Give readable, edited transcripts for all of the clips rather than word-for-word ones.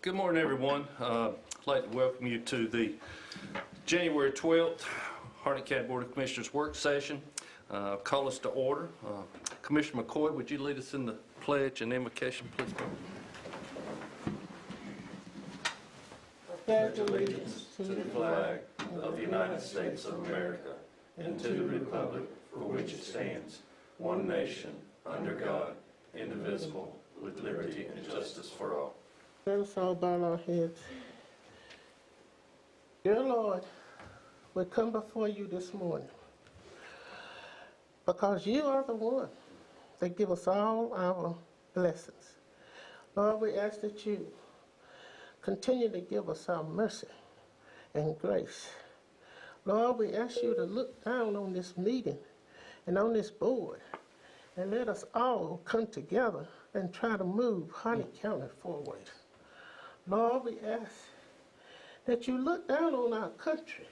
Good morning, everyone. I'd like to welcome you to the January 12th Harnett County Board of Commissioners work session. Call us to order. Commissioner McCoy, would you lead us in the pledge and invocation, please? Pledge allegiance to the flag of the United States of America and to the republic for which it stands, one nation, under God, indivisible, with liberty and justice for all. Let us all bow our heads. Dear Lord, we come before you this morning because you are the one that give us all our blessings. Lord, we ask that you continue to give us our mercy and grace. Lord, we ask you to look down on this meeting and on this board and let us all come together and try to move Harnett County forward. Lord, we ask that you look down on our country.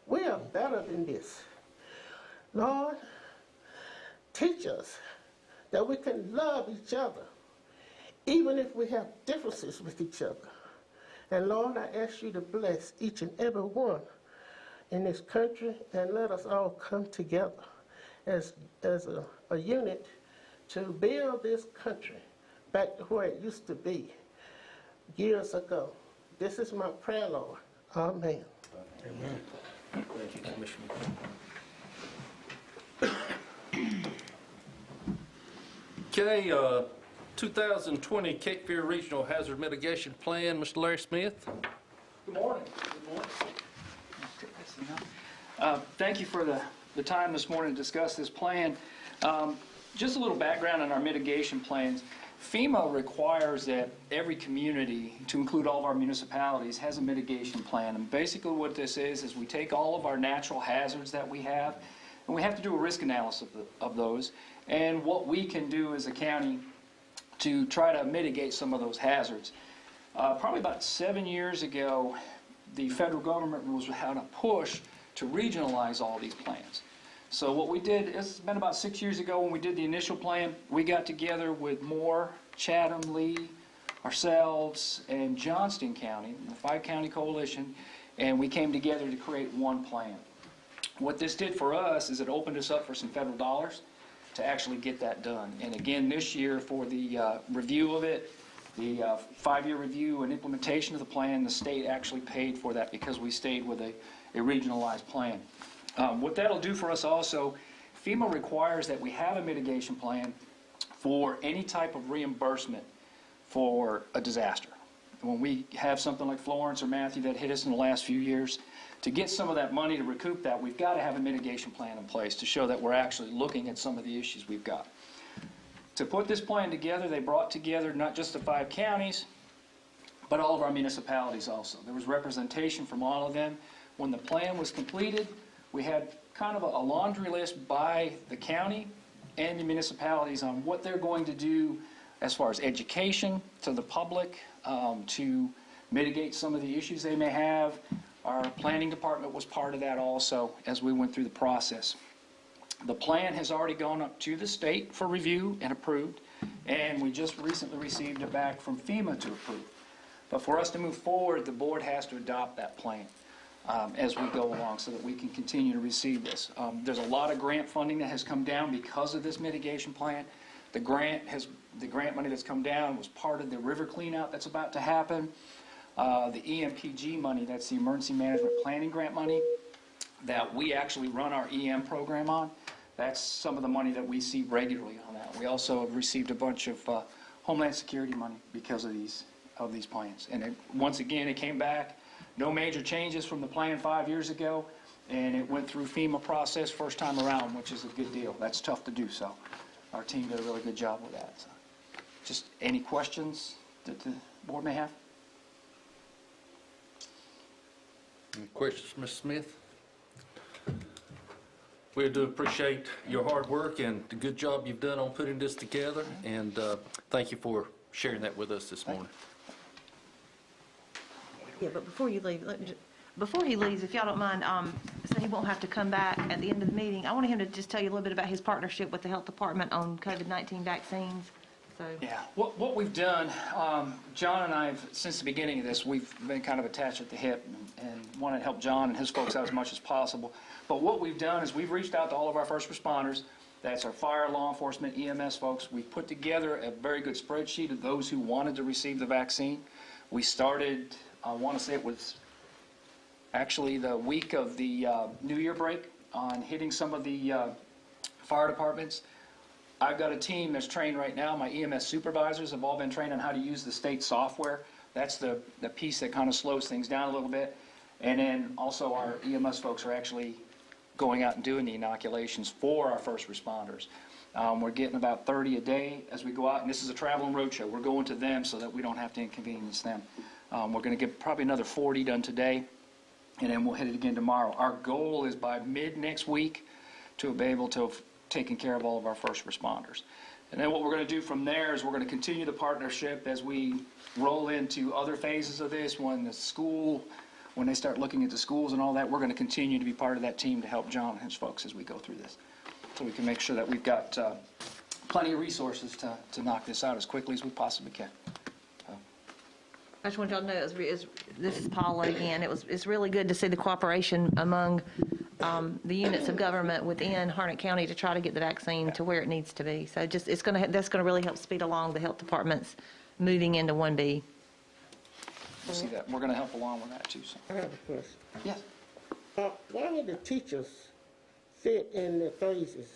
We are better than this. Lord, teach us that we can love each other, even if we have differences with each other. And Lord, I ask you to bless each and every one in this country and let us all come together as a unit to build this country back to where it used to be years ago. This is my prayer, Lord. Amen. Amen. Thank you, Commissioner. Okay, 2020 Cape Fear Regional Hazard Mitigation Plan, Mr. Larry Smith. Good morning. Good morning. Thank you for the time this morning to discuss this plan. Just a little background on our mitigation plans. FEMA requires that every community, to include all of our municipalities, has a mitigation plan. And basically what this is we take all of our natural hazards that we have, and we have to do a risk analysis of those, and what we can do as a county to try to mitigate some of those hazards. Probably about 7 years ago, the federal government was having a push to regionalize all these plans. So what we did, it's been about 6 years ago when we did the initial plan, we got together with Moore, Chatham, Lee, ourselves, and Johnston County, the 5-county coalition, and we came together to create one plan. What this did for us is it opened us up for some federal dollars to actually get that done. And again, this year for the review of it, the 5-year review and implementation of the plan, the state actually paid for that because we stayed with a regionalized plan. What that'll do for us also, FEMA requires that we have a mitigation plan for any type of reimbursement for a disaster. When we have something like Florence or Matthew that hit us in the last few years, to get some of that money to recoup that, we've got to have a mitigation plan in place to show that we're actually looking at some of the issues we've got. To put this plan together, they brought together not just the 5 counties, but all of our municipalities also. There was representation from all of them. When the plan was completed, we had kind of a laundry list by the county and the municipalities on what they're going to do as far as education to the public, to mitigate some of the issues they may have. Our planning department was part of that also as we went through the process. The plan has already gone up to the state for review and approved, and we just recently received it back from FEMA to approve. But for us to move forward, the board has to adopt that plan as we go along so that we can continue to receive this. There's a lot of grant funding that has come down because of this mitigation plan. The grant money that's come down was part of the river cleanout that's about to happen. The EMPG money, that's the Emergency Management Planning Grant money that we actually run our EM program on. That's some of the money that we see regularly on that. We also have received a bunch of Homeland Security money because of these plans. And once again, it came back. No major changes from the plan 5 years ago, and it went through FEMA process first time around, which is a good deal. That's tough to do, so our team did a really good job with that. So, just any questions that the board may have? Any questions, Mr. Smith? We do appreciate your hard work and the good job you've done on putting this together, and thank you for sharing that with us this morning. Yeah, but before you leave, before he leaves, if y'all don't mind, so he won't have to come back at the end of the meeting, I want him to just tell you a little bit about his partnership with the health department on COVID-19 vaccines. so. Yeah, what we've done, John and I, since the beginning of this, we've been kind of attached at the hip and want to help John and his folks out as much as possible. But what we've done is we've reached out to all of our first responders. That's our fire, law enforcement, EMS folks. We put together a very good spreadsheet of those who wanted to receive the vaccine. We started, I want to say it was actually the week of the New Year break on hitting some of the fire departments. I've got a team that's trained right now. My EMS supervisors have all been trained on how to use the state software. That's the piece that kind of slows things down a little bit. And then also our EMS folks are actually going out and doing the inoculations for our first responders. We're getting about 30 a day as we go out, and this is a travel and road show. We're going to them so that we don't have to inconvenience them. We're going to get probably another 40 done today, and then we'll hit it again tomorrow. Our goal is by mid next week to be able to have taken care of all of our first responders. And then what we're going to do from there is we're going to continue the partnership as we roll into other phases of this. When they start looking at the schools and all that, we're going to continue to be part of that team to help John and his folks as we go through this. So we can make sure that we've got plenty of resources to knock this out as quickly as we possibly can. I just want y'all to know, this is Paula again. It's really good to see the cooperation among the units of government within Harnett County to try to get the vaccine to where it needs to be. So just, that's going to really help speed along the health departments moving into 1B. We'll see that. We're going to help along with that too. So. I have a question. Yes. Why would the teachers fit in the phases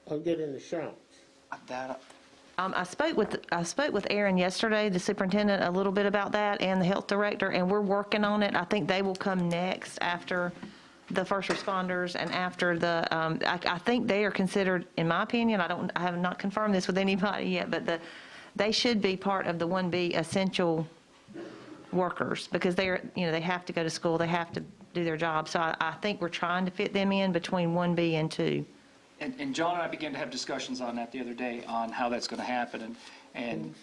of getting the shots? I spoke with Aaron yesterday, the superintendent, a little bit about that, and the health director, and we're working on it. I think they will come next after the first responders and after the. I think they are considered, in my opinion, I have not confirmed this with anybody yet, but they should be part of the 1B essential workers because they have to go to school, they have to do their job. So I think we're trying to fit them in between 1B and 2. And John and I began to have discussions on that the other day on how that's going to happen and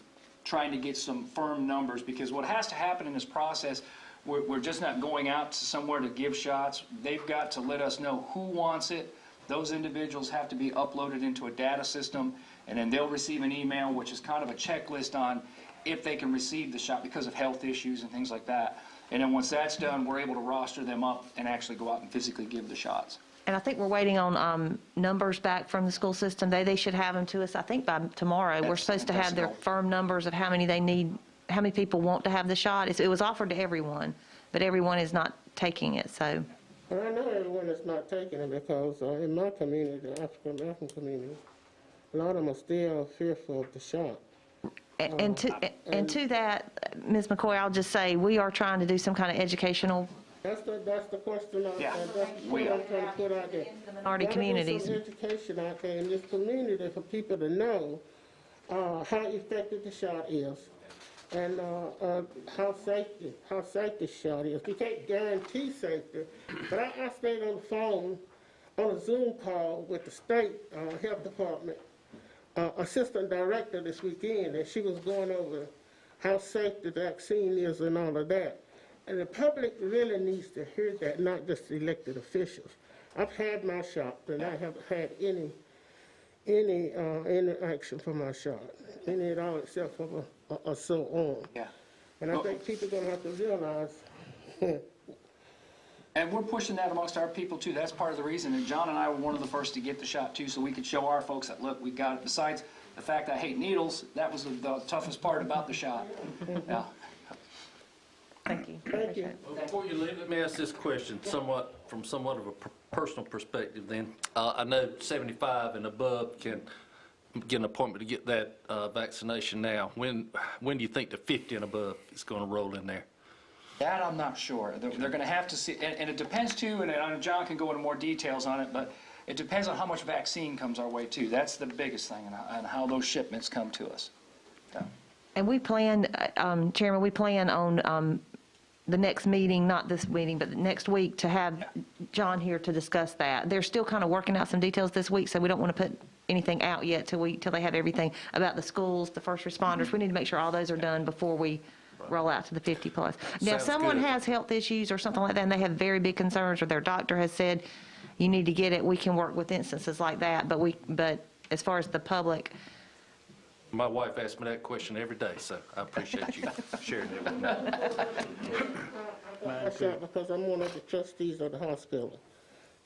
trying to get some firm numbers, because what has to happen in this process, we're just not going out to somewhere to give shots. They've got to let us know who wants it. Those individuals have to be uploaded into a data system, and then they'll receive an email, which is kind of a checklist on if they can receive the shot because of health issues and things like that. And then once that's done, we're able to roster them up and actually go out and physically give the shots. And I think we're waiting on numbers back from the school system. They should have them to us, I think, by tomorrow. We're supposed to have their firm numbers of how many they need, how many people want to have the shot. It was offered to everyone, but everyone is not taking it, so. Well, I know everyone is not taking it because in my community, the African-American community, a lot of them are still fearful of the shot. And to that, Ms. McCoy, I'll just say, we are trying to do some kind of educational. That's the question. Yeah, that's the we point are. I'm trying to put out there. Minority communities. Some education out there in this community for people to know how effective the shot is and how safe the shot is. We can't guarantee safety, but I stayed on the phone on a Zoom call with the state health department assistant director this weekend, and she was going over how safe the vaccine is and all of that. And the public really needs to hear that, not just elected officials. I've had my shot, and I haven't had any action for my shot, any at all except for a sore arm. Yeah. And I think people are going to have to realize. And we're pushing that amongst our people too. That's part of the reason. And John and I were one of the first to get the shot too, so we could show our folks that, look, we got it. Besides the fact I hate needles, that was the toughest part about the shot. Yeah. Thank you. Thank you. Well, before you leave, let me ask this question from somewhat of a personal perspective then. I know 75 and above can get an appointment to get that vaccination now. When do you think the 50 and above is going to roll in there? That I'm not sure. They're going to have to see, and it depends too, and I know John can go into more details on it, but it depends on how much vaccine comes our way too. That's the biggest thing, and how those shipments come to us. Yeah. And we plan, Chairman, we plan on the next meeting, not this meeting, but next week, to have John here to discuss that. They're still kind of working out some details this week, so we don't want to put anything out yet till they have everything about the schools, the first responders. We need to make sure all those are done before we roll out to the 50 plus. Now, if Sounds someone good. has health issues or something like that, and they have very big concerns, or their doctor has said, you need to get it, we can work with instances like that. But as far as the public, My wife asks me that question every day, so I appreciate you sharing it with me. I got a shot because I'm one of the trustees of the hospital.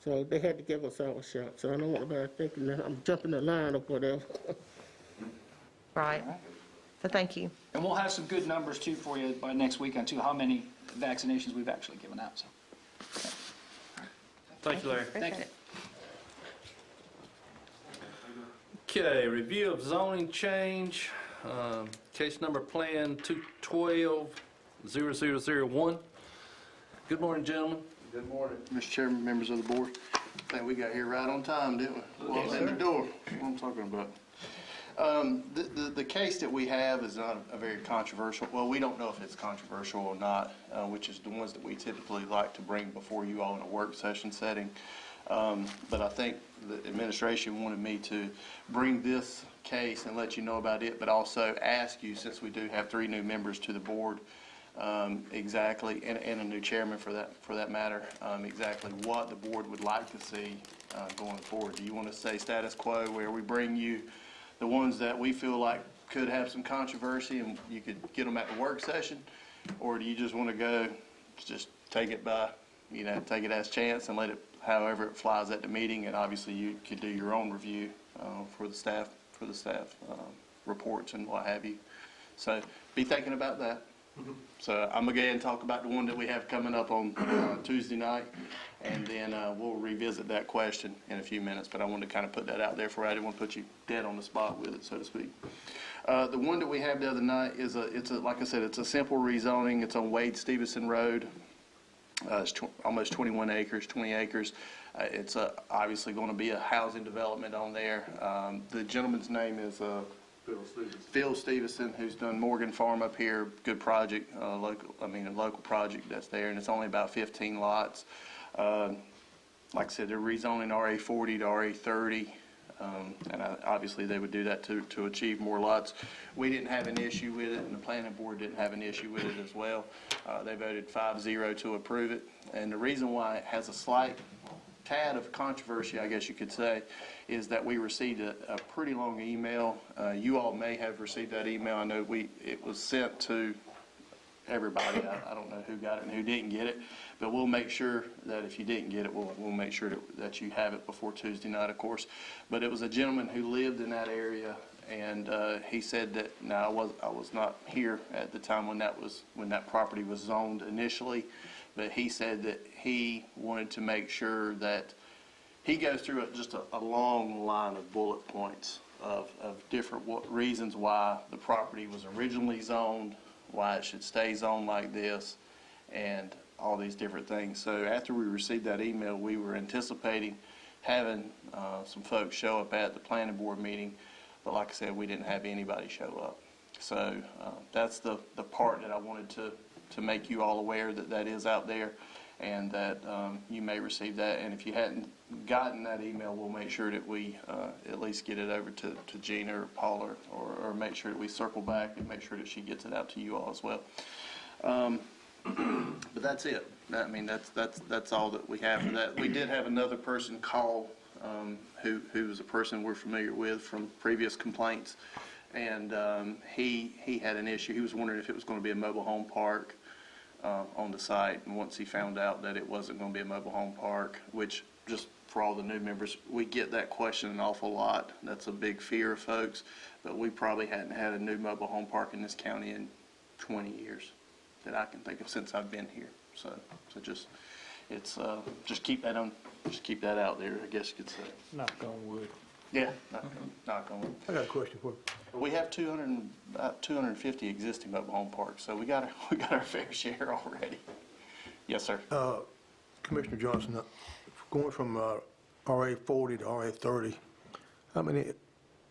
So they had to give us our shot. So I don't want anybody thinking that I'm jumping the line or whatever. Right. So thank you. And we'll have some good numbers too for you by next weekend too, how many vaccinations we've actually given out, so. Thank you, Larry. Thank you. Okay, review of zoning change, case number plan 212-0001. Good morning, gentlemen. Good morning, Mr. Chairman, members of the board. I think we got here right on time, didn't we? Walked in the door. That's what I'm talking about. The case that we have is not a very controversial, well, we don't know if it's controversial or not, which is the ones that we typically like to bring before you all in a work session setting. But I think the administration wanted me to bring this case and let you know about it, but also ask you, since we do have 3 new members to the board, exactly, and a new chairman for that matter, exactly what the board would like to see going forward. Do you want to say status quo, where we bring you the ones that we feel like could have some controversy and you could get them at the work session? Or do you just want to go, just take it by, take it as chance and let it, however it flies at the meeting, and obviously you could do your own review for the staff reports and what have you. So be thinking about that. So I'm going to go ahead and talk about the one that we have coming up on Tuesday night, and then we'll revisit that question in a few minutes. But I wanted to kind of put that out there for you. I didn't want to put you dead on the spot with it, so to speak. The one that we have the other night is like I said, it's a simple rezoning. It's on Wade Stevenson Road. It's almost 21 acres, 20 acres. It's obviously going to be a housing development on there. The gentleman's name is Phil Stevenson, who's done Morgan Farm up here. Good project, a local project that's there, and it's only about 15 lots. Like I said, they're rezoning RA40 to RA30, and obviously they would do that to achieve more lots. We didn't have an issue with it, and the planning board didn't have an issue with it as well. They voted 5-0 to approve it, and the reason why it has a slight tad of controversy, I guess you could say, is that we received a pretty long email. You all may have received that email. I know it was sent to everybody. I don't know who got it and who didn't get it, but we'll make sure that if you didn't get it, we'll make sure that you have it before Tuesday night, of course. But it was a gentleman who lived in that area, and he said that, now I was not here at the time when that property was zoned initially, but he said that he wanted to make sure that he goes through just a long line of bullet points of different reasons why the property was originally zoned, why it should stay zoned like this, and all these different things. So after we received that email, we were anticipating having some folks show up at the planning board meeting, but like I said, we didn't have anybody show up. So that's the part that I wanted to make you all aware that is out there, and that you may receive that. And if you hadn't gotten that email, we'll make sure that we at least get it over to Gina or Paula, or make sure that we circle back and make sure that she gets it out to you all as well. But that's it. I mean, that's all that we have for that. We did have another person call who was a person we're familiar with from previous complaints, and he had an issue. He was wondering if it was going to be a mobile home park on the site, and once he found out that it wasn't going to be a mobile home park, which, just for all the new members, we get that question an awful lot. That's a big fear of folks, but we probably hadn't had a new mobile home park in this county in 20 years that I can think of since I've been here. So just keep that out there, I guess you could say. Knock on wood. Yeah, knock on wood. I got a question for you. We have about 250 existing mobile home parks, so we got our fair share already. Yes, sir. Commissioner Johnson, going from RA40 to RA30, how many,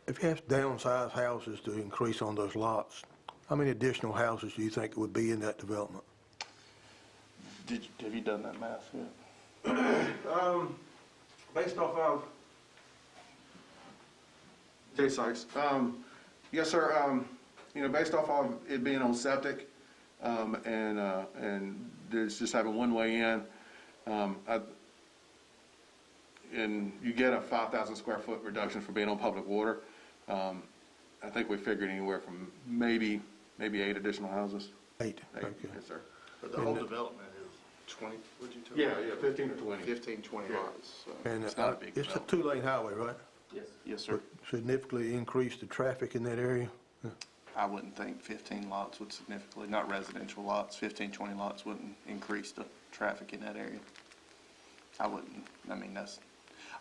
if you have to downsize houses to increase on those lots, how many additional houses do you think would be in that development? Have you done that math yet? Based off of Jay Sykes, yes, sir. Based off of it being on septic, and there's just having one way in, and you get a 5,000 square foot reduction for being on public water. I think we figured anywhere from maybe 8 additional houses. 8, 8, okay. yes, sir. But the whole development is 20, would you tell me? Yeah, 15 or 20. 15, 20 lots, so And it's not a big it's a development. 2-lane highway, right? Yes, sir. Significantly increase the traffic in that area? I wouldn't think 15 lots would significantly, not residential lots, 15, 20 lots wouldn't increase the traffic in that area. I wouldn't, I mean, that's,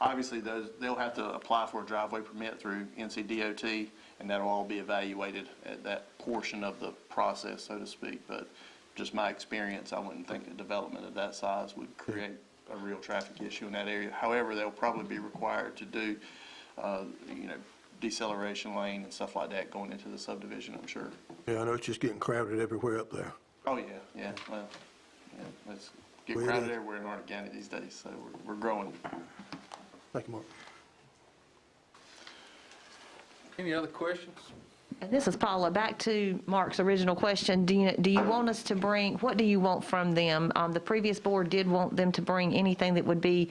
obviously they'll have to apply for a driveway permit through NCDOT, and that'll all be evaluated at that portion of the process, so to speak. But just my experience, I wouldn't think a development of that size would create a real traffic issue in that area. However, they'll probably be required to do, deceleration lane and stuff like that going into the subdivision, I'm sure. Yeah, I know it's just getting crowded everywhere up there. Oh, yeah, well, yeah, it's getting Well, it crowded is. everywhere in Harnett County these days, so we're growing. Thank you, Mark. Any other questions? And this is Paula, back to Mark's original question. Do you want us to bring, what do you want from them? The previous board did want them to bring anything that would be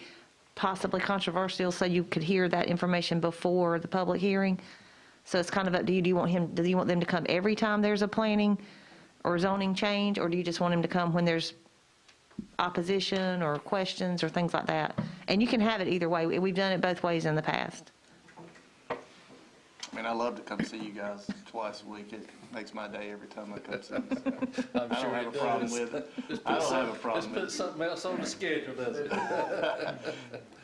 possibly controversial so you could hear that information before the public hearing. So it's kind of up to you. Do you want them to come every time there's a planning or zoning change, or do you just want them to come when there's opposition or questions or things like that? And you can have it either way. We've done it both ways in the past. I mean, I love to come see you guys twice a week. It makes my day every time I come see you. I'm I don't sure have it a problem does. with it. Just I put don't have a some- problem Just with put it. something else on the schedule, does it?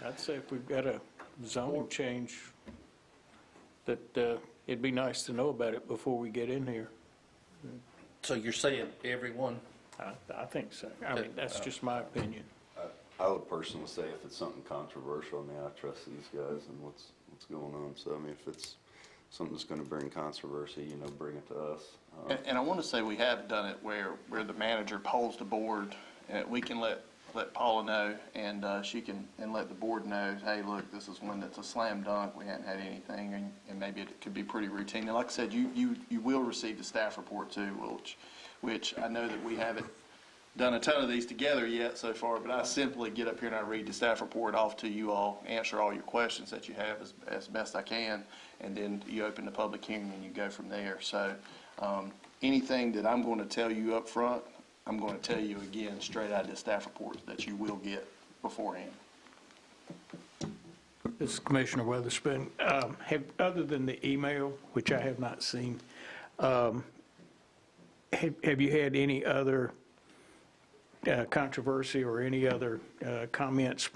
I'd say if we've got a zoning change, that it'd be nice to know about it before we get in here. So you're saying everyone? I think so. I mean, that's just my opinion. I would personally say if it's something controversial, I mean, I trust these guys and what's going on. So, I mean, if it's something that's going to bring controversy, bring it to us. And I want to say we have done it where the manager polls the board, and we can let Paula know, and she can, and let the board know, hey, look, this is one that's a slam dunk, we hadn't had anything, and maybe it could be pretty routine. And like I said, you will receive the staff report too, which I know that we haven't done a ton of these together yet so far, but I simply get up here and I read the staff report off to you all, answer all your questions that you have as best I can, and then you open the public hearing and you go from there. So anything that I'm going to tell you up front, I'm going to tell you again straight out of the staff report that you will get beforehand. This is Commissioner Weatherspoon. Other than the email, which I have not seen, have you had any other controversy or any other comments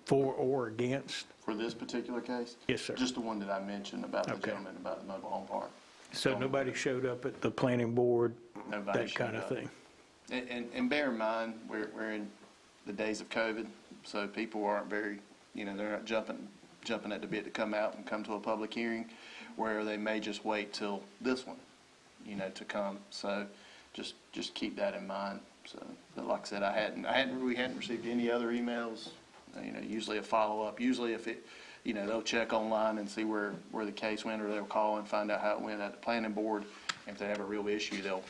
for or against? For this particular case? Yes, sir. Just the one that I mentioned about the Okay. gentleman about the mobile home park. So nobody showed up at the planning board, Nobody that kind showed of up. thing? And bear in mind, we're in the days of COVID, so people aren't very, they're not jumping at the bit to come out and come to a public hearing, where they may just wait till this one, to come. So just keep that in mind. So, but like I said, we hadn't received any other emails. Usually a follow-up. Usually if it, they'll check online and see where the case went, or they'll call and find out how it went at the planning board. If they have a real issue, they'll,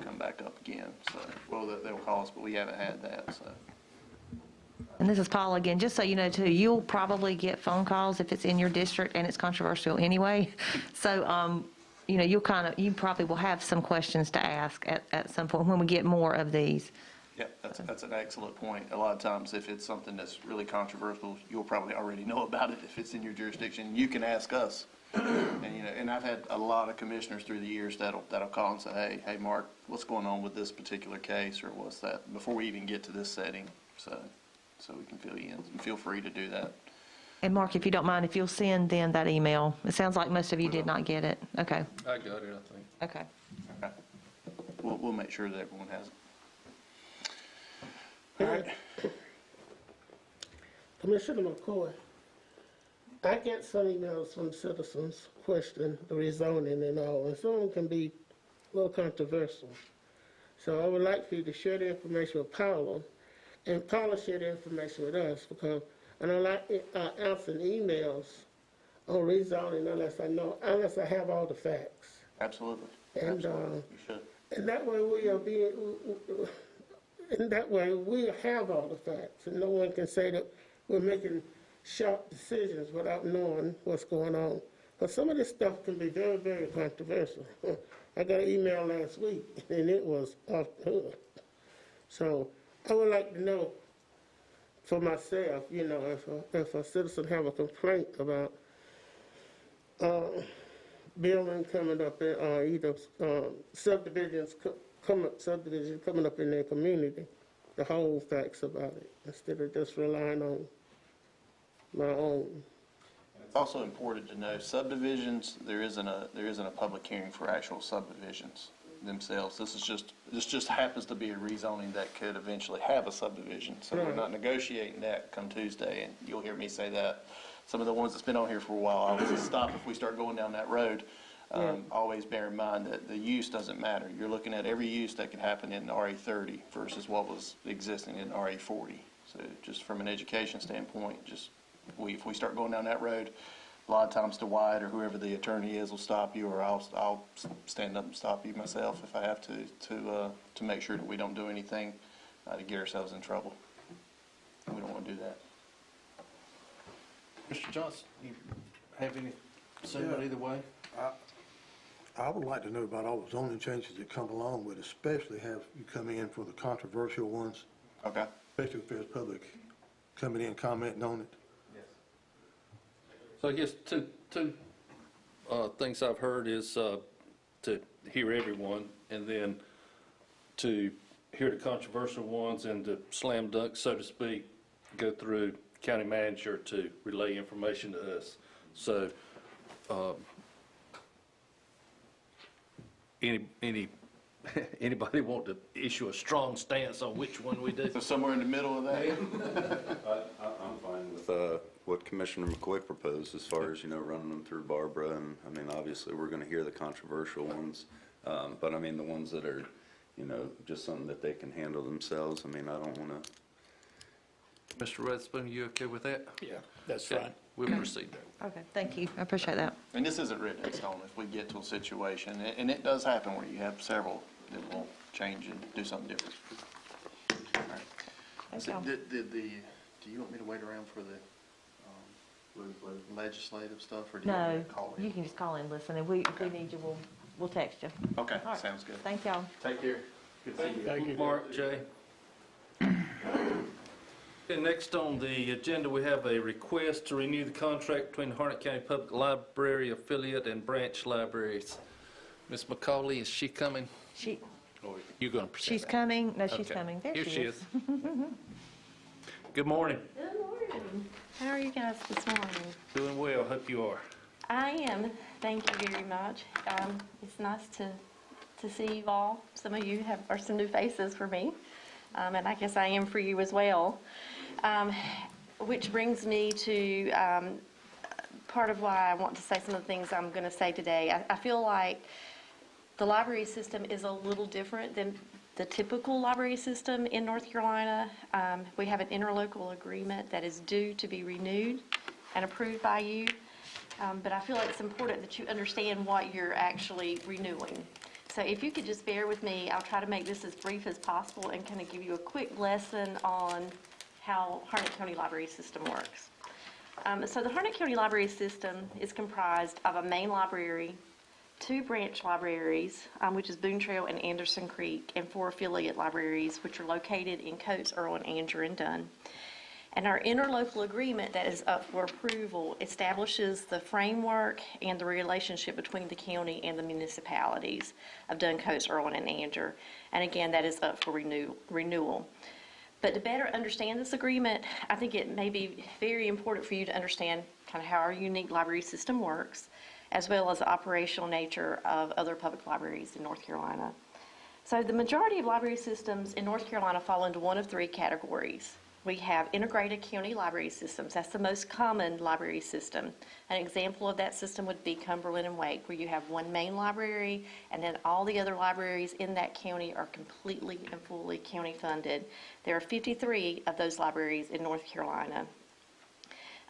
come back up again. So, well, they'll call us, but we haven't had that, so. And this is Paul again, just so you know too, you'll probably get phone calls if it's in your district and it's controversial anyway. So, you probably will have some questions to ask at some point when we get more of these. Yeah, that's an excellent point. A lot of times, if it's something that's really controversial, you'll probably already know about it if it's in your jurisdiction. You can ask us. And I've had a lot of commissioners through the years that'll call and say, hey, Mark, what's going on with this particular case, or what's that, before we even get to this setting, so we can fill you in. And feel free to do that. And Mark, if you don't mind, if you'll send them that email. It sounds like most of you did not get it. Okay, I got it, I think. okay. Okay. We'll make sure that everyone has it. All right. Commissioner McCoy, I get some emails from citizens questioning the rezoning and all, and some of them can be a little controversial. So I would like for you to share the information with Paula, and Paula share the information with us, because I don't like answering emails on rezoning unless I have all the facts. Absolutely. And, Absolutely. You should. And that way we have all the facts, and no one can say that we're making sharp decisions without knowing what's going on Because some of this stuff can be very, very controversial. I got an email last week, and it was off the hook. So I would like to know for myself, you know, if a citizen have a complaint about building coming up in, either subdivisions coming up in their community, the whole facts about it, instead of just relying on my own. It's also important to know subdivisions, there isn't a public hearing for actual subdivisions themselves. This just happens to be a rezoning that could eventually have a subdivision. So we're not negotiating that come Tuesday, and you'll hear me say that. Some of the ones that's been on here for a while, I always stop if we start going down that road. Always bear in mind that the use doesn't matter. You're looking at every use that could happen in RA 30 versus what was existing in RA 40. So just from an education standpoint, if we start going down that road, a lot of times Dwight or whoever the attorney is will stop you, or I'll stand up and stop you myself if I have to make sure that we don't do anything to get ourselves in trouble. We don't want to do that. Mr. Johnson, you have any say about either way? I would like to know about all the zoning changes that come along with it, especially have you come in for the controversial ones, Okay. especially if there's public coming in commenting on it. So I guess two things I've heard is to hear everyone, and then to hear the controversial ones and to slam dunk, so to speak, go through county manager to relay information to us. So anybody want to issue a strong stance on which one we do? So somewhere in the middle of that? I'm fine with what Commissioner McCoy proposed as far as, running them through Barbara. And, I mean, obviously, we're going to hear the controversial ones. But, I mean, the ones that are, just something that they can handle themselves, I mean, I don't want to. Mr. Witherspoon, you okay with that? Yeah, that's Okay, fine. we'll proceed there. Okay, thank you. I appreciate that. And this isn't written in stone if we get to a situation, and it does happen where you have several that will change and do something different. All right. Thank So y'all. do you want me to wait around for the legislative stuff, or do you want me No, to call in? you can just call in and listen, and if we need you, we'll text you. Okay, All right. sounds good. Thank y'all. Take care. Good to see you. Thank you. Mark, Jay. Okay, next on the agenda, we have a request to renew the contract between Harnett County Public Library Affiliate and branch libraries. Ms. McCauley, is she coming? Or you going to present She's that? coming. No, she's Okay. coming. There Here she is. Good morning. Good morning. How are you guys this morning? Doing well. Hope you are. I am. Thank you very much. It's nice to see you all. Some of you are some new faces for me, and I guess I am for you as well. Which brings me to part of why I want to say some of the things I'm going to say today. I feel like the library system is a little different than the typical library system in North Carolina. We have an interlocal agreement that is due to be renewed and approved by you. But I feel like it's important that you understand what you're actually renewing. So if you could just bear with me, I'll try to make this as brief as possible and kind of give you a quick lesson on how Harnett County Library System works. So the Harnett County Library System is comprised of a main library, 2 branch libraries, which is Boone Trail and Anderson Creek, and 4 affiliate libraries, which are located in Coates, Earl, and Andrew, and Dunn. And our interlocal agreement that is up for approval establishes the framework and the relationship between the county and the municipalities of Dunn, Coates, Earl, and Andrew. And again, that is up for renewal. But to better understand this agreement, I think it may be very important for you to understand kind of how our unique library system works, as well as the operational nature of other public libraries in North Carolina. So the majority of library systems in North Carolina fall into one of 3 categories. We have integrated county library systems. That's the most common library system. An example of that system would be Cumberland and Wake, where you have one main library, and then all the other libraries in that county are completely and fully county funded. There are 53 of those libraries in North Carolina.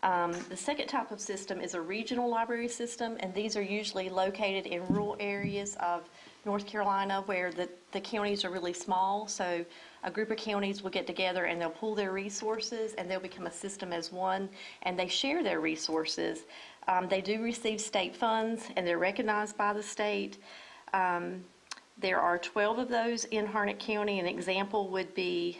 The second type of system is a regional library system, and these are usually located in rural areas of North Carolina, where the counties are really small. So a group of counties will get together and they'll pool their resources and they'll become a system as one, and they share their resources. They do receive state funds and they're recognized by the state. There are 12 of those in Harnett County. An example would be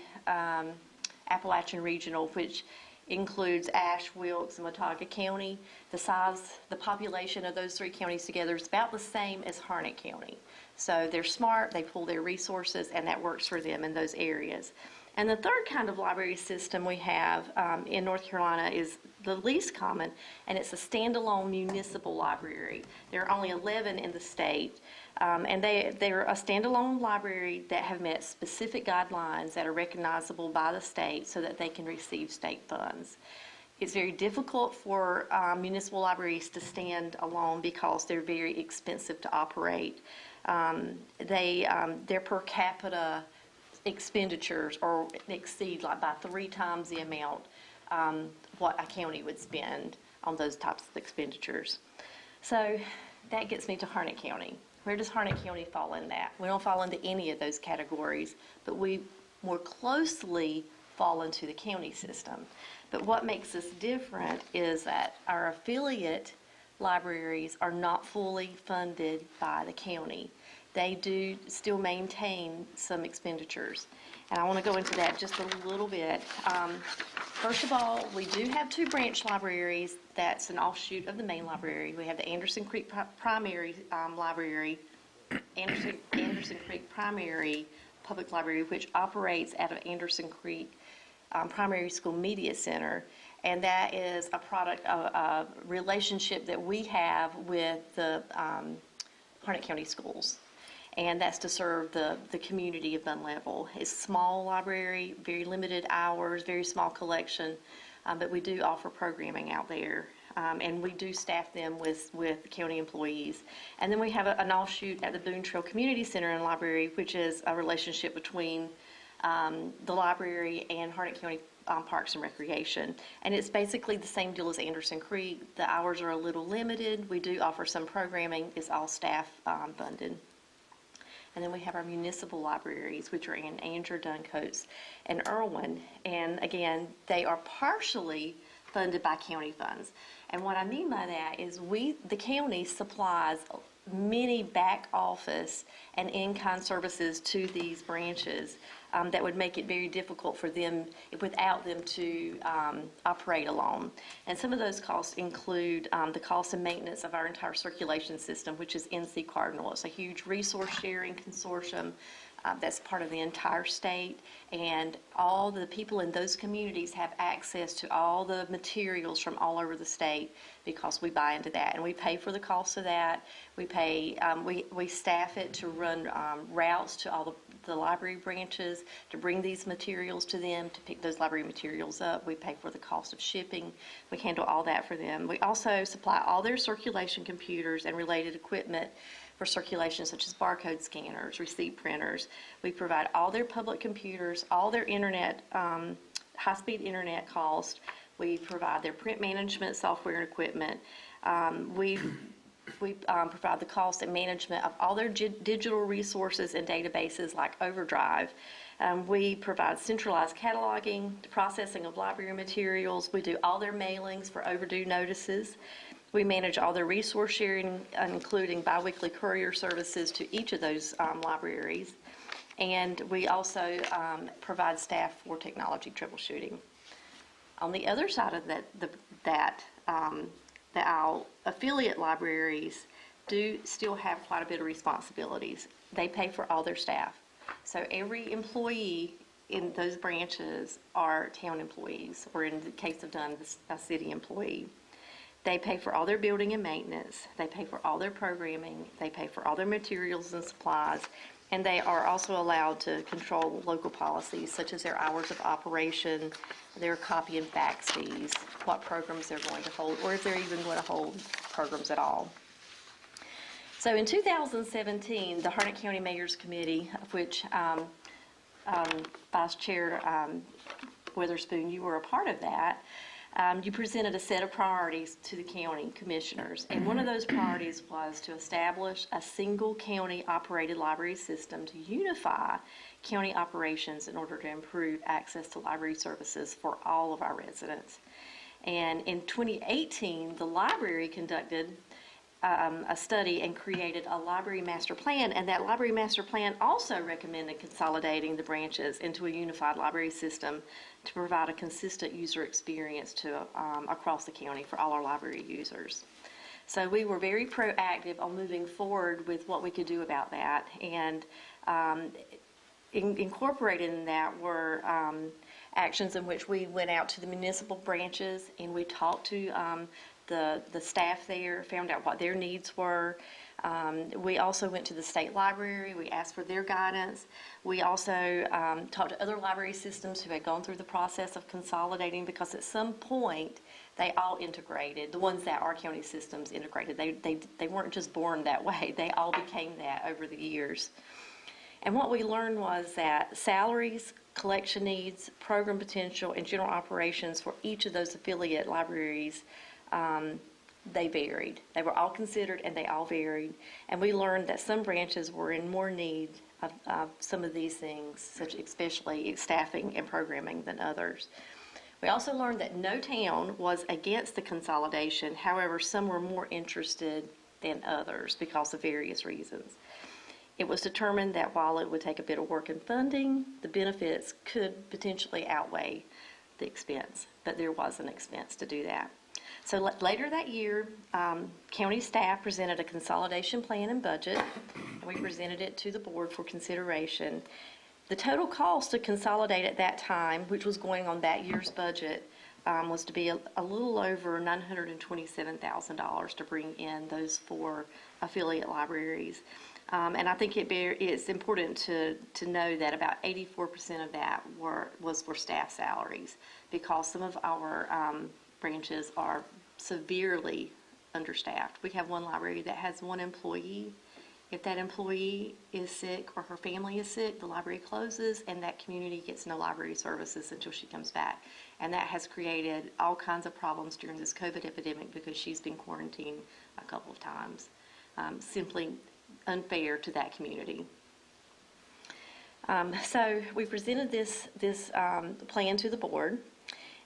Appalachian Regional, which includes Ashe, Wilkes, and Watauga County. The population of those three counties together is about the same as Harnett County. So they're smart, they pool their resources, and that works for them in those areas. And the third kind of library system we have in North Carolina is the least common, and it's a standalone municipal library. There are only 11 in the state, and they're a standalone library that have met specific guidelines that are recognizable by the state so that they can receive state funds. It's very difficult for municipal libraries to stand alone because they're very expensive to operate. Their per capita expenditures or exceed like by 3 times the amount what a county would spend on those types of expenditures. So that gets me to Harnett County. Where does Harnett County fall in that? We don't fall into any of those categories, but we more closely fall into the county system. But what makes us different is that our affiliate libraries are not fully funded by the county. They do still maintain some expenditures. And I want to go into that just a little bit. First of all, we do have 2 branch libraries. That's an offshoot of the main library. We have the Anderson Creek Primary Library, Anderson Creek Primary Public Library, which operates out of Anderson Creek Primary School Media Center. And that is a product of a relationship that we have with the Harnett County Schools. And that's to serve the community of Bun Level. It's a small library, very limited hours, very small collection, but we do offer programming out there. And we do staff them with county employees. And then we have an offshoot at the Boone Trail Community Center and Library, which is a relationship between the library and Harnett County Parks and Recreation. And it's basically the same deal as Anderson Creek. The hours are a little limited. We do offer some programming. It's all staff funded. And then we have our municipal libraries, which are in Andrew, Duncoats, and Irwin. And again, they are partially funded by county funds. And what I mean by that is the county supplies many back office and in-kind services to these branches that would make it very difficult for them, without them, to operate alone. And some of those costs include the cost and maintenance of our entire circulation system, which is NC Cardinal. It's a huge resource sharing consortium that's part of the entire state, and all the people in those communities have access to all the materials from all over the state because we buy into that, and we pay for the cost of that. We pay, we staff it to run routes to all the library branches to bring these materials to them, to pick those library materials up. We pay for the cost of shipping. We handle all that for them. We also supply all their circulation computers and related equipment for circulation, such as barcode scanners, receipt printers. We provide all their public computers, all their internet, high-speed internet costs. We provide their print management software and equipment. We provide the cost and management of all their digital resources and databases like Overdrive. We provide centralized cataloging, processing of library materials. We do all their mailings for overdue notices. We manage all their resource sharing, including biweekly courier services to each of those libraries. And we also provide staff for technology troubleshooting. On the other side of our affiliate libraries do still have quite a bit of responsibilities. They pay for all their staff. So every employee in those branches are town employees, or in the case of Dunn, a city employee. They pay for all their building and maintenance. They pay for all their programming. They pay for all their materials and supplies. And they are also allowed to control local policies, such as their hours of operation, their copy and fax fees, what programs they're going to hold, or if they're even going to hold programs at all. So in 2017, the Harnett County Mayor's Committee, of which Vice Chair Witherspoon, you were a part of that, you presented a set of priorities to the county commissioners, and one of those priorities was to establish a single county-operated library system to unify county operations in order to improve access to library services for all of our residents. And in 2018, the library conducted a study and created a library master plan, and that library master plan also recommended consolidating the branches into a unified library system to provide a consistent user experience to across the county for all our library users. So we were very proactive on moving forward with what we could do about that, and incorporated in that were actions in which we went out to the municipal branches and we talked to the staff there, found out what their needs were. We also went to the state library. We asked for their guidance. We also talked to other library systems who had gone through the process of consolidating, because at some point they all integrated. The ones that our county systems integrated, they weren't just born that way. They all became that over the years. And what we learned was that salaries, collection needs, program potential, and general operations for each of those affiliate libraries, they varied. They were all considered and they all varied. And we learned that some branches were in more need of some of these things, such especially staffing and programming, than others. We also learned that no town was against the consolidation. However, some were more interested than others because of various reasons. It was determined that while it would take a bit of work and funding, the benefits could potentially outweigh the expense, but there was an expense to do that. So later that year, county staff presented a consolidation plan and budget, and we presented it to the board for consideration. The total cost to consolidate at that time, which was going on that year's budget, was to be a little over $927,000 to bring in those 4 affiliate libraries. And I think it's important to know that about 84% of that was for staff salaries, because some of our branches are severely understaffed. We have one library that has 1 employee. If that employee is sick or her family is sick, the library closes and that community gets no library services until she comes back. And that has created all kinds of problems during this COVID epidemic because she's been quarantined a couple of times. Simply unfair to that community. So we presented this plan to the board,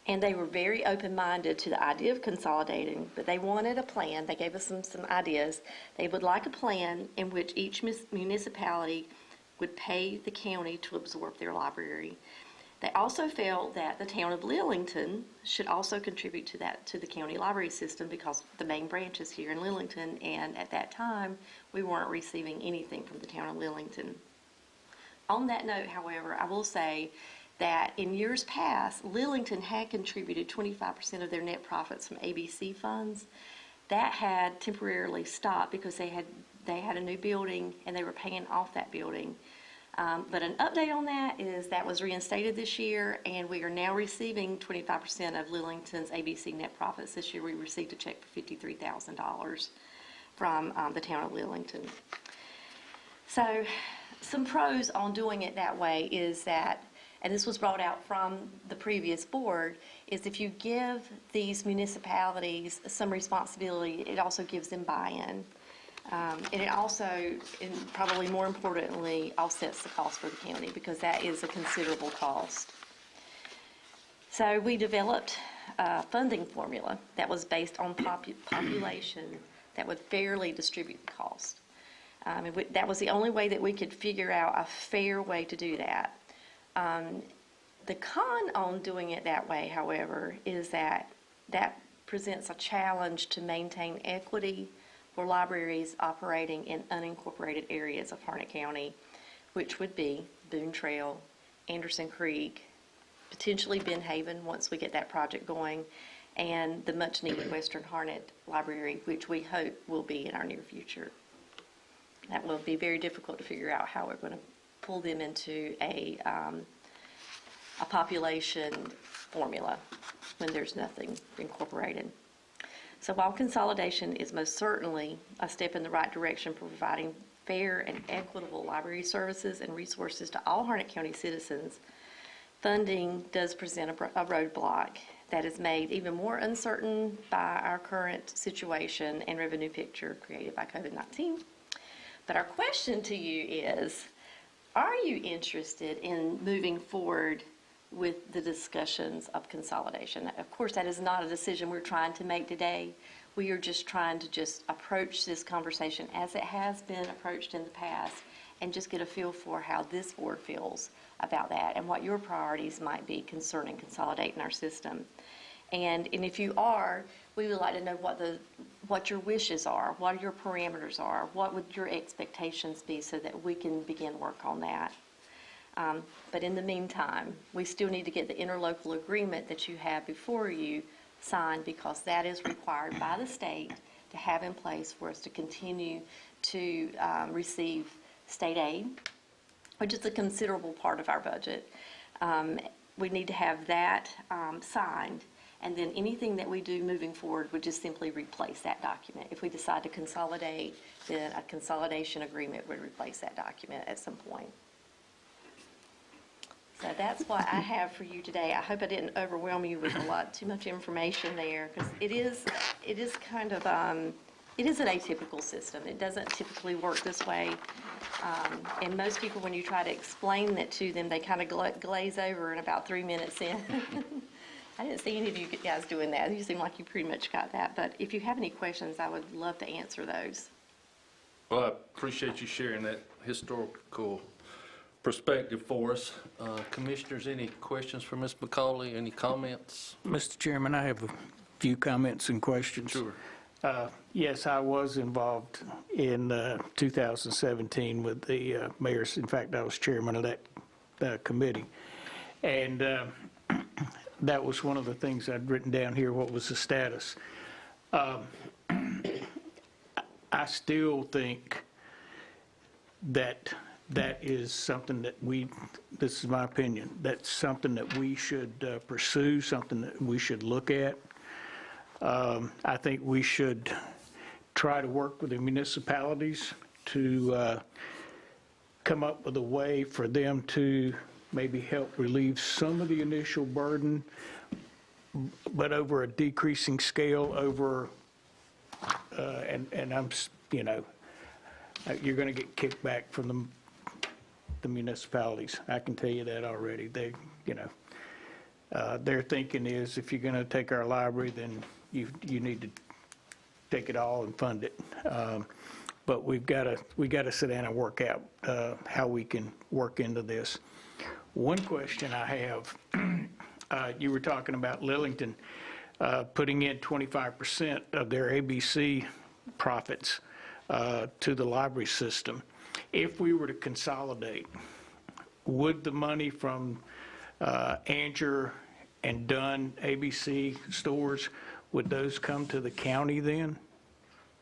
and they were very open-minded to the idea of consolidating, but they wanted a plan. They gave us some ideas. They would like a plan in which each municipality would pay the county to absorb their library. They also felt that the town of Lillington should also contribute to the county library system, because the main branch is here in Lillington, and at that time we weren't receiving anything from the town of Lillington. On that note, however, I will say that in years past, Lillington had contributed 25% of their net profits from ABC funds. That had temporarily stopped because they had a new building and they were paying off that building. But an update on that is that was reinstated this year, and we are now receiving 25% of Lillington's ABC net profits. This year we received a check for $53,000 from the town of Lillington. So some pros on doing it that way is that, and this was brought out from the previous board, is if you give these municipalities some responsibility, it also gives them buy-in. And it also, and probably more importantly, offsets the cost for the county, because that is a considerable cost. So we developed a funding formula that was based on population that would fairly distribute the cost. That was the only way that we could figure out a fair way to do that. The con on doing it that way, however, is that presents a challenge to maintain equity for libraries operating in unincorporated areas of Harnett County, which would be Boone Trail, Anderson Creek, potentially Ben Haven once we get that project going, and the much-needed Western Harnett Library, which we hope will be in our near future. That will be very difficult to figure out how we're going to pull them into a population formula when there's nothing incorporated. So while consolidation is most certainly a step in the right direction for providing fair and equitable library services and resources to all Harnett County citizens, funding does present a roadblock that is made even more uncertain by our current situation and revenue picture created by COVID-19. But our question to you is, are you interested in moving forward with the discussions of consolidation? Of course, that is not a decision we're trying to make today. We are just trying to approach this conversation as it has been approached in the past and just get a feel for how this board feels about that and what your priorities might be concerning consolidating our system. And if you are, we would like to know what your wishes are, what your parameters are, what would your expectations be so that we can begin work on that. But in the meantime, we still need to get the interlocal agreement that you have before you signed, because that is required by the state to have in place for us to continue to receive state aid, which is a considerable part of our budget. We need to have that signed, and then anything that we do moving forward would just simply replace that document. If we decide to consolidate, then a consolidation agreement would replace that document at some point. So that's what I have for you today. I hope I didn't overwhelm you with too much information there, because it is kind of, it is an atypical system. It doesn't typically work this way. And most people, when you try to explain that to them, they kind of glaze over in about 3 minutes in. I didn't see any of you guys doing that. You seem like you pretty much got that. But if you have any questions, I would love to answer those. Well, I appreciate you sharing that historical perspective for us. Commissioners, any questions for Ms. McCauley? Any comments? Mr. Chairman, I have a few comments and questions. Sure. Yes, I was involved in 2017 with the mayors. In fact, I was chairman of that committee. And that was one of the things I'd written down here, what was the status. I still think that is something that this is my opinion, that's something that we should pursue, something that we should look at. I think we should try to work with the municipalities to come up with a way for them to maybe help relieve some of the initial burden, but over a decreasing scale over, and I'm, you're going to get kickback from the municipalities. I can tell you that already. They, their thinking is, if you're going to take our library, then you need to take it all and fund it. But we got to sit down and work out how we can work into this. One question I have, you were talking about Lillington putting in 25% of their ABC profits to the library system. If we were to consolidate, would the money from Anger and Dunn ABC stores, would those come to the county then?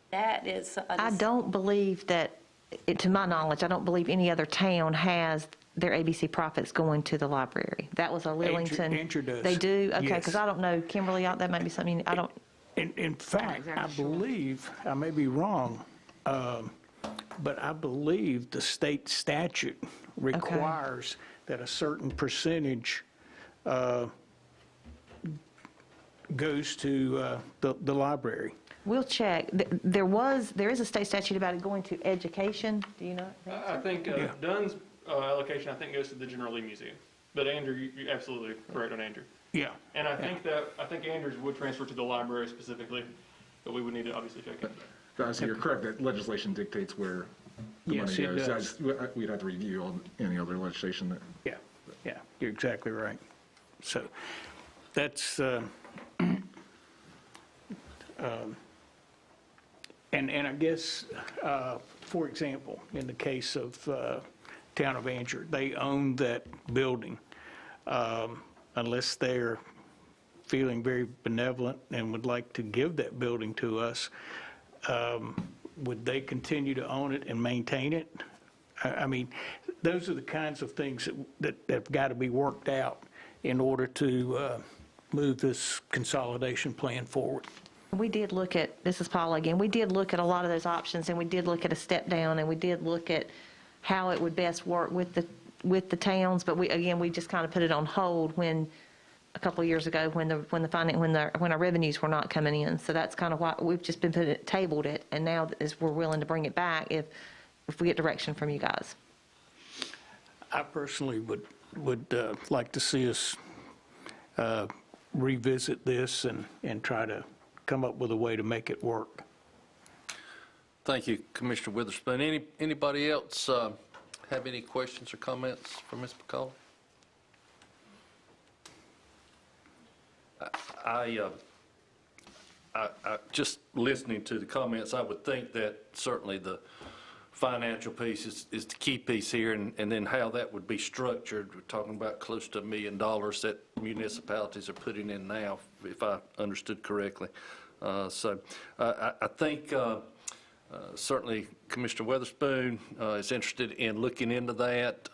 That is, I don't believe that, to my knowledge, I don't believe any other town has their ABC profits going to the library. That was a Lillington. Anger does. They do? Okay, Yes. because I don't know, Kimberly, that might be something, I don't. In fact, exactly I sure. believe, I may be wrong, but I believe the state statute requires that a certain percentage goes to the library. We'll check. There is a state statute about it going to education. Do you know? I think Dunn's allocation, I think, goes to the General Lee Museum. But Andrew, you're absolutely correct on Andrew. Yeah. And I think Andrews would transfer to the library specifically, but we would need to obviously check it. So you're correct that legislation dictates where the Yes, money it goes. does. We'd have to review any other legislation that. Yeah, you're exactly right. So that's, and I guess, for example, in the case of Town of Anger, they own that building. Unless they're feeling very benevolent and would like to give that building to us, would they continue to own it and maintain it? I mean, those are the kinds of things that have got to be worked out in order to move this consolidation plan forward. We did look at, this is Paula again, we did look at a lot of those options, and we did look at a step down, and we did look at how it would best work with the towns, but we just kind of put it on hold when a couple of years ago when our revenues were not coming in. So that's kind of why we've just been tabled it, and now we're willing to bring it back if we get direction from you guys. I personally would like to see us revisit this and try to come up with a way to make it work. Thank you, Commissioner Witherspoon. Anybody else have any questions or comments for Ms. McCauley? I just listening to the comments, I would think that certainly the financial piece is the key piece here, and then how that would be structured. We're talking about close to $1 million that municipalities are putting in now, if I understood correctly. So I think certainly Commissioner Witherspoon is interested in looking into that.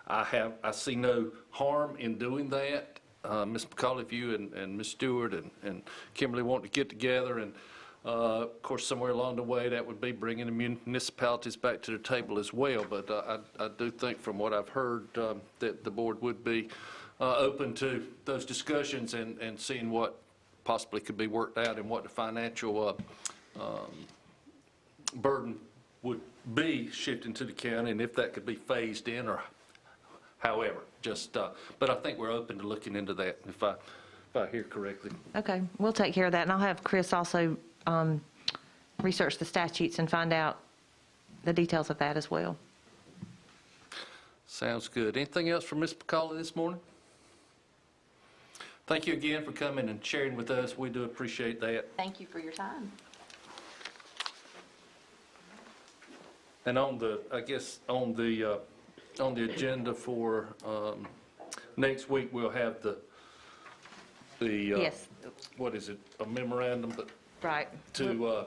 I see no harm in doing that. Ms. McCauley, if you and Ms. Stewart and Kimberly want to get together, and of course, somewhere along the way, that would be bringing the municipalities back to the table as well. But I do think from what I've heard that the board would be open to those discussions and seeing what possibly could be worked out and what the financial burden would be shifting to the county, and if that could be phased in or however. But I think we're open to looking into that, if I hear correctly. Okay, we'll take care of that, and I'll have Chris also research the statutes and find out the details of that as well. Sounds good. Anything else from Ms. McCauley this morning? Thank you again for coming and sharing with us. We do appreciate that. Thank you for your time. And on the agenda for next week, we'll have the Yes. what is it, a memorandum, but Right. to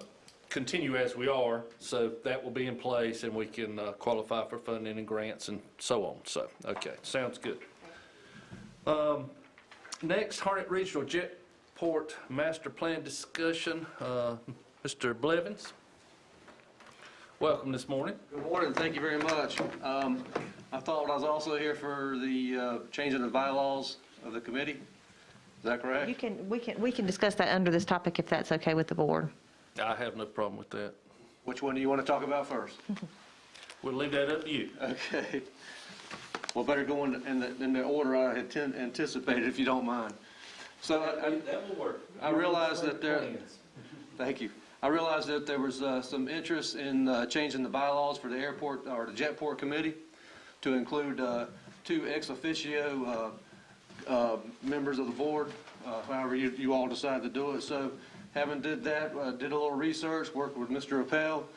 continue as we are, so that will be in place, and we can qualify for funding and grants and so on. So, okay, sounds good. Next, Harnett Regional Jetport Master Plan discussion. Mr. Blevins, welcome this morning. Good morning, thank you very much. I thought I was also here for the changing the bylaws of the committee. Is that correct? We can discuss that under this topic if that's okay with the board. I have no problem with that. Which one do you want to talk about first? We'll leave that up to you. Okay. Well, better go in the order I had anticipated, if you don't mind. So That will work. I realized that thank you. I realized that there was some interest in changing the bylaws for the airport or the Jetport committee to include 2 ex officio members of the board, however you all decide to do it. So having did that, did a little research, worked with Mr. Appel,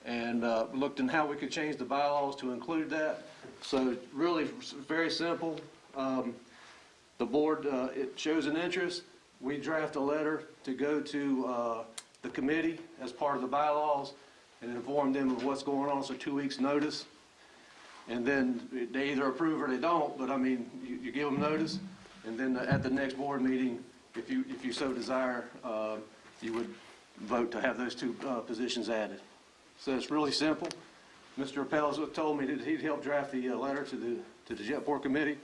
and looked in how we could change the bylaws to include that. So really very simple. The board, it shows an interest. We draft a letter to go to the committee as part of the bylaws and inform them of what's going on, so 2 weeks notice. And then they either approve or they don't, but I mean, you give them notice, and then at the next board meeting, if you so desire, you would vote to have those 2 positions added. So it's really simple. Mr. Appel told me that he'd help draft the letter to the Jetport committee.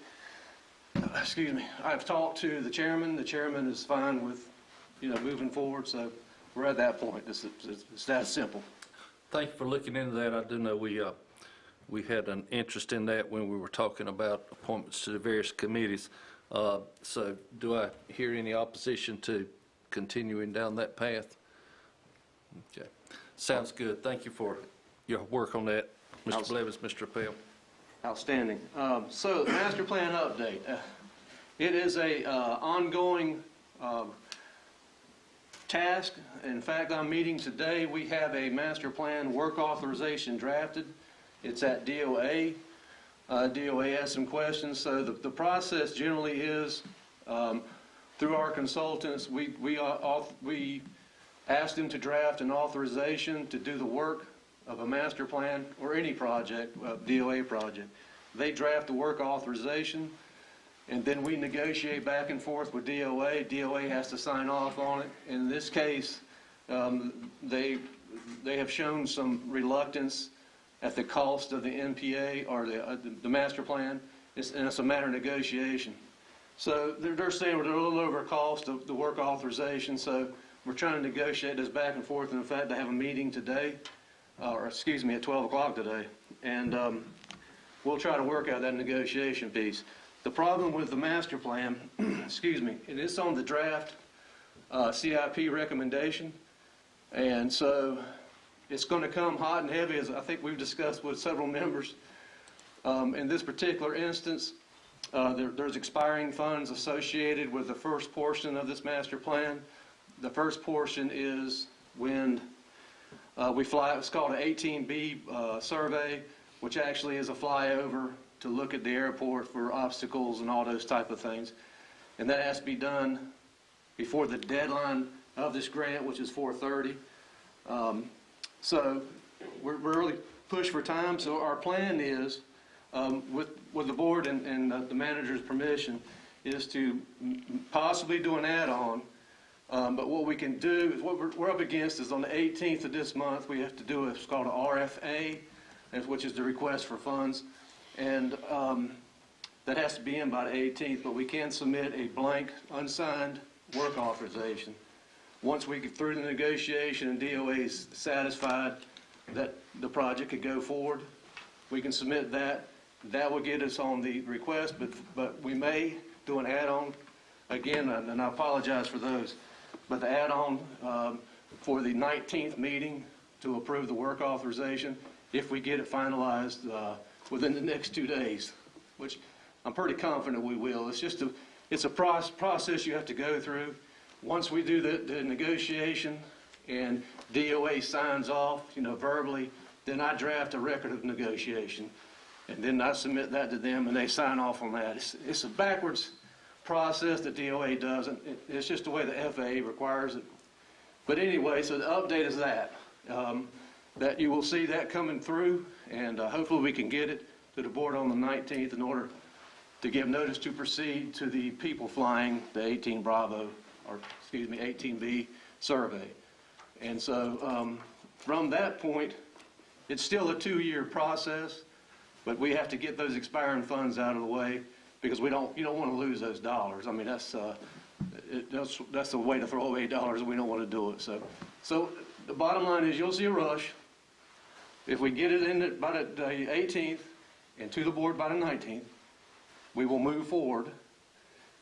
Excuse me. I've talked to the chairman. The chairman is fine with, moving forward. So we're at that point. It's that simple. Thank you for looking into that. I do know we had an interest in that when we were talking about appointments to the various committees. So do I hear any opposition to continuing down that path? Okay. Sounds good. Thank you for your work on that, Mr. Blevins, Mr. Appel. Outstanding. So master plan update. It is a ongoing task. In fact, I'm meeting today. We have a master plan work authorization drafted. It's at DOA. DOA has some questions. So the process generally is through our consultants, we ask them to draft an authorization to do the work of a master plan or any project, DOA project. They draft the work authorization, and then we negotiate back and forth with DOA. DOA has to sign off on it. In this case, they have shown some reluctance at the cost of the NPA or the master plan, and it's a matter of negotiation. So they're saying we're a little over cost of the work authorization, so we're trying to negotiate this back and forth. And in fact, I have a meeting today, at 12 o'clock today. And we'll try to work out that negotiation piece. The problem with the master plan, and it's on the draft CIP recommendation. And so it's going to come hot and heavy, as I think we've discussed with several members. In this particular instance, there's expiring funds associated with the first portion of this master plan. The first portion is when we fly, it's called an 18B survey, which actually is a flyover to look at the airport for obstacles and all those type of things. And that has to be done before the deadline of this grant, which is 4/30. So we're really pushed for time. So our plan is, with the board and the manager's permission, is to possibly do an add-on. But what we can do is, what we're up against is on the 18th of this month, we have to do what's called an RFA, which is the request for funds. And that has to be in by the 18th, but we can submit a blank, unsigned work authorization. Once we get through the negotiation and DOA is satisfied that the project could go forward, we can submit that. That will get us on the request, but we may do an add-on again, and I apologize for those. But the add-on for the 19th meeting to approve the work authorization, if we get it finalized within the next 2 days, which I'm pretty confident we will. It's a process you have to go through. Once we do the negotiation and DOA signs off, verbally, then I draft a record of negotiation. And then I submit that to them, and they sign off on that. It's a backwards process that DOA does. It's just the way the FAA requires it. But anyway, so the update is that you will see that coming through, and hopefully we can get it to the board on the 19th in order to give notice to proceed to the people flying the 18B survey. And so from that point, it's still a 2-year process, but we have to get those expiring funds out of the way because you don't want to lose those dollars. I mean, that's the way to throw away dollars, and we don't want to do it. So the bottom line is you'll see a rush. If we get it in by the 18th and to the board by the 19th, we will move forward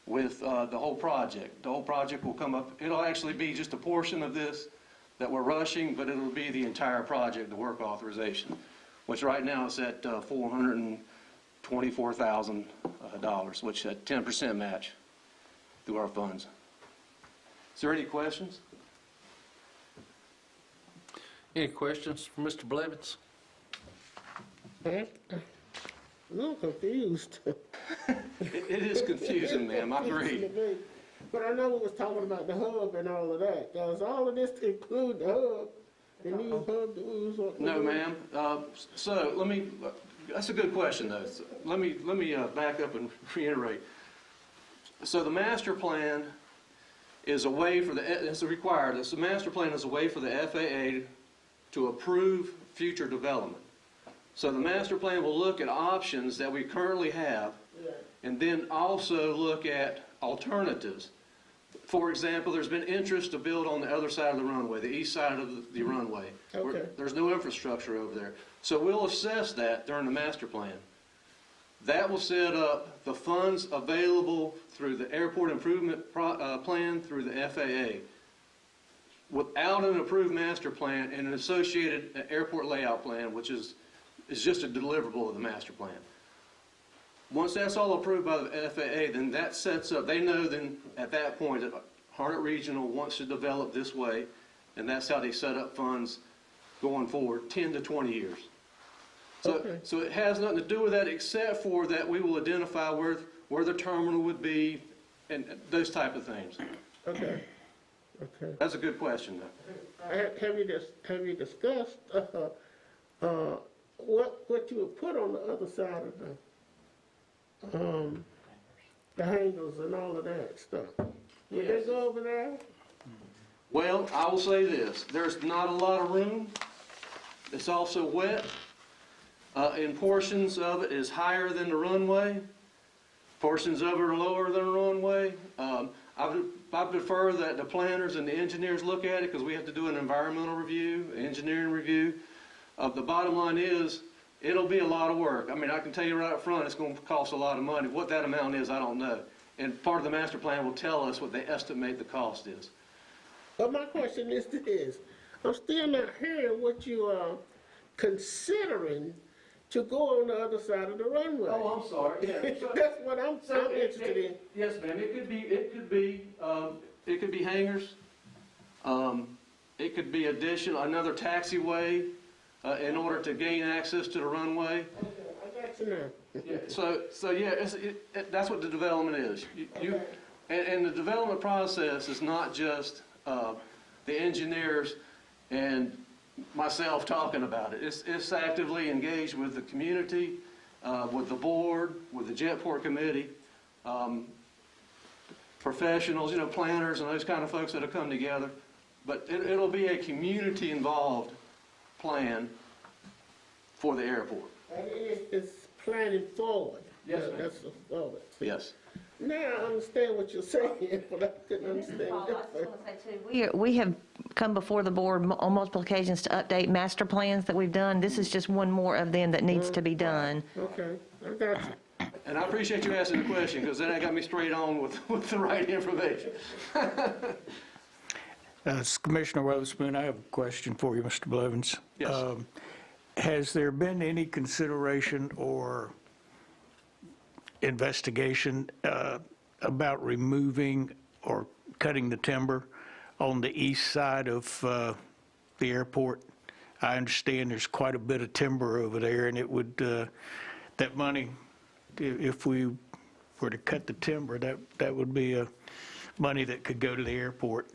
with the whole project. The whole project will come up. It'll actually be just a portion of this that we're rushing, but it'll be the entire project, the work authorization, which right now is at $424,000, which is a 10% match through our funds. Is there any questions? Any questions for Mr. Blevins? A little confused. It is confusing, ma'am, I agree. But I know we was talking about the hub and all of that. Does all of this include the hub? The new hub that we was on? No, ma'am. So that's a good question, though. So let me back up and reiterate. So the master plan is a way for it's required. The master plan is a way for the FAA to approve future development. So the master plan will look at options that we currently have, and then also look at alternatives. For example, there's been interest to build on the other side of the runway, the east side of the runway. Okay. There's no infrastructure over there. So we'll assess that during the master plan. That will set up the funds available through the airport improvement plan through the FAA. Without an approved master plan and an associated airport layout plan, which is just a deliverable of the master plan. Once that's all approved by the FAA, then that sets up, they know then at that point that Harnett Regional wants to develop this way, and that's how they set up funds going forward, 10 to 20 years. So it has nothing to do with that except for that we will identify where the terminal would be and those type of things. Okay. That's a good question, though. Have you discussed what you would put on the other side of the hangars and all of that stuff? Would they go over there? Well, I will say this. There's not a lot of room. It's also wet. In portions of it is higher than the runway. Portions of it are lower than a runway. I prefer that the planners and the engineers look at it because we have to do an environmental review, engineering review. The bottom line is, it'll be a lot of work. I mean, I can tell you right up front, it's going to cost a lot of money. What that amount is, I don't know. And part of the master plan will tell us what they estimate the cost is. But my question is this, I'm still not hearing what you are considering to go on the other side of the runway. Oh, I'm sorry. Yeah. That's what I'm interested in. Yes, ma'am. It could be hangars. It could be another taxiway in order to gain access to the runway. Okay, I got you now. Yeah, so yeah, that's what the development is. And the development process is not just the engineers and myself talking about it. It's actively engaged with the community, with the board, with the Jetport committee, professionals, planners and those kind of folks that have come together. But it'll be a community-involved plan for the airport. And it's planning forward. Yes, ma'am. That's forward. Yes. Now I understand what you're saying, but I couldn't understand that. We have come before the board on multiple occasions to update master plans that we've done. This is just one more of them that needs to be done. Okay, I got you. And I appreciate you asking the question, because then that got me straight on with the right information. Commissioner Witherspoon, I have a question for you, Mr. Blevins. Yes. Has there been any consideration or investigation about removing or cutting the timber on the east side of the airport? I understand there's quite a bit of timber over there, and it would, that money, if we were to cut the timber, that would be money that could go to the airport.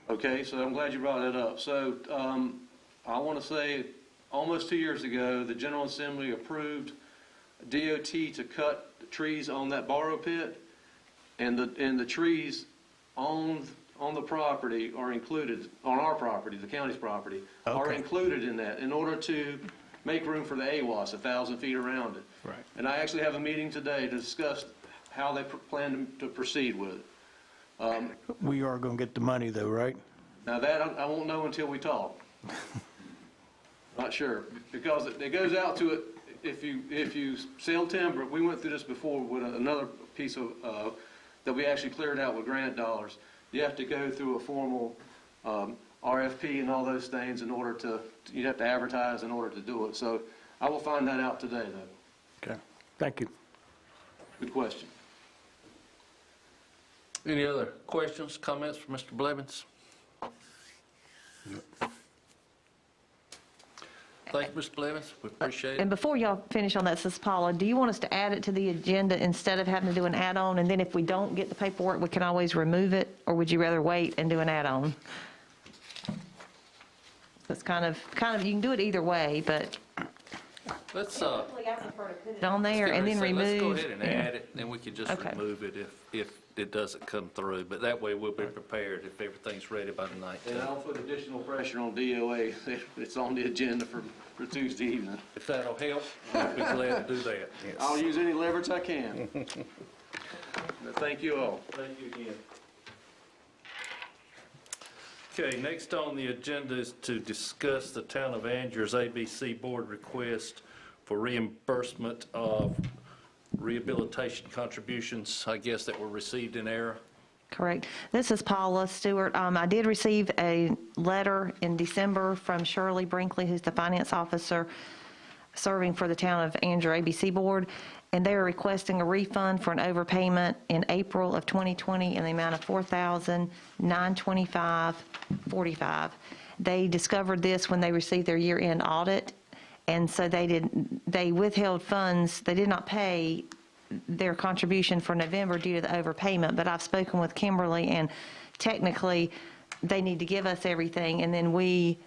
Okay, so I'm glad you brought that up. So I want to say almost 2 years ago, the General Assembly approved DOT to cut trees on that borrow pit, and the trees on the property are included, on our property, the county's property, are included in that in order to make room for the AWAS, 1,000 feet around it. Right. And I actually have a meeting today to discuss how they plan to proceed with it. We are going to get the money though, right? Now that I won't know until we talk. Not sure, because it goes out to it, if you sell timber, we went through this before with another piece of, that we actually cleared out with grant dollars. You have to go through a formal RFP and all those things in order to, you'd have to advertise in order to do it. So I will find that out today though. Okay, thank you. Good question. Any other questions, comments for Mr. Blevins? Thank you, Mr. Blevins. We appreciate And it. before y'all finish on that, this is Paula, do you want us to add it to the agenda instead of having to do an add-on? And then if we don't get the paperwork, we can always remove it? Or would you rather wait and do an add-on? It's kind of, you can do it either way, but Let's, typically I prefer to put it on there and then remove. let's go ahead and add it, then we can just Okay. remove it if it doesn't come through. But that way we'll be prepared if everything's ready by the 19th. And I'll put additional pressure on DOA. It's on the agenda for Tuesday evening. If that'll help, I'd be glad to do that. I'll use any leverage I can. Thank you all. Thank you again. Okay, next on the agenda is to discuss the Town of Andrews ABC Board request for reimbursement of rehabilitation contributions, I guess, that were received in error. Correct. This is Paula Stewart. I did receive a letter in December from Shirley Brinkley, who's the finance officer serving for the Town of Andrews ABC Board, and they are requesting a refund for an overpayment in April of 2020 in the amount of $4,925.45. They discovered this when they received their year-end audit, and so they withheld funds. They did not pay their contribution for November due to the overpayment, but I've spoken with Kimberly, and technically, they need to give us everything, and then we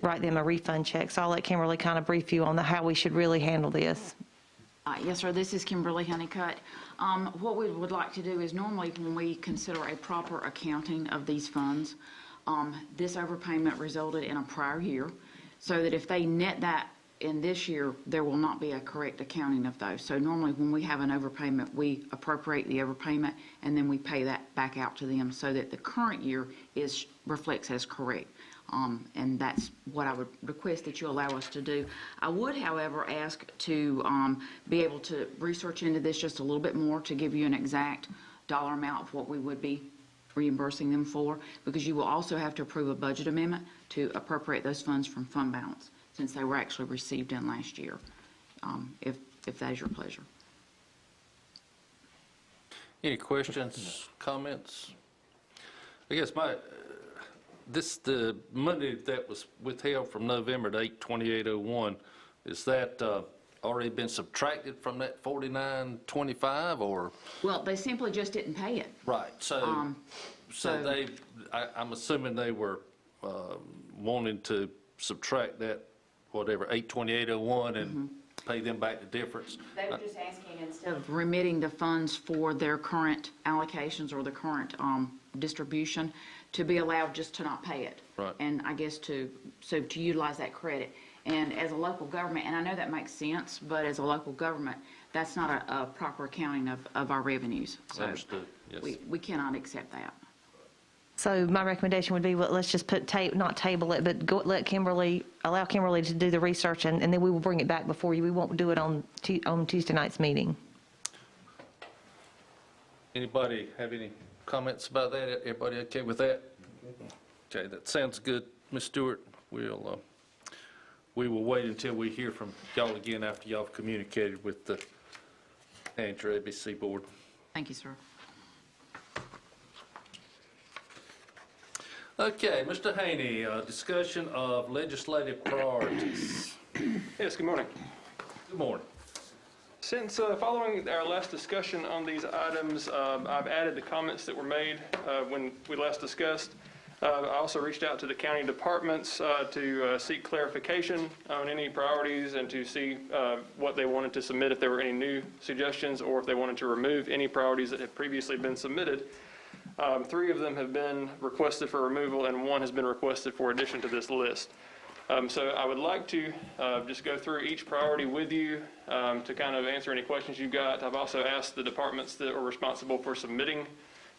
write them a refund check. So I'll let Kimberly kind of brief you on how we should really handle this. Yes, sir. This is Kimberly Honeycutt. What we would like to do is normally when we consider a proper accounting of these funds, this overpayment resulted in a prior year, so that if they net that in this year, there will not be a correct accounting of those. So normally when we have an overpayment, we appropriate the overpayment and then we pay that back out to them so that the current year reflects as correct. And that's what I would request that you allow us to do. I would, however, ask to be able to research into this just a little bit more to give you an exact dollar amount of what we would be reimbursing them for, because you will also have to approve a budget amendment to appropriate those funds from fund balance, since they were actually received in last year, if that is your pleasure. Any questions, comments? I guess the money that was withheld from November to 8/28/01, is that already been subtracted from that 49.25 or? Well, they simply just didn't pay it. Right, so I'm assuming they were wanting to subtract that, whatever, 8/28/01 and pay them back the difference. They were just asking, instead of remitting the funds for their current allocations or the current distribution, to be allowed just to not pay it. Right. And I guess to utilize that credit. And as a local government, and I know that makes sense, but as a local government, that's not a proper accounting of our revenues. So Understood, yes. we cannot accept that. So my recommendation would be, well, let's just not table it, but allow Kimberly to do the research, and then we will bring it back before you. We won't do it on Tuesday night's meeting. Anybody have any comments about that? Everybody okay with that? Okay, that sounds good. Ms. Stewart, we will wait until we hear from y'all again after y'all have communicated with the Andrew ABC Board. Thank you, sir. Okay, Mr. Haney, discussion of legislative priorities. Yes, good morning. Good morning. Since following our last discussion on these items, I've added the comments that were made when we last discussed. I also reached out to the county departments to seek clarification on any priorities and to see what they wanted to submit, if there were any new suggestions or if they wanted to remove any priorities that had previously been submitted. 3 of them have been requested for removal and 1 has been requested for addition to this list. So I would like to just go through each priority with you to kind of answer any questions you've got. I've also asked the departments that are responsible for submitting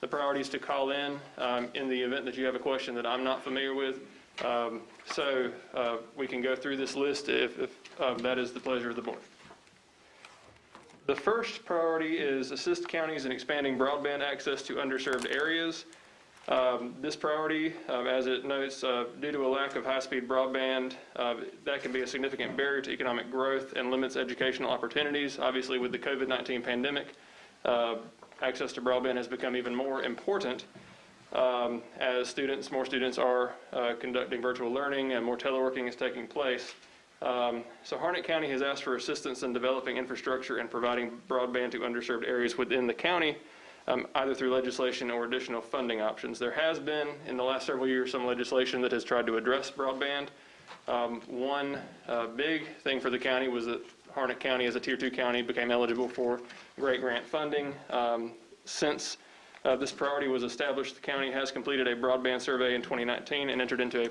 the priorities to call in the event that you have a question that I'm not familiar with. So we can go through this list if that is the pleasure of the board. The first priority is assist counties in expanding broadband access to underserved areas. This priority, as it notes, due to a lack of high-speed broadband, that can be a significant barrier to economic growth and limits educational opportunities. Obviously, with the COVID-19 pandemic, access to broadband has become even more important as more students are conducting virtual learning and more teleworking is taking place. So Harnett County has asked for assistance in developing infrastructure and providing broadband to underserved areas within the county, either through legislation or additional funding options. There has been, in the last several years, some legislation that has tried to address broadband. One big thing for the county was that Harnett County, as a Tier 2 county, became eligible for great grant funding. Since this priority was established, the county has completed a broadband survey in 2019 and entered into a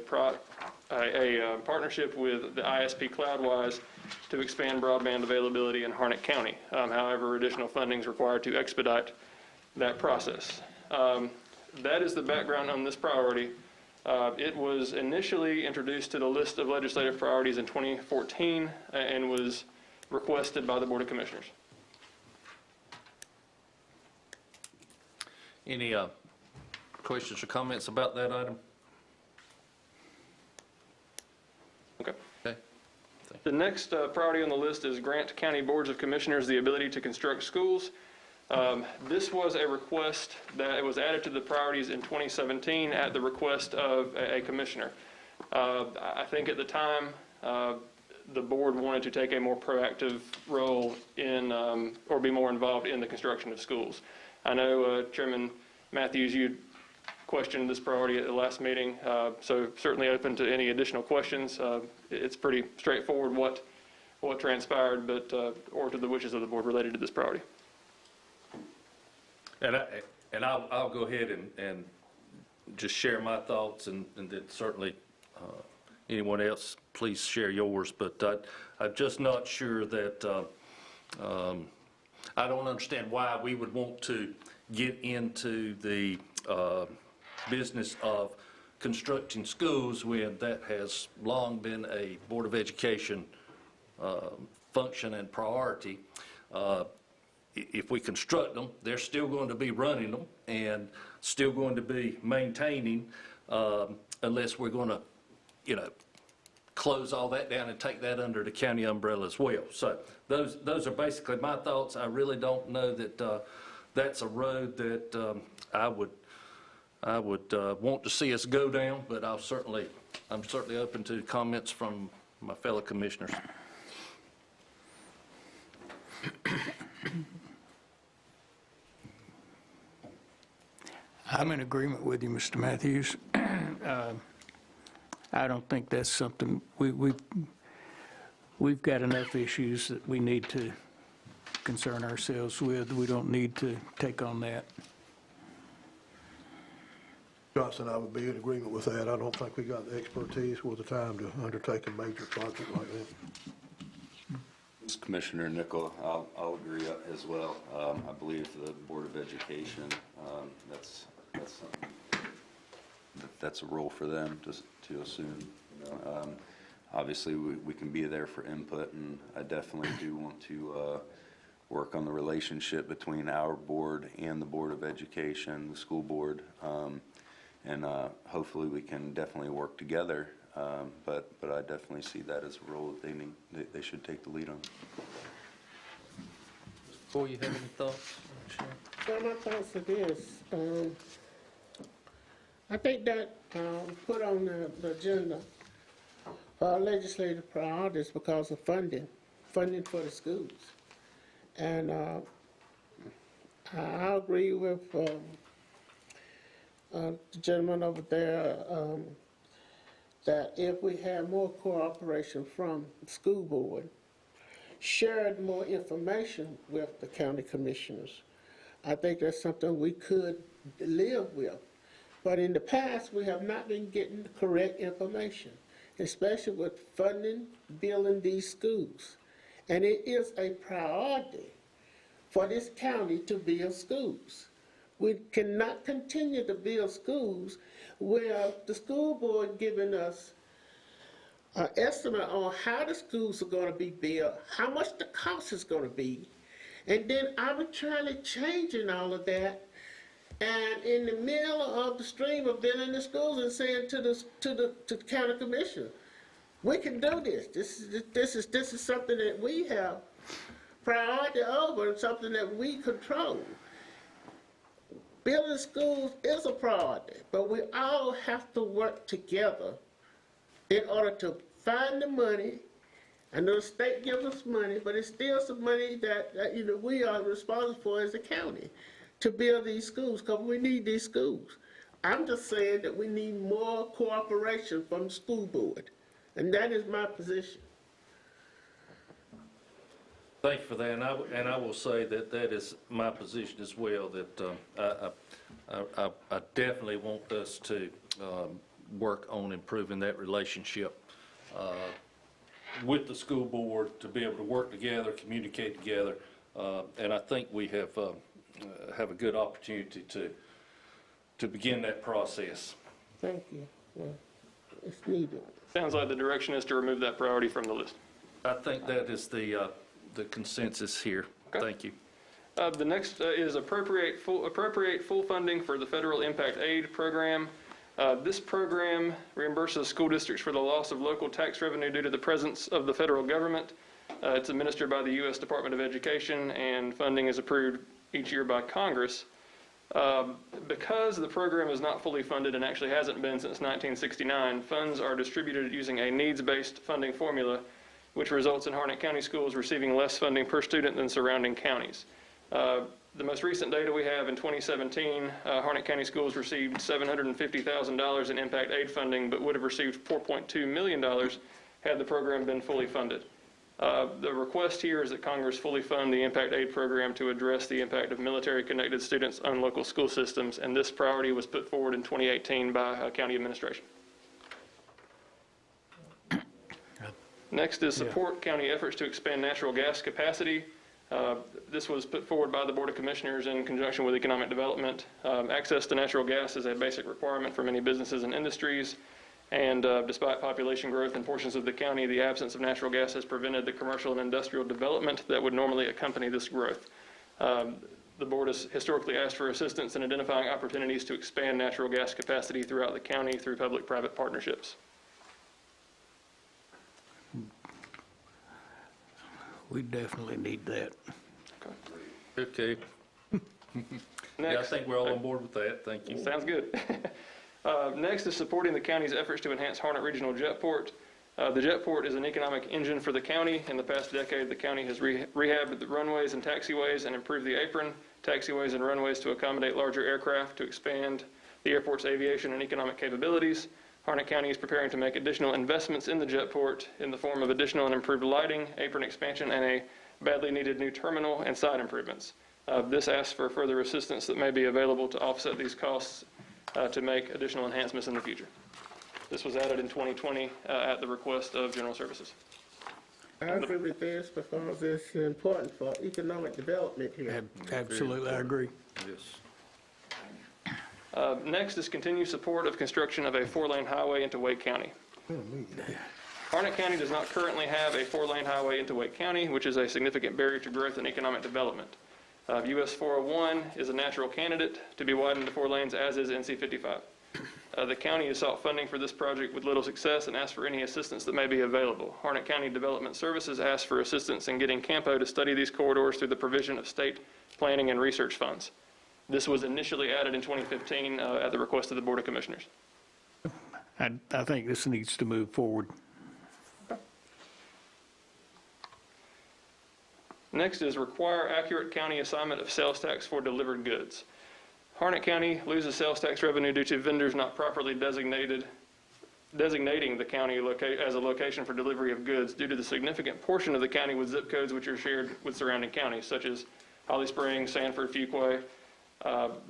partnership with the ISP Cloudwise to expand broadband availability in Harnett County. However, additional funding is required to expedite that process. That is the background on this priority. It was initially introduced to the list of legislative priorities in 2014 and was requested by the Board of Commissioners. Any questions or comments about that item? Okay. Okay. The next priority on the list is grant county boards of commissioners the ability to construct schools. This was a request that was added to the priorities in 2017 at the request of a commissioner. I think at the time the board wanted to take a more proactive role in or be more involved in the construction of schools. I know Chairman Matthews, you questioned this priority at the last meeting, so certainly open to any additional questions. It's pretty straightforward what transpired, but or to the wishes of the board related to this priority. And I'll go ahead and just share my thoughts, and then certainly anyone else, please share yours, but I'm just not sure that, I don't understand why we would want to get into the business of constructing schools when that has long been a Board of Education function and priority. If we construct them, they're still going to be running them and still going to be maintaining, unless we're going to, close all that down and take that under the county umbrella as well. So those are basically my thoughts. I really don't know that that's a road that I would want to see us go down, but I'm certainly open to comments from my fellow commissioners. I'm in agreement with you, Mr. Matthews. I don't think that's something, we've got enough issues that we need to concern ourselves with. We don't need to take on that. Johnson, I would be in agreement with that. I don't think we got the expertise or the time to undertake a major project like that. Commissioner Nickel, I'll agree as well. I believe the Board of Education, that's a role for them to assume. Obviously, we can be there for input, and I definitely do want to work on the relationship between our board and the Board of Education, the school board, and hopefully we can definitely work together. But I definitely see that as a role that they should take the lead on. Before you have any thoughts? Well, my thoughts are this. I think that put on the agenda for legislative priorities because of funding for the schools. And I agree with the gentleman over there that if we have more cooperation from the school board, shared more information with the county commissioners, I think that's something we could live with. But in the past, we have not been getting the correct information, especially with funding, building these schools. And it is a priority for this county to build schools. We cannot continue to build schools where the school board giving us an estimate on how the schools are going to be built, how much the cost is going to be, and then arbitrarily changing all of that, and in the middle of the stream of building the schools and saying to the county commissioner, we can do this. This is something that we have priority over and something that we control. Building schools is a priority, but we all have to work together in order to find the money. I know the state gives us money, but it's still some money that we are responsible for as a county to build these schools, because we need these schools. I'm just saying that we need more cooperation from the school board, and that is my position. Thank you for that, and I will say that that is my position as well, that I definitely want us to work on improving that relationship with the school board, to be able to work together, communicate together, and I think we have a good opportunity to begin that process. Thank you. Yeah, it's needed. Sounds like the direction is to remove that priority from the list. I think that is the consensus here. Okay. Thank you. The next is appropriate full funding for the federal impact aid program. This program reimburses school districts for the loss of local tax revenue due to the presence of the federal government. It's administered by the U.S. Department of Education, and funding is approved each year by Congress. Because the program is not fully funded and actually hasn't been since 1969, funds are distributed using a needs-based funding formula, which results in Harnett County schools receiving less funding per student than surrounding counties. The most recent data we have in 2017, Harnett County schools received $750,000 in impact aid funding, but would have received $4.2 million had the program been fully funded. The request here is that Congress fully fund the impact aid program to address the impact of military-connected students on local school systems, and this priority was put forward in 2018 by county administration. Next is support county efforts to expand natural gas capacity. This was put forward by the Board of Commissioners in conjunction with economic development. Access to natural gas is a basic requirement for many businesses and industries. And despite population growth in portions of the county, the absence of natural gas has prevented the commercial and industrial development that would normally accompany this growth. The board has historically asked for assistance in identifying opportunities to expand natural gas capacity throughout the county through public-private partnerships. We definitely need that. Okay. Yeah, I think we're all on board with that. Thank you. Sounds good. Next is supporting the county's efforts to enhance Harnett Regional Jetport. The jetport is an economic engine for the county. In the past decade, the county has rehabbed the runways and taxiways and improved the apron, taxiways and runways to accommodate larger aircraft to expand the airport's aviation and economic capabilities. Harnett County is preparing to make additional investments in the jetport in the form of additional and improved lighting, apron expansion, and a badly needed new terminal and side improvements. This asks for further assistance that may be available to offset these costs to make additional enhancements in the future. This was added in 2020 at the request of General Services. I agree with this because it's important for economic development here. Absolutely, I agree. Yes. Next is continued support of construction of a 4-lane highway into Wake County. Harnett County does not currently have a 4-lane highway into Wake County, which is a significant barrier to growth and economic development. US 401 is a natural candidate to be widened to 4 lanes, as is NC 55. The county has sought funding for this project with little success and asked for any assistance that may be available. Harnett County Development Services asked for assistance in getting Campo to study these corridors through the provision of state planning and research funds. This was initially added in 2015 at the request of the Board of Commissioners. I think this needs to move forward. Next is require accurate county assignment of sales tax for delivered goods. Harnett County loses sales tax revenue due to vendors not properly designating the county as a location for delivery of goods due to the significant portion of the county with zip codes which are shared with surrounding counties, such as Holly Springs, Sanford, Fuquay.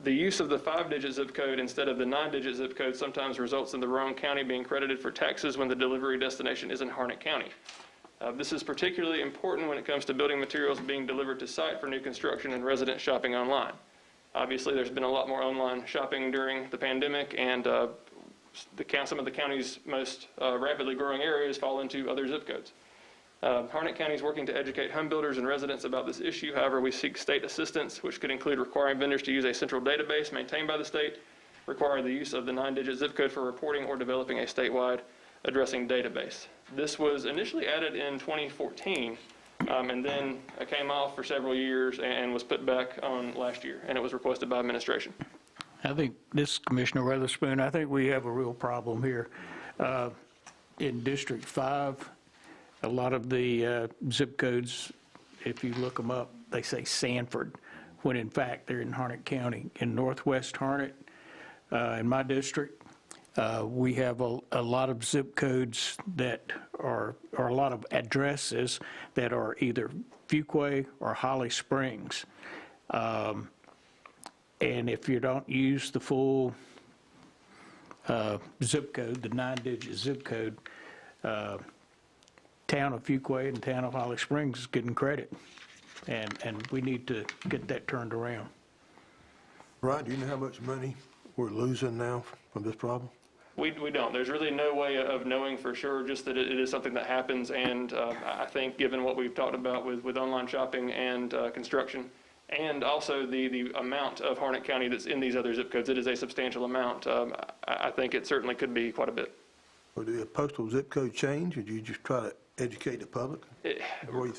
The use of the 5-digit zip code instead of the 9-digit zip code sometimes results in the wrong county being credited for taxes when the delivery destination is in Harnett County. This is particularly important when it comes to building materials being delivered to site for new construction and resident shopping online. Obviously, there's been a lot more online shopping during the pandemic, and some of the county's most rapidly growing areas fall into other zip codes. Harnett County is working to educate home builders and residents about this issue. However, we seek state assistance, which could include requiring vendors to use a central database maintained by the state, require the use of the 9-digit zip code for reporting, or developing a statewide addressing database. This was initially added in 2014, and then came off for several years and was put back on last year, and it was requested by administration. I think this, Commissioner Weatherspoon, I think we have a real problem here. In District 5, a lot of the zip codes, if you look them up, they say Sanford, when in fact they're in Harnett County. In Northwest Harnett, in my district, we have a lot of zip codes that are a lot of addresses that are either Fuquay or Holly Springs. And if you don't use the full zip code, the 9-digit zip code, town of Fuquay and town of Holly Springs is getting credit. And we need to get that turned around. Ryan, do you know how much money we're losing now from this problem? We don't. There's really no way of knowing for sure, just that it is something that happens. And I think given what we've talked about with online shopping and construction, and also the amount of Harnett County that's in these other zip codes, it is a substantial amount. I think it certainly could be quite a bit. Or do the postal zip code change, or do you just try to educate the public?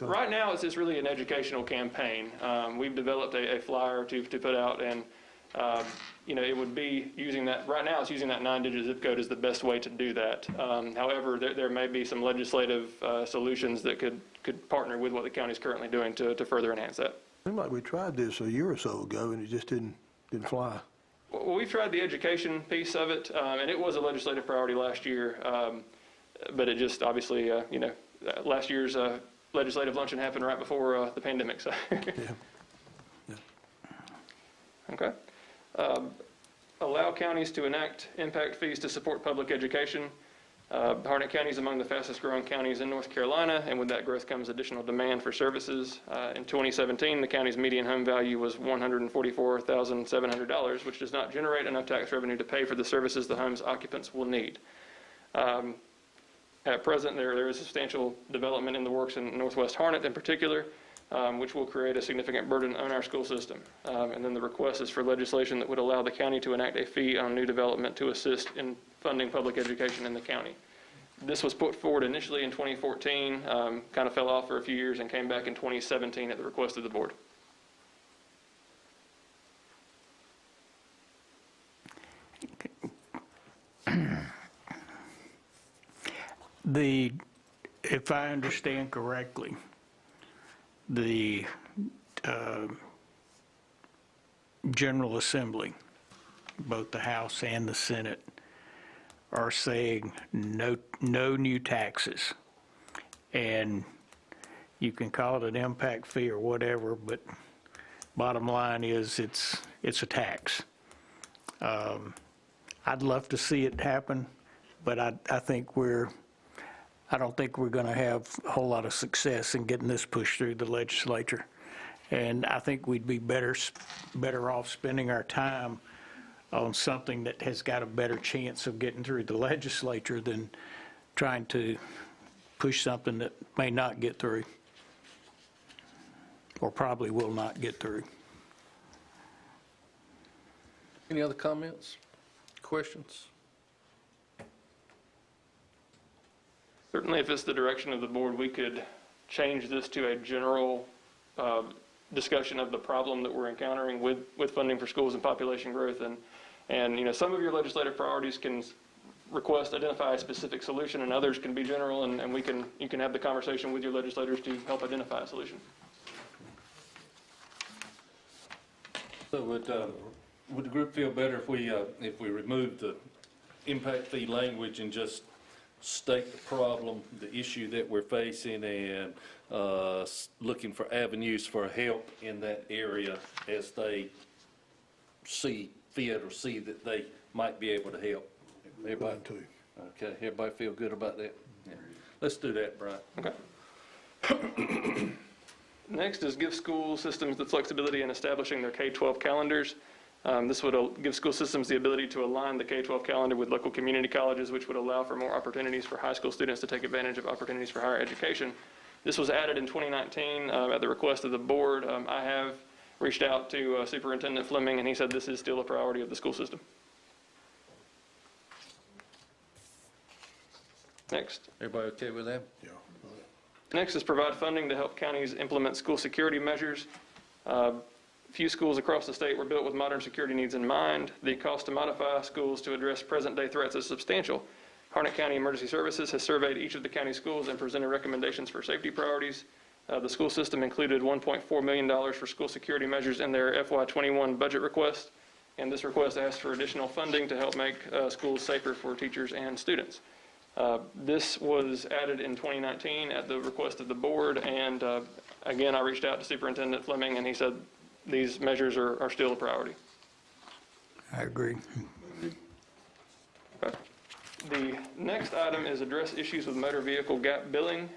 Right now, it's just really an educational campaign. We've developed a flyer to put out, and it would be using that. Right now, it's using that 9-digit zip code as the best way to do that. However, there may be some legislative solutions that could partner with what the county is currently doing to further enhance that. Seems like we tried this a year or so ago, and it just didn't fly. Well, we've tried the education piece of it, and it was a legislative priority last year, but it just obviously, last year's legislative luncheon happened right before the pandemic. So. Yeah. Okay. Allow counties to enact impact fees to support public education. Harnett County is among the fastest growing counties in North Carolina, and with that growth comes additional demand for services. In 2017, the county's median home value was $144,700, which does not generate enough tax revenue to pay for the services the home's occupants will need. At present, there is substantial development in the works in Northwest Harnett in particular, which will create a significant burden on our school system. And then the request is for legislation that would allow the county to enact a fee on new development to assist in funding public education in the county. This was put forward initially in 2014, kind of fell off for a few years and came back in 2017 at the request of the board. If I understand correctly, the General Assembly, both the House and the Senate, are saying no new taxes. And you can call it an impact fee or whatever, but bottom line is it's a tax. I'd love to see it happen, but I don't think we're going to have a whole lot of success in getting this pushed through the legislature. And I think we'd be better off spending our time on something that has got a better chance of getting through the legislature than trying to push something that may not get through, or probably will not get through. Any other comments, questions? Certainly, if it's the direction of the board, we could change this to a general discussion of the problem that we're encountering with funding for schools and population growth. And you know, some of your legislative priorities can identify a specific solution, and others can be general, and you can have the conversation with your legislators to help identify a solution. So would the group feel better if we remove the impact fee language and just state the problem, the issue that we're facing, and looking for avenues for help in that area as they see fit or see that they might be able to help? Everybody, okay, everybody feel good about that? Yeah. Let's do that, Brian. Okay. Next is give school systems the flexibility in establishing their K-12 calendars. This would give school systems the ability to align the K-12 calendar with local community colleges, which would allow for more opportunities for high school students to take advantage of opportunities for higher education. This was added in 2019 at the request of the board. I have reached out to Superintendent Fleming, and he said this is still a priority of the school system. Next. Everybody okay with that? Yeah. Next is provide funding to help counties implement school security measures. Few schools across the state were built with modern security needs in mind. The cost to modify schools to address present-day threats is substantial. Harnett County Emergency Services has surveyed each of the county schools and presented recommendations for safety priorities. The school system included $1.4 million for school security measures in their FY21 budget request, and this request asked for additional funding to help make schools safer for teachers and students. This was added in 2019 at the request of the board, and again, I reached out to Superintendent Fleming, and he said these measures are still a priority. I agree. Okay. The next item is address issues with motor vehicle gap billing.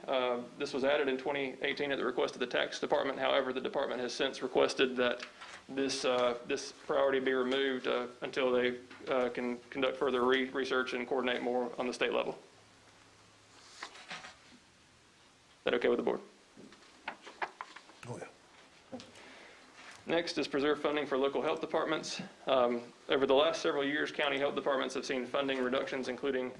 This was added in 2018 at the request of the tax department. However, the department has since requested that this priority be removed until they can conduct further research and coordinate more on the state level. Is that okay with the board? Oh, yeah. Next is preserve funding for local health departments. Over the last several years, county health departments have seen funding reductions, including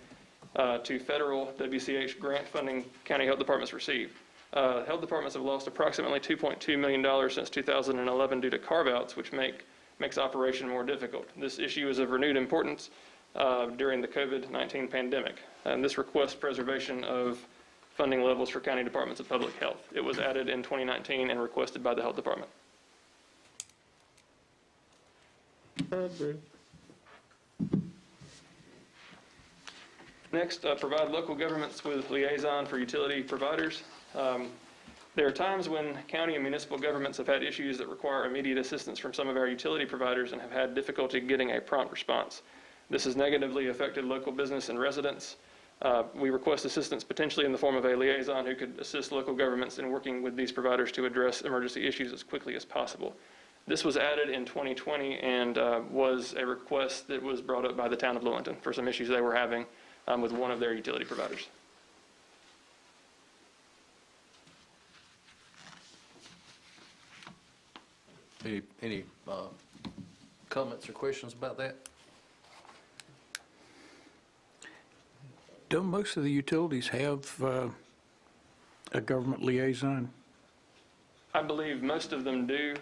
to federal WCH grant funding county health departments receive. Health departments have lost approximately $2.2 million since 2011 due to carve-outs, which makes operation more difficult. This issue is of renewed importance during the COVID-19 pandemic, and this requests preservation of funding levels for county departments of public health. It was added in 2019 and requested by the health department. I agree. Next, provide local governments with liaison for utility providers. There are times when county and municipal governments have had issues that require immediate assistance from some of our utility providers and have had difficulty getting a prompt response. This has negatively affected local business and residents. We request assistance potentially in the form of a liaison who could assist local governments in working with these providers to address emergency issues as quickly as possible. This was added in 2020 and was a request that was brought up by the town of Lewington for some issues they were having with one of their utility providers. Any comments or questions about that? Don't most of the utilities have a government liaison? I believe most of them do.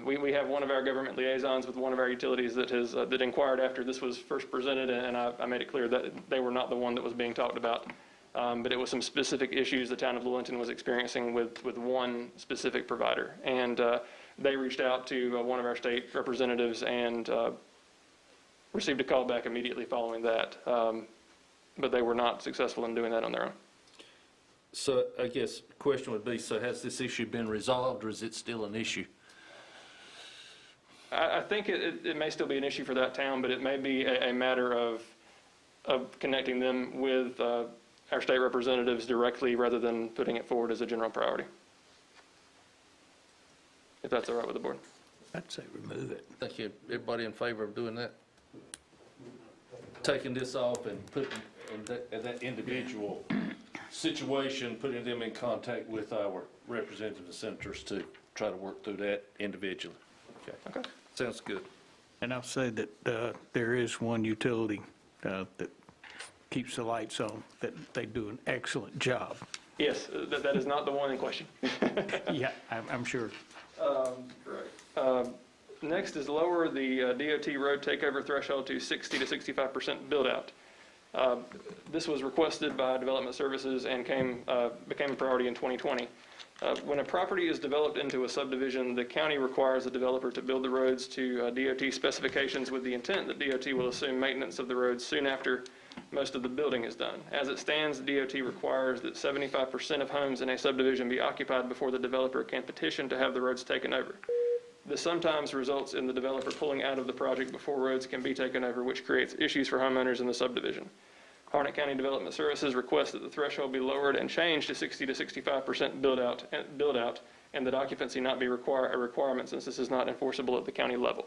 We have one of our government liaisons with one of our utilities that has that inquired after this was first presented, and I made it clear that they were not the one that was being talked about. But it was some specific issues the town of Lewington was experiencing with one specific provider. And they reached out to one of our state representatives and received a call back immediately following that. But they were not successful in doing that on their own. So I guess the question would be, so has this issue been resolved, or is it still an issue? I think it may still be an issue for that town, but it may be a matter of connecting them with our state representatives directly rather than putting it forward as a general priority. If that's all right with the board. I'd say remove it. Thank you. Everybody in favor of doing that? Taking this off and putting that individual situation, putting them in contact with our representatives and senators to try to work through that individually. Okay. Sounds good. And I'll say that there is one utility that keeps the lights on, that they do an excellent job. Yes, that is not the one in question. Yeah, I'm sure. Correct. Next is lower the DOT road takeover threshold to 60 to 65% build out. This was requested by Development Services and became a priority in 2020. When a property is developed into a subdivision, the county requires the developer to build the roads to DOT specifications with the intent that DOT will assume maintenance of the roads soon after most of the building is done. As it stands, DOT requires that 75% of homes in a subdivision be occupied before the developer can petition to have the roads taken over. This sometimes results in the developer pulling out of the project before roads can be taken over, which creates issues for homeowners in the subdivision. Harnett County Development Services requests that the threshold be lowered and changed to 60 to 65% build out, and that occupancy not be a requirement, since this is not enforceable at the county level.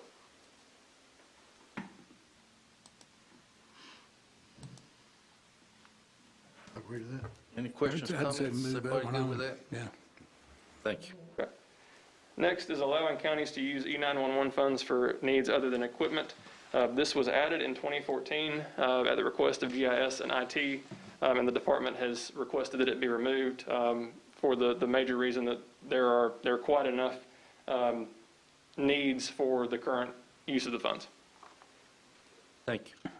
Agree to that. Any questions, I'd comments? say move that Everybody one good on. with that? Yeah. Thank you. Okay. Next is allowing counties to use E911 funds for needs other than equipment. This was added in 2014 at the request of GIS and IT, and the department has requested that it be removed for the major reason that there are quite enough needs for the current use of the funds. Thank you.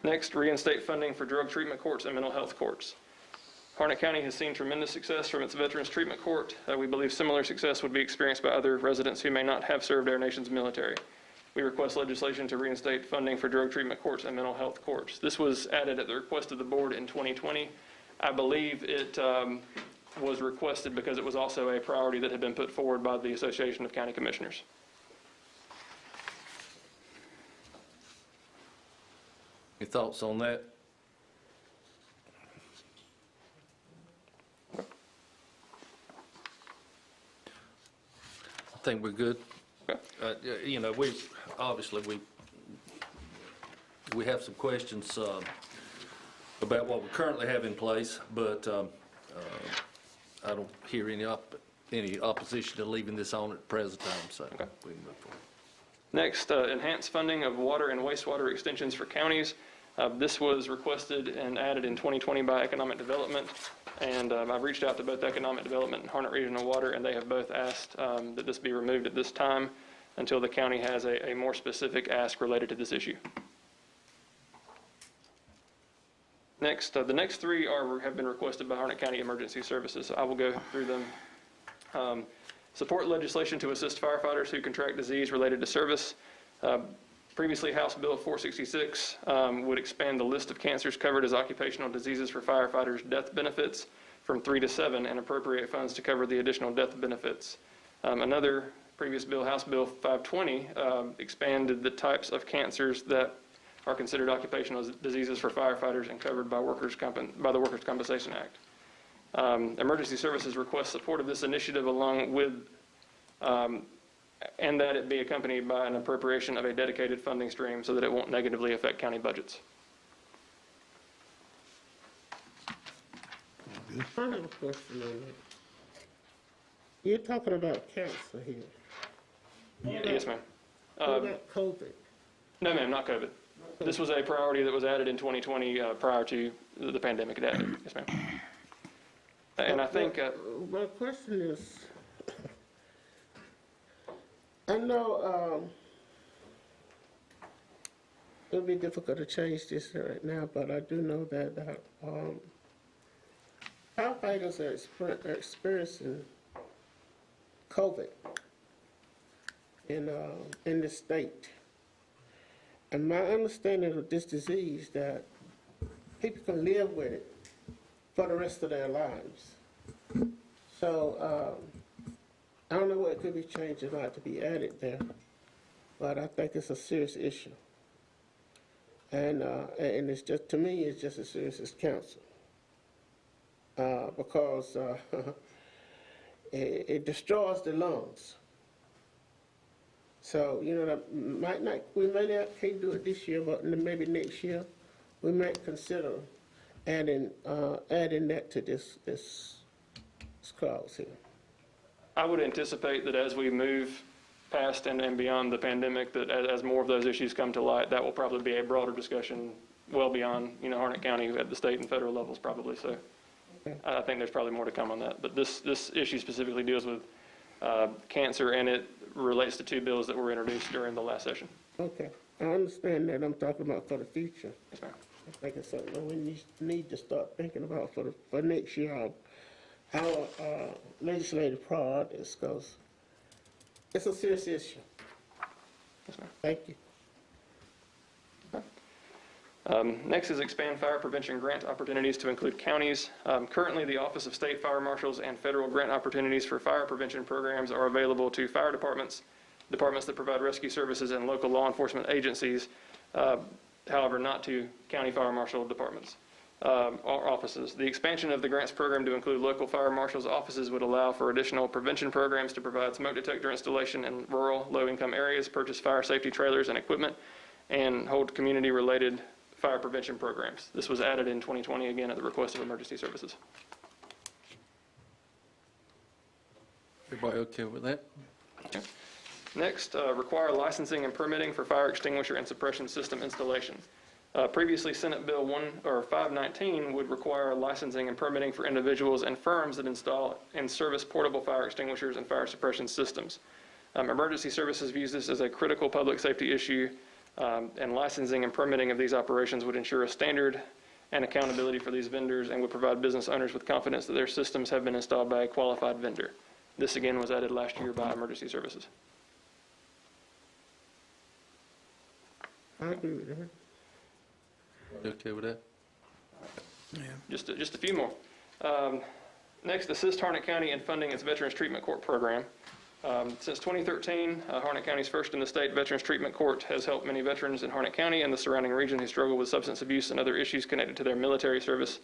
Next, reinstate funding for drug treatment courts and mental health courts. Harnett County has seen tremendous success from its Veterans Treatment Court. We believe similar success would be experienced by other residents who may not have served our nation's military. We request legislation to reinstate funding for drug treatment courts and mental health courts. This was added at the request of the board in 2020. I believe it was requested because it was also a priority that had been put forward by the Association of County Commissioners. Any thoughts on that? I think we're good. Okay. You know, obviously we have some questions about what we currently have in place, but I don't hear any opposition to leaving this on at the present time, so we can move forward. Next, enhanced funding of water and wastewater extensions for counties. This was requested and added in 2020 by Economic Development, and I've reached out to both Economic Development and Harnett Regional Water, and they have both asked that this be removed at this time until the county has a more specific ask related to this issue. Next, the next three have been requested by Harnett County Emergency Services, so I will go through them. Support legislation to assist firefighters who contract disease related to service. Previously, House Bill 466 would expand the list of cancers covered as occupational diseases for firefighters' death benefits from 3 to 7 and appropriate funds to cover the additional death benefits. Another previous bill, House Bill 520, expanded the types of cancers that are considered occupational diseases for firefighters and covered by by the Workers' Compensation Act. Emergency Services requests support of this initiative along with, and that it be accompanied by an appropriation of a dedicated funding stream so that it won't negatively affect county budgets. I have a question on that. You're talking about cancer here. Yes, ma'am. What about COVID? No, ma'am, not COVID. This was a priority that was added in 2020 prior to the pandemic had added. Yes, ma'am. And I think... my question is, I know it'll be difficult to change this right now, but I do know that firefighters are experiencing COVID in the state. And my understanding of this disease that people can live with it for the rest of their lives. So I don't know what it could be changed or not to be added there, but I think it's a serious issue. And it's just, to me, it's just as serious as cancer. Because it destroys the lungs. So, you know, we may not can't do it this year, but maybe next year we might consider adding that to this clause here. I would anticipate that as we move past and beyond the pandemic, that as more of those issues come to light, that will probably be a broader discussion well beyond, you know, Harnett County at the state and federal levels probably. So I think there's probably more to come on that. But this issue specifically deals with cancer, and it relates to two bills that were introduced during the last session. Okay, I understand that. I'm talking about for the future. Yes, ma'am. I think it's something that we need to start thinking about for next year, our legislative priorities, because it's a serious issue. Yes, ma'am. Thank you. Next is expand fire prevention grant opportunities to include counties. Currently, the Office of State Fire Marshals and federal grant opportunities for fire prevention programs are available to fire departments, departments that provide rescue services, and local law enforcement agencies, however, not to county fire marshal departments or offices. The expansion of the grants program to include local fire marshals' offices would allow for additional prevention programs to provide smoke detector installation in rural, low-income areas, purchase fire safety trailers and equipment, and hold community-related fire prevention programs. This was added in 2020, again, at the request of Emergency Services. Everybody okay with that? Okay. Next, require licensing and permitting for fire extinguisher and suppression system installation. Previously, Senate Bill 519 would require licensing and permitting for individuals and firms that install and service portable fire extinguishers and fire suppression systems. Emergency Services views this as a critical public safety issue, and licensing and permitting of these operations would ensure a standard and accountability for these vendors and would provide business owners with confidence that their systems have been installed by a qualified vendor. This again was added last year by Emergency Services. I agree with that. You okay with that? Just a few more. Next, assist Harnett County in funding its Veterans Treatment Court program. Since 2013, Harnett County's first in the state Veterans Treatment Court has helped many veterans in Harnett County and the surrounding region who struggle with substance abuse and other issues connected to their military service,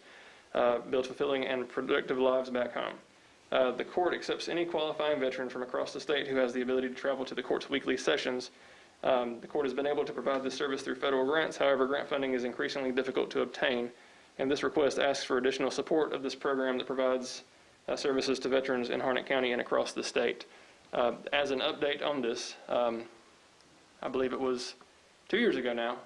build fulfilling and productive lives back home. The court accepts any qualifying veteran from across the state who has the ability to travel to the court's weekly sessions. The court has been able to provide this service through federal grants. However, grant funding is increasingly difficult to obtain, and this request asks for additional support of this program that provides services to veterans in Harnett County and across the state. As an update on this, I believe it was 2 years ago now,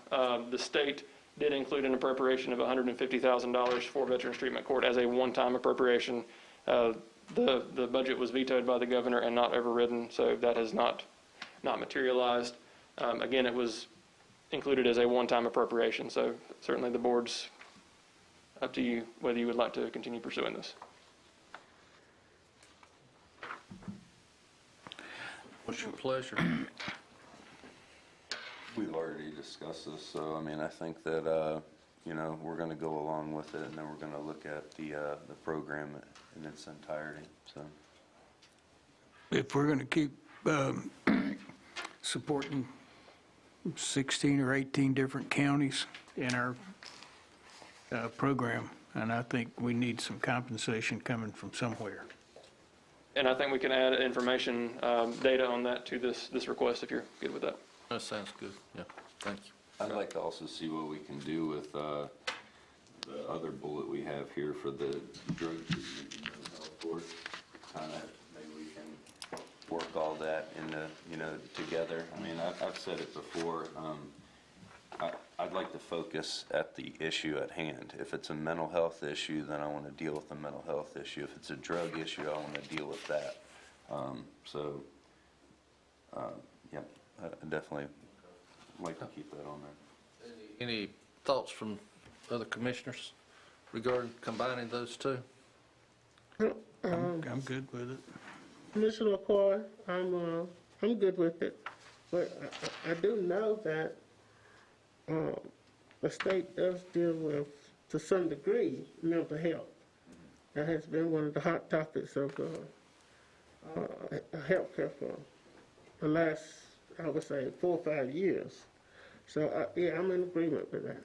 the state did include an appropriation of $150,000 for Veterans Treatment Court as a one-time appropriation. The budget was vetoed by the governor and not overridden, so that has not materialized. Again, it was included as a one-time appropriation, so certainly the board's up to you whether you would like to continue pursuing this. What's your pleasure? We've already discussed this, so I mean, I think that, you know, we're going to go along with it, and then we're going to look at the program in its entirety, so. If we're going to keep supporting 16 or 18 different counties in our program, and I think we need some compensation coming from somewhere. And I think we can add information, data on that to this request, if you're good with that. That sounds good, yeah, thank you. I'd like to also see what we can do with the other bullet we have here for the drug treatment and mental health board. Kind of, maybe we can work all that into, together. I mean, I've said it before. I'd like to focus at the issue at hand. If it's a mental health issue, then I want to deal with the mental health issue. If it's a drug issue, I want to deal with that. Yeah, I definitely like to keep that on there. Any thoughts from other commissioners regarding combining those two? I'm good with it. Commissioner McCoy, I'm good with it, but I do know that the state does deal with, to some degree, mental health. That has been one of the hot topics of healthcare for the last, I would say, 4 or 5 years. So, yeah, I'm in agreement with that.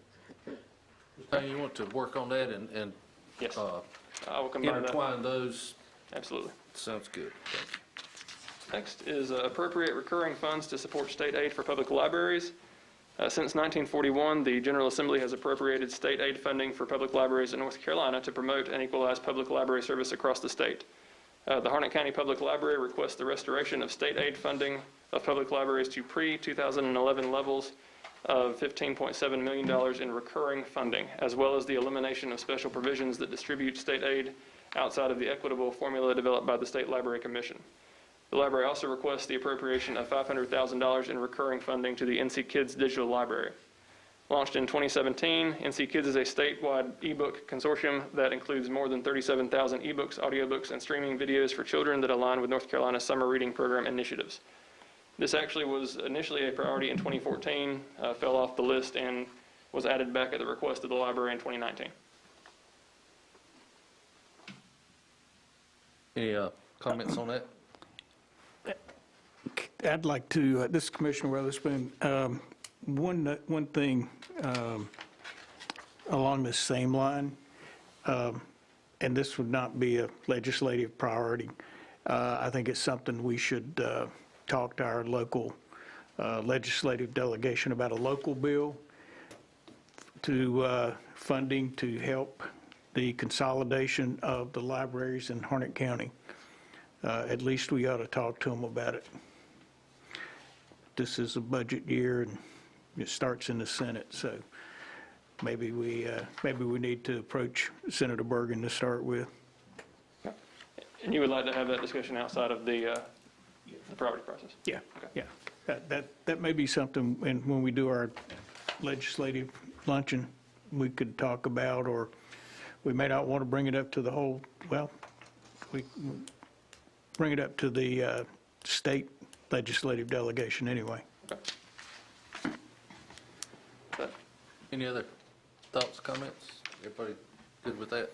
Now, you want to work on that and Yes, I will combine that. intertwine those? Absolutely. Sounds good, thank you. Next is appropriate recurring funds to support state aid for public libraries. Since 1941, the General Assembly has appropriated state aid funding for public libraries in North Carolina to promote and equalize public library service across the state. The Harnett County Public Library requests the restoration of state aid funding of public libraries to pre-2011 levels of $15.7 million in recurring funding, as well as the elimination of special provisions that distribute state aid outside of the equitable formula developed by the State Library Commission. The library also requests the appropriation of $500,000 in recurring funding to the NC Kids Digital Library. Launched in 2017, NC Kids is a statewide ebook consortium that includes more than 37,000 ebooks, audiobooks, and streaming videos for children that align with North Carolina's summer reading program initiatives. This actually was initially a priority in 2014, fell off the list, and was added back at the request of the library in 2019. Any comments on that? I'd like to, this is Commissioner Weatherspoon, one thing along this same line, and this would not be a legislative priority. I think it's something we should talk to our local legislative delegation about, a local bill to funding to help the consolidation of the libraries in Harnett County. At least we ought to talk to them about it. This is a budget year, and it starts in the Senate, so maybe we need to approach Senator Bergen to start with. And you would like to have that discussion outside of the priority process? Yeah, Okay. yeah. That may be something, and when we do our legislative luncheon, we could talk about, or we may not want to bring it up to the whole, well, we bring it up to the state legislative delegation anyway. Okay. Any other thoughts, comments? Everybody good with that?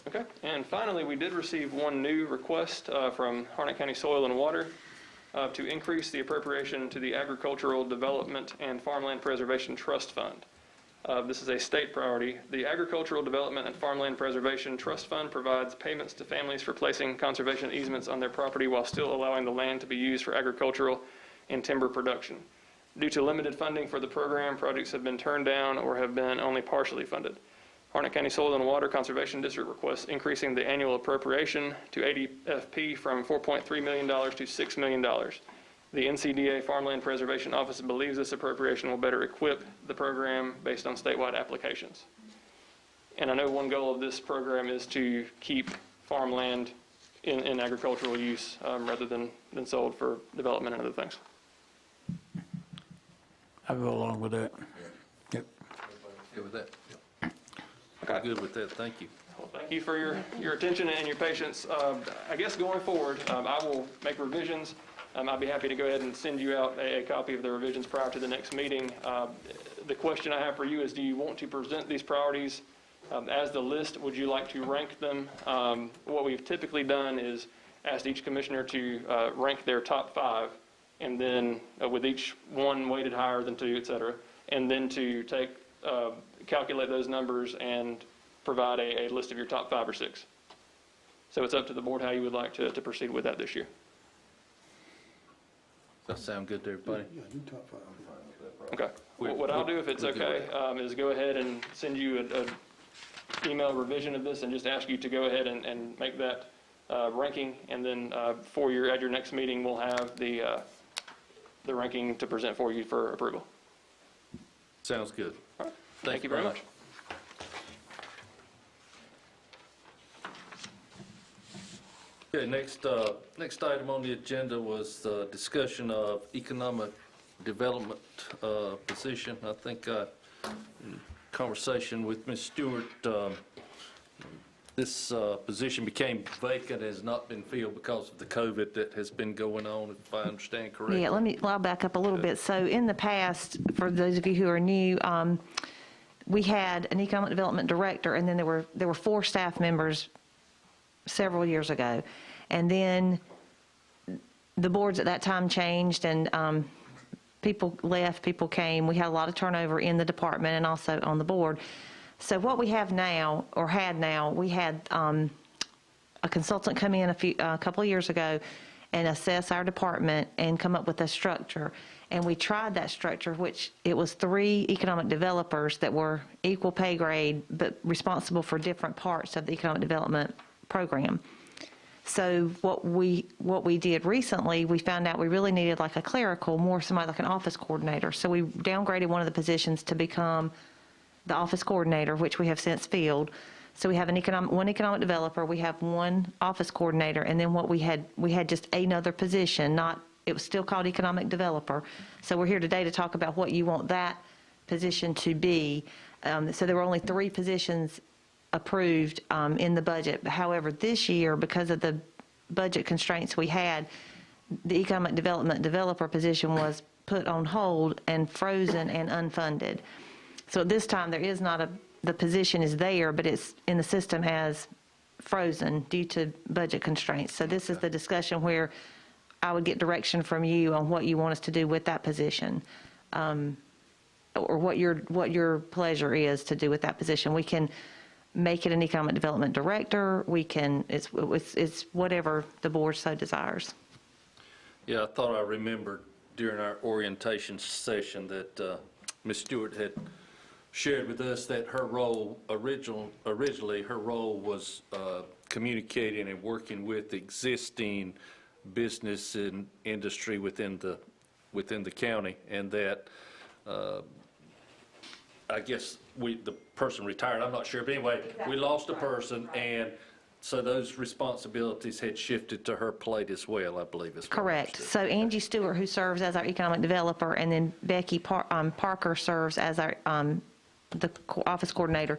Okay, and finally, we did receive one new request from Harnett County Soil and Water to increase the appropriation to the Agricultural Development and Farmland Preservation Trust Fund. This is a state priority. The Agricultural Development and Farmland Preservation Trust Fund provides payments to families for placing conservation easements on their property while still allowing the land to be used for agricultural and timber production. Due to limited funding for the program, projects have been turned down or have been only partially funded. Harnett County Soil and Water Conservation District requests increasing the annual appropriation to ADFP from $4.3 million to $6 million. The NCDA Farmland Preservation Office believes this appropriation will better equip the program based on statewide applications. And I know one goal of this program is to keep farmland in agricultural use rather than sold for development and other things. I'll go along with that. Yep. Good with that? Okay. Good with that, thank you. Well, thank you for your attention and your patience. I guess going forward, I will make revisions. I'd be happy to go ahead and send you out a copy of the revisions prior to the next meeting. The question I have for you is, do you want to present these priorities as the list? Would you like to rank them? What we've typically done is asked each commissioner to rank their top 5 and then with each one weighted higher than two, et cetera, and then to take, calculate those numbers and provide a list of your top 5 or 6. So it's up to the board how you would like to proceed with that this year. Does that sound good to everybody? Yeah, do top 5. Okay. What I'll do, if it's okay, is go ahead and send you a email revision of this and just ask you to go ahead and make that ranking, and then at your next meeting, we'll have the ranking to present for you for approval. Sounds good. All right. Thank you very much. Okay, next item on the agenda was discussion of economic development position. I think in conversation with Ms. Stewart, this position became vacant, has not been filled because of the COVID that has been going on, if I understand correctly. Yeah, I'll back up a little bit. So in the past, for those of you who are new, we had an economic development director, and then there were 4 staff members several years ago. And then the boards at that time changed, and people left, people came. We had a lot of turnover in the department and also on the board. So what we have now, or had now, we had a consultant come in a couple of years ago and assess our department and come up with a structure. And we tried that structure, which it was 3 economic developers that were equal pay grade, but responsible for different parts of the economic development program. So what we did recently, we found out we really needed like a clerical, more somebody like an office coordinator. So we downgraded one of the positions to become the office coordinator, which we have since filled. So we have one economic developer, we have 1 office coordinator, and then we had just another position, it was still called economic developer. So we're here today to talk about what you want that position to be. So there were only 3 positions approved in the budget. However, this year, because of the budget constraints we had, the economic development developer position was put on hold and frozen and unfunded. So at this time, there is not the position is there, but it's in the system as frozen due to budget constraints. So this is the discussion where I would get direction from you on what you want us to do with that position, or what your pleasure is to do with that position. We can make it an economic development director. It's whatever the board so desires. Yeah, I thought I remembered during our orientation session that Ms. Stewart had shared with us that her role, originally her role was communicating and working with existing business and industry within the county, and that I guess the person retired, I'm not sure, but anyway, we lost a person, and so those responsibilities had shifted to her plate as well, I believe. Correct. So Angie Stewart, who serves as our economic developer, and then Becky Parker serves as our the office coordinator.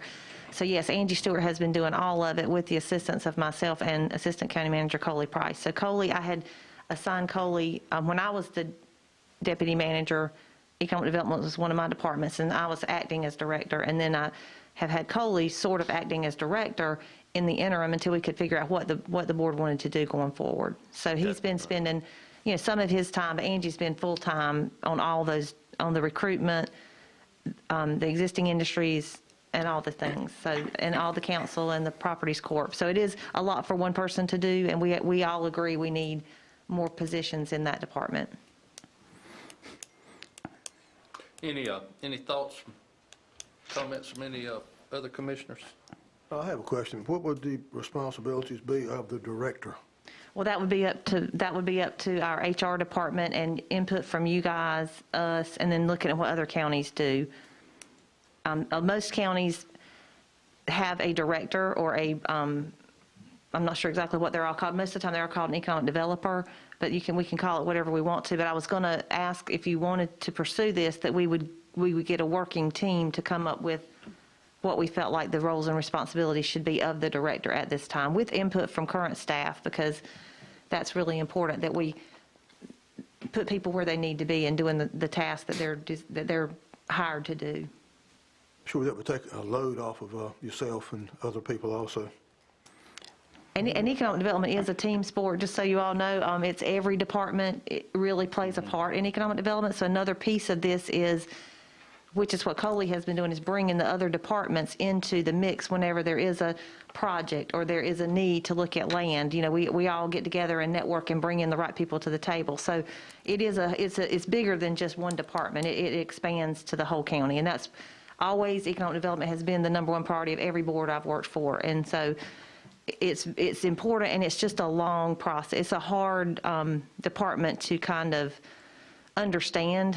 So yes, Angie Stewart has been doing all of it with the assistance of myself and Assistant County Manager Coley Price. So Coley, I had assigned Coley, when I was the deputy manager, economic development was one of my departments, and I was acting as director, and then I have had Coley sort of acting as director in the interim until we could figure out what the board wanted to do going forward. So he's been spending, some of his time, but Angie's been full-time on all those, on the recruitment, the existing industries, and all the things, so, and all the council and the properties corp. So it is a lot for one person to do, and we all agree we need more positions in that department. Any thoughts, comments from any other commissioners? I have a question. What would the responsibilities be of the director? Well, that would be up to our HR department and input from you guys, us, and then looking at what other counties do. Most counties have a director or I'm not sure exactly what they're all called. Most of the time they're called an economic developer, but we can call it whatever we want to. But I was going to ask if you wanted to pursue this, that we would get a working team to come up with what we felt like the roles and responsibilities should be of the director at this time, with input from current staff, because that's really important that we put people where they need to be and doing the tasks that they're hired to do. Sure, that would take a load off of yourself and other people also. And economic development is a team sport, just so you all know. It's every department, it really plays a part in economic development. So another piece of this is, which is what Coley has been doing, is bringing the other departments into the mix whenever there is a project or there is a need to look at land. You know, we all get together and network and bring in the right people to the table. So it's bigger than just one department. It expands to the whole county. And that's always, economic development has been the number one priority of every board I've worked for. And so it's important, and it's just a long process. It's a hard department to kind of understand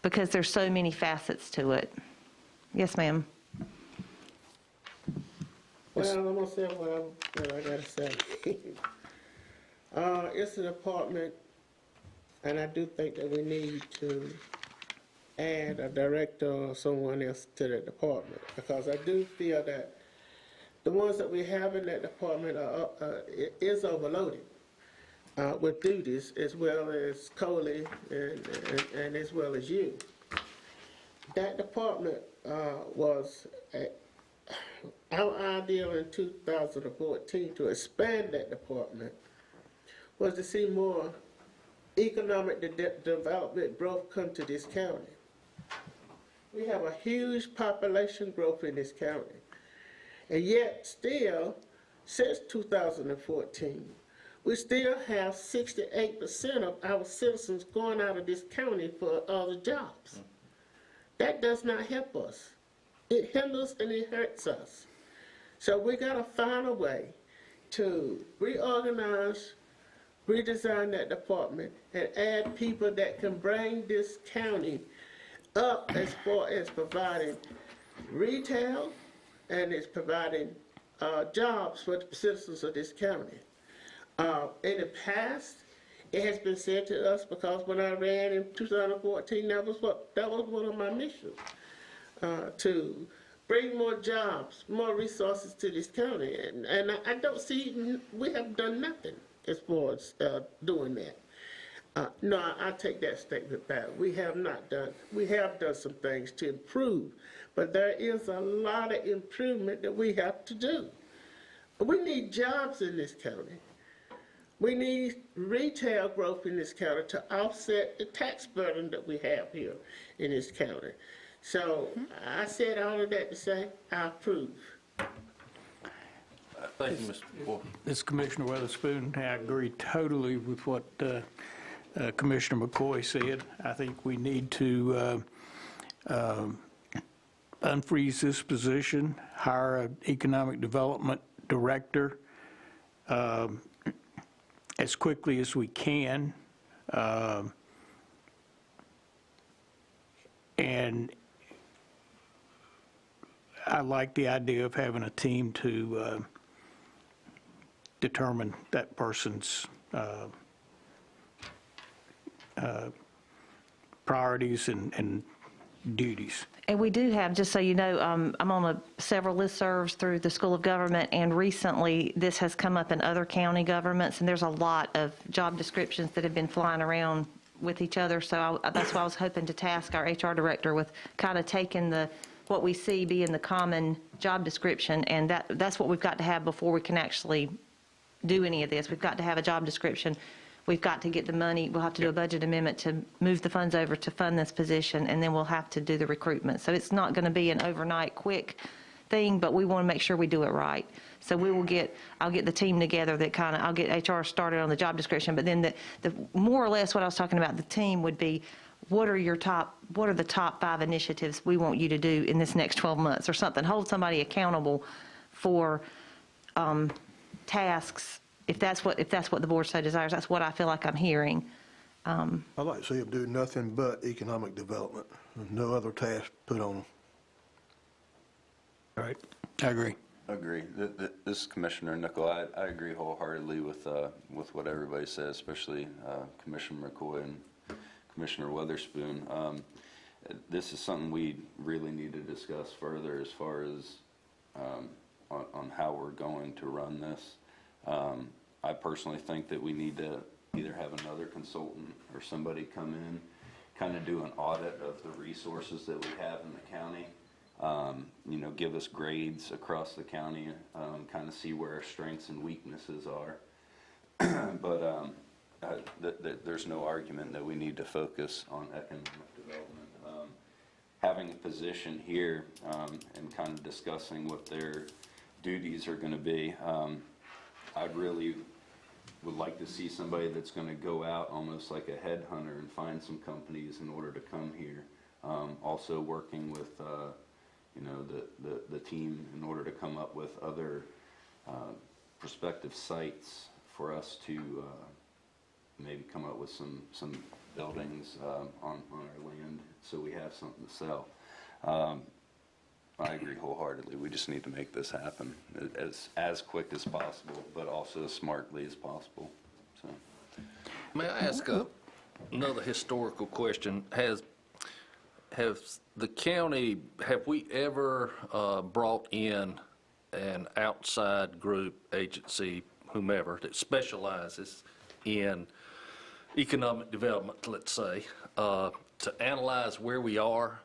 because there's so many facets to it. Yes, ma'am. Well, I'm gonna say what I gotta say. It's a department, and I do think that we need to add a director or someone else to the department, because I do feel that the ones that we have in that department is overloaded with duties, as well as Coley and as well as you. That department was our idea in 2014 to expand that department was to see more economic development growth come to this county. We have a huge population growth in this county, and yet still, since 2014, we still have 68% of our citizens going out of this county for other jobs. That does not help us. It hinders and it hurts us. So we gotta find a way to reorganize, redesign that department, and add people that can bring this county up as far as providing retail, and it's providing jobs for the citizens of this county. In the past, it has been said to us, because when I ran in 2014, that was one of my missions, to bring more jobs, more resources to this county, and I don't see we have done nothing as far as doing that. No, I take that statement back. We have done some things to improve, but there is a lot of improvement that we have to do. We need jobs in this county. We need retail growth in this county to offset the tax burden that we have here in this county. So I said all of that to say I approve. Thank you, Mr. Boyd. This is Commissioner Weatherspoon. I agree totally with what Commissioner McCoy said. I think we need to unfreeze this position, hire an economic development director as quickly as we can. And I like the idea of having a team to determine that person's priorities and duties. And we do have, just so you know, I'm on several listservs through the School of Government, and recently this has come up in other county governments, and there's a lot of job descriptions that have been flying around with each other. So that's why I was hoping to task our HR director with kind of taking what we see being the common job description, and that's what we've got to have before we can actually do any of this. We've got to have a job description. We've got to get the money. We'll have to do a budget amendment to move the funds over to fund this position, and then we'll have to do the recruitment. So it's not going to be an overnight quick thing, but we want to make sure we do it right. So I'll get the team together that I'll get HR started on the job description, but then the more or less what I was talking about, the team would be, what are the top 5 initiatives we want you to do in this next 12 months or something? Hold somebody accountable for tasks. If that's what the board so desires, that's what I feel like I'm hearing. I'd like to see them do nothing but economic development. There's no other task put on them. All right, I agree. Agree. This is Commissioner Nickel. I agree wholeheartedly with what everybody says, especially Commissioner McCoy and Commissioner Weatherspoon. This is something we really need to discuss further as far as on how we're going to run this. I personally think that we need to either have another consultant or somebody come in, kind of do an audit of the resources that we have in the county, give us grades across the county, kind of see where our strengths and weaknesses are. But there's no argument that we need to focus on economic development. Having a position here and kind of discussing what their duties are going to be, I really would like to see somebody that's going to go out almost like a headhunter and find some companies in order to come here. Also working with the team in order to come up with other prospective sites for us to maybe come up with some buildings on our land so we have something to sell. I agree wholeheartedly. We just need to make this happen as quick as possible, but also as smartly as possible. So, May I ask another historical question? Have the county, have we ever brought in an outside group, agency, whomever, that specializes in economic development, let's say, to analyze where we are,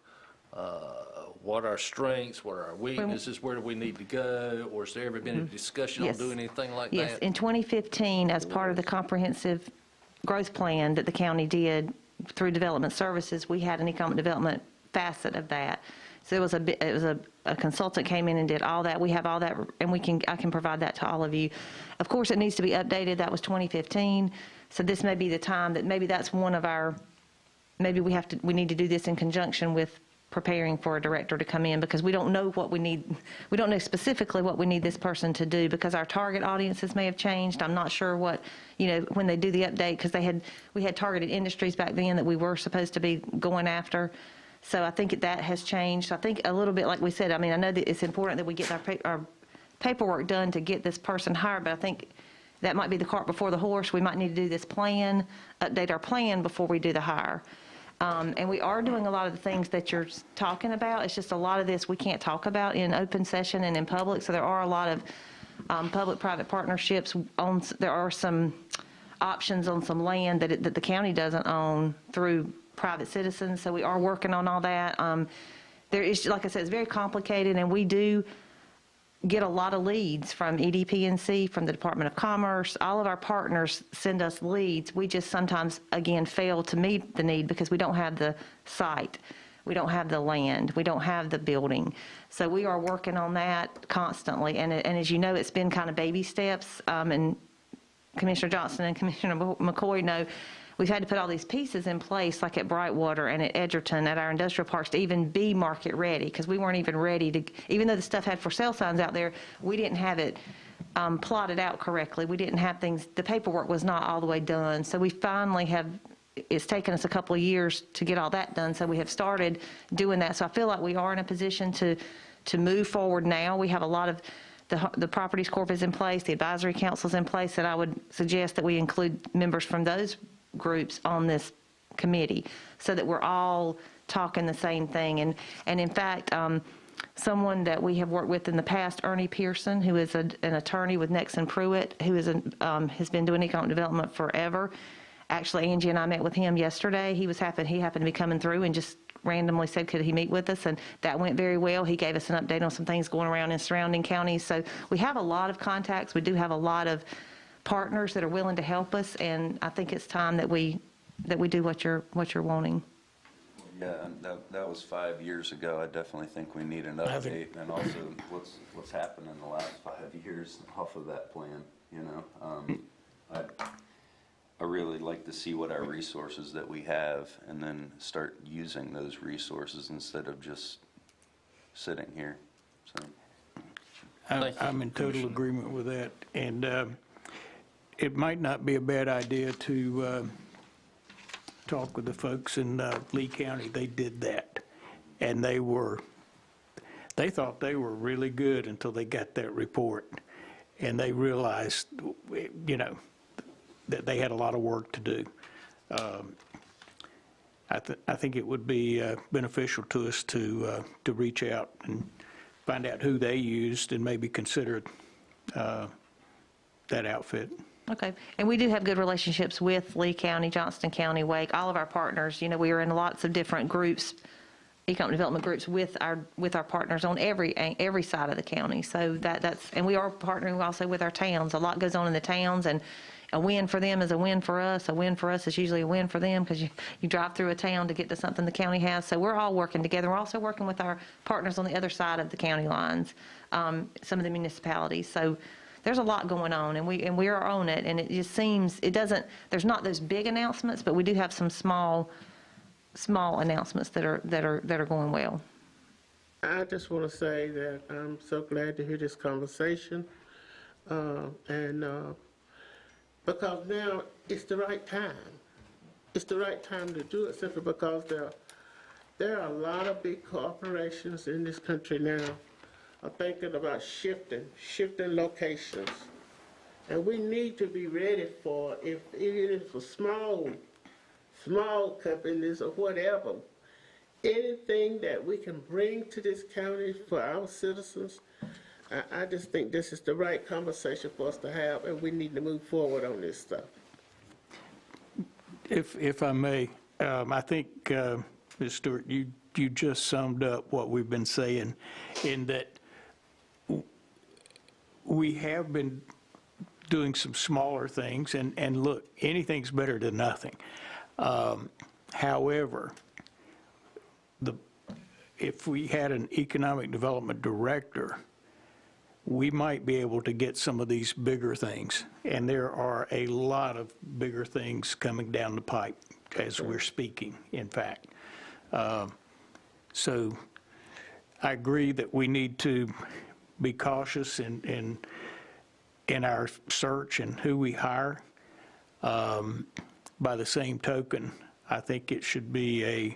what our strengths, what are our weaknesses, where do we need to go, or has there ever been a discussion on Yes. doing anything like Yes, that? in 2015, as part of the comprehensive growth plan that the county did through development services, we had an economic development facet of that. So it was a consultant came in and did all that. We have all that, and I can provide that to all of you. Of course, it needs to be updated. That was 2015. So this may be the time that maybe that's one of our, maybe we need to do this in conjunction with preparing for a director to come in, because we don't know what we need. We don't know specifically what we need this person to do, because our target audiences may have changed. I'm not sure what, when they do the update, because we had targeted industries back then that we were supposed to be going after. So I think that has changed. I think a little bit like we said, I know that it's important that we get our paperwork done to get this person hired, but I think that might be the cart before the horse. We might need to do this plan, update our plan before we do the hire. And we are doing a lot of the things that you're talking about. It's just a lot of this we can't talk about in open session and in public. So there are a lot of public-private partnerships. There are some options on some land that the county doesn't own through private citizens. So we are working on all that. There is, like I said, it's very complicated, and we do get a lot of leads from EDPNC, from the Department of Commerce. All of our partners send us leads. We just sometimes, again, fail to meet the need because we don't have the site. We don't have the land. We don't have the building. So we are working on that constantly. And as you know, it's been kind of baby steps. And Commissioner Johnson and Commissioner McCoy know we've had to put all these pieces in place, like at Brightwater and at Edgerton, at our industrial parks, to even be market ready, because we weren't even ready to, even though the stuff had for sale signs out there, we didn't have it plotted out correctly. We didn't have things, the paperwork was not all the way done. So we finally have, it's taken us a couple of years to get all that done. So we have started doing that. So I feel like we are in a position to move forward now. We have a lot of, the Properties Corp is in place, the Advisory Council is in place, and I would suggest that we include members from those groups on this committee so that we're all talking the same thing. And in fact, someone that we have worked with in the past, Ernie Pearson, who is an attorney with Nexon Pruitt, who is has been doing economic development forever. Actually, Angie and I met with him yesterday. He happened to be coming through and just randomly said, could he meet with us? And that went very well. He gave us an update on some things going around in surrounding counties. So we have a lot of contacts. We do have a lot of partners that are willing to help us, and I think it's time that we do what you're wanting. yeah, that was 5 years ago. I definitely think we need an update, and also what's happened in the last 5 years off of that plan. I really like to see what our resources that we have, and then start using those resources instead of just sitting here. So I'm in total agreement with that. And it might not be a bad idea to talk with the folks in Lee County. They did that, and they thought they were really good until they got that report, and they realized, that they had a lot of work to do. I think it would be beneficial to us to reach out and find out who they used and maybe consider that outfit. Okay. And we do have good relationships with Lee County, Johnston County, Wake, all of our partners. We are in lots of different groups economic development groups with our partners on every side of the county. So and we are partnering also with our towns. A lot goes on in the towns, and a win for them is a win for us. A win for us is usually a win for them, because you drive through a town to get to something the county has. So we're all working together. We're also working with our partners on the other side of the county lines, some of the municipalities. So there's a lot going on, and we are on it. And it just seems there's not those big announcements, but we do have some small announcements that are going well. I just want to say that I'm so glad to hear this conversation, because now it's the right time. It's the right time to do it, simply because there are a lot of big corporations in this country now are thinking about shifting locations, and we need to be ready for, even if it's small companies or whatever, anything that we can bring to this county for our citizens. I just think this is the right conversation for us to have, and we need to move forward on this stuff. If I may, I think, Ms. Stewart, you just summed up what we've been saying, in that we have been doing some smaller things, and look, anything's better than nothing. However, if we had an economic development director, we might be able to get some of these bigger things. And there are a lot of bigger things coming down the pipe as we're speaking, in fact. So I agree that we need to be cautious in our search and who we hire. By the same token, I think it should be a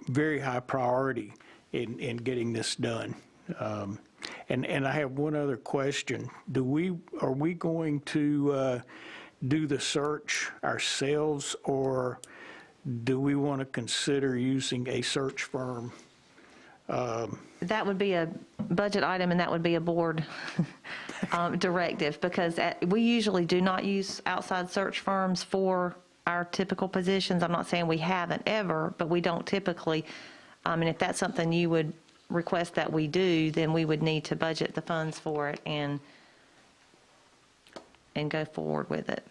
very high priority in getting this done. And I have one other question. Are we going to do the search ourselves, or do we want to consider using a search firm? That would be a budget item, and that would be a board directive, because we usually do not use outside search firms for our typical positions. I'm not saying we haven't ever, but we don't typically. And if that's something you would request that we do, then we would need to budget the funds for it and go forward with it.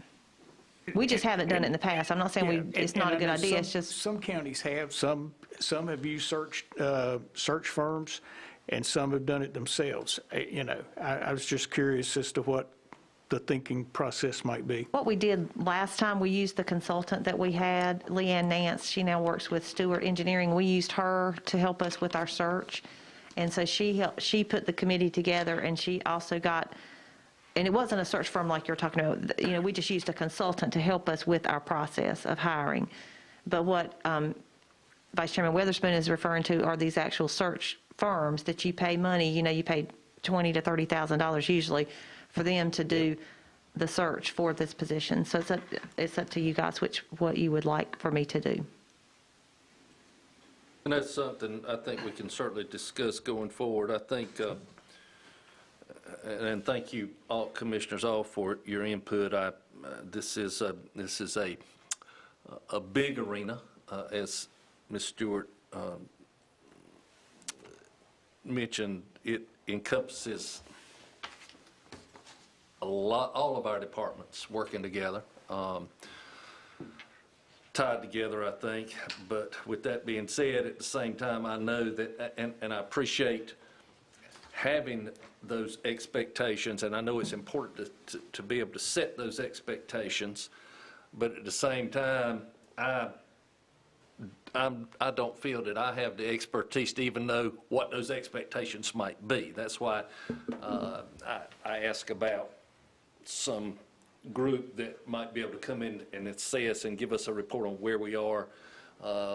We just haven't done it in the past. I'm not saying it's not a good idea. It's just some counties have, some have used search firms, and some have done it themselves. I was just curious as to what the thinking process might be. what we did last time. We used the consultant that we had, Leanne Nance. She now works with Stewart Engineering. We used her to help us with our search, and so she put the committee together, and she also got. And it wasn't a search firm like you're talking about. We just used a consultant to help us with our process of hiring. But what Vice Chairman Witherspoon is referring to are these actual search firms that you pay money. You pay $20,000 to $30,000 usually for them to do the search for this position. So it's up to you guys what you would like for me to do. And that's something I think we can certainly discuss going forward. I think. And thank you, all commissioners, all for your input. This is a big arena, as Ms. Stewart mentioned. It encompasses all of our departments working together, tied together, I think. But with that being said, at the same time, I know that, and I appreciate having those expectations, and I know it's important to be able to set those expectations, but at the same time, I don't feel that I have the expertise to even know what those expectations might be. That's why I ask about some group that might be able to come in and assess and give us a report on where we are,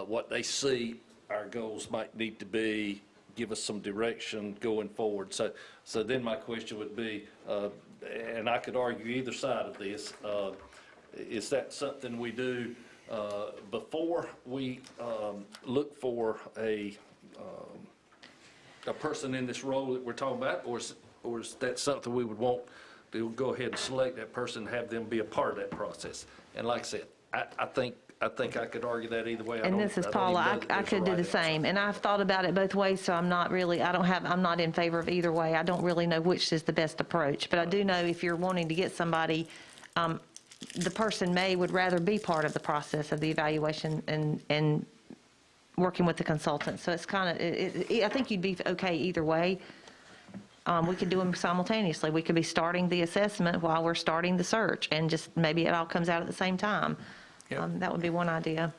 what they see our goals might need to be, give us some direction going forward. So then my question would be, and I could argue either side of this, is that something we do before we look for a person in this role that we're talking about, or is that something we would want to go ahead and select that person and have them be a part of that process? And like I said, I think I could argue that either way. And this is Paula, I could do the same, and I've thought about it both ways, so I'm not really, I'm not in favor of either way. I don't really know which is the best approach, but I do know if you're wanting to get somebody, the person would rather be part of the process of the evaluation and working with the consultant, so it's kind of, I think you'd be okay either way. We could do them simultaneously. We could be starting the assessment while we're starting the search, and just maybe it all comes out at the same time. That would be one idea.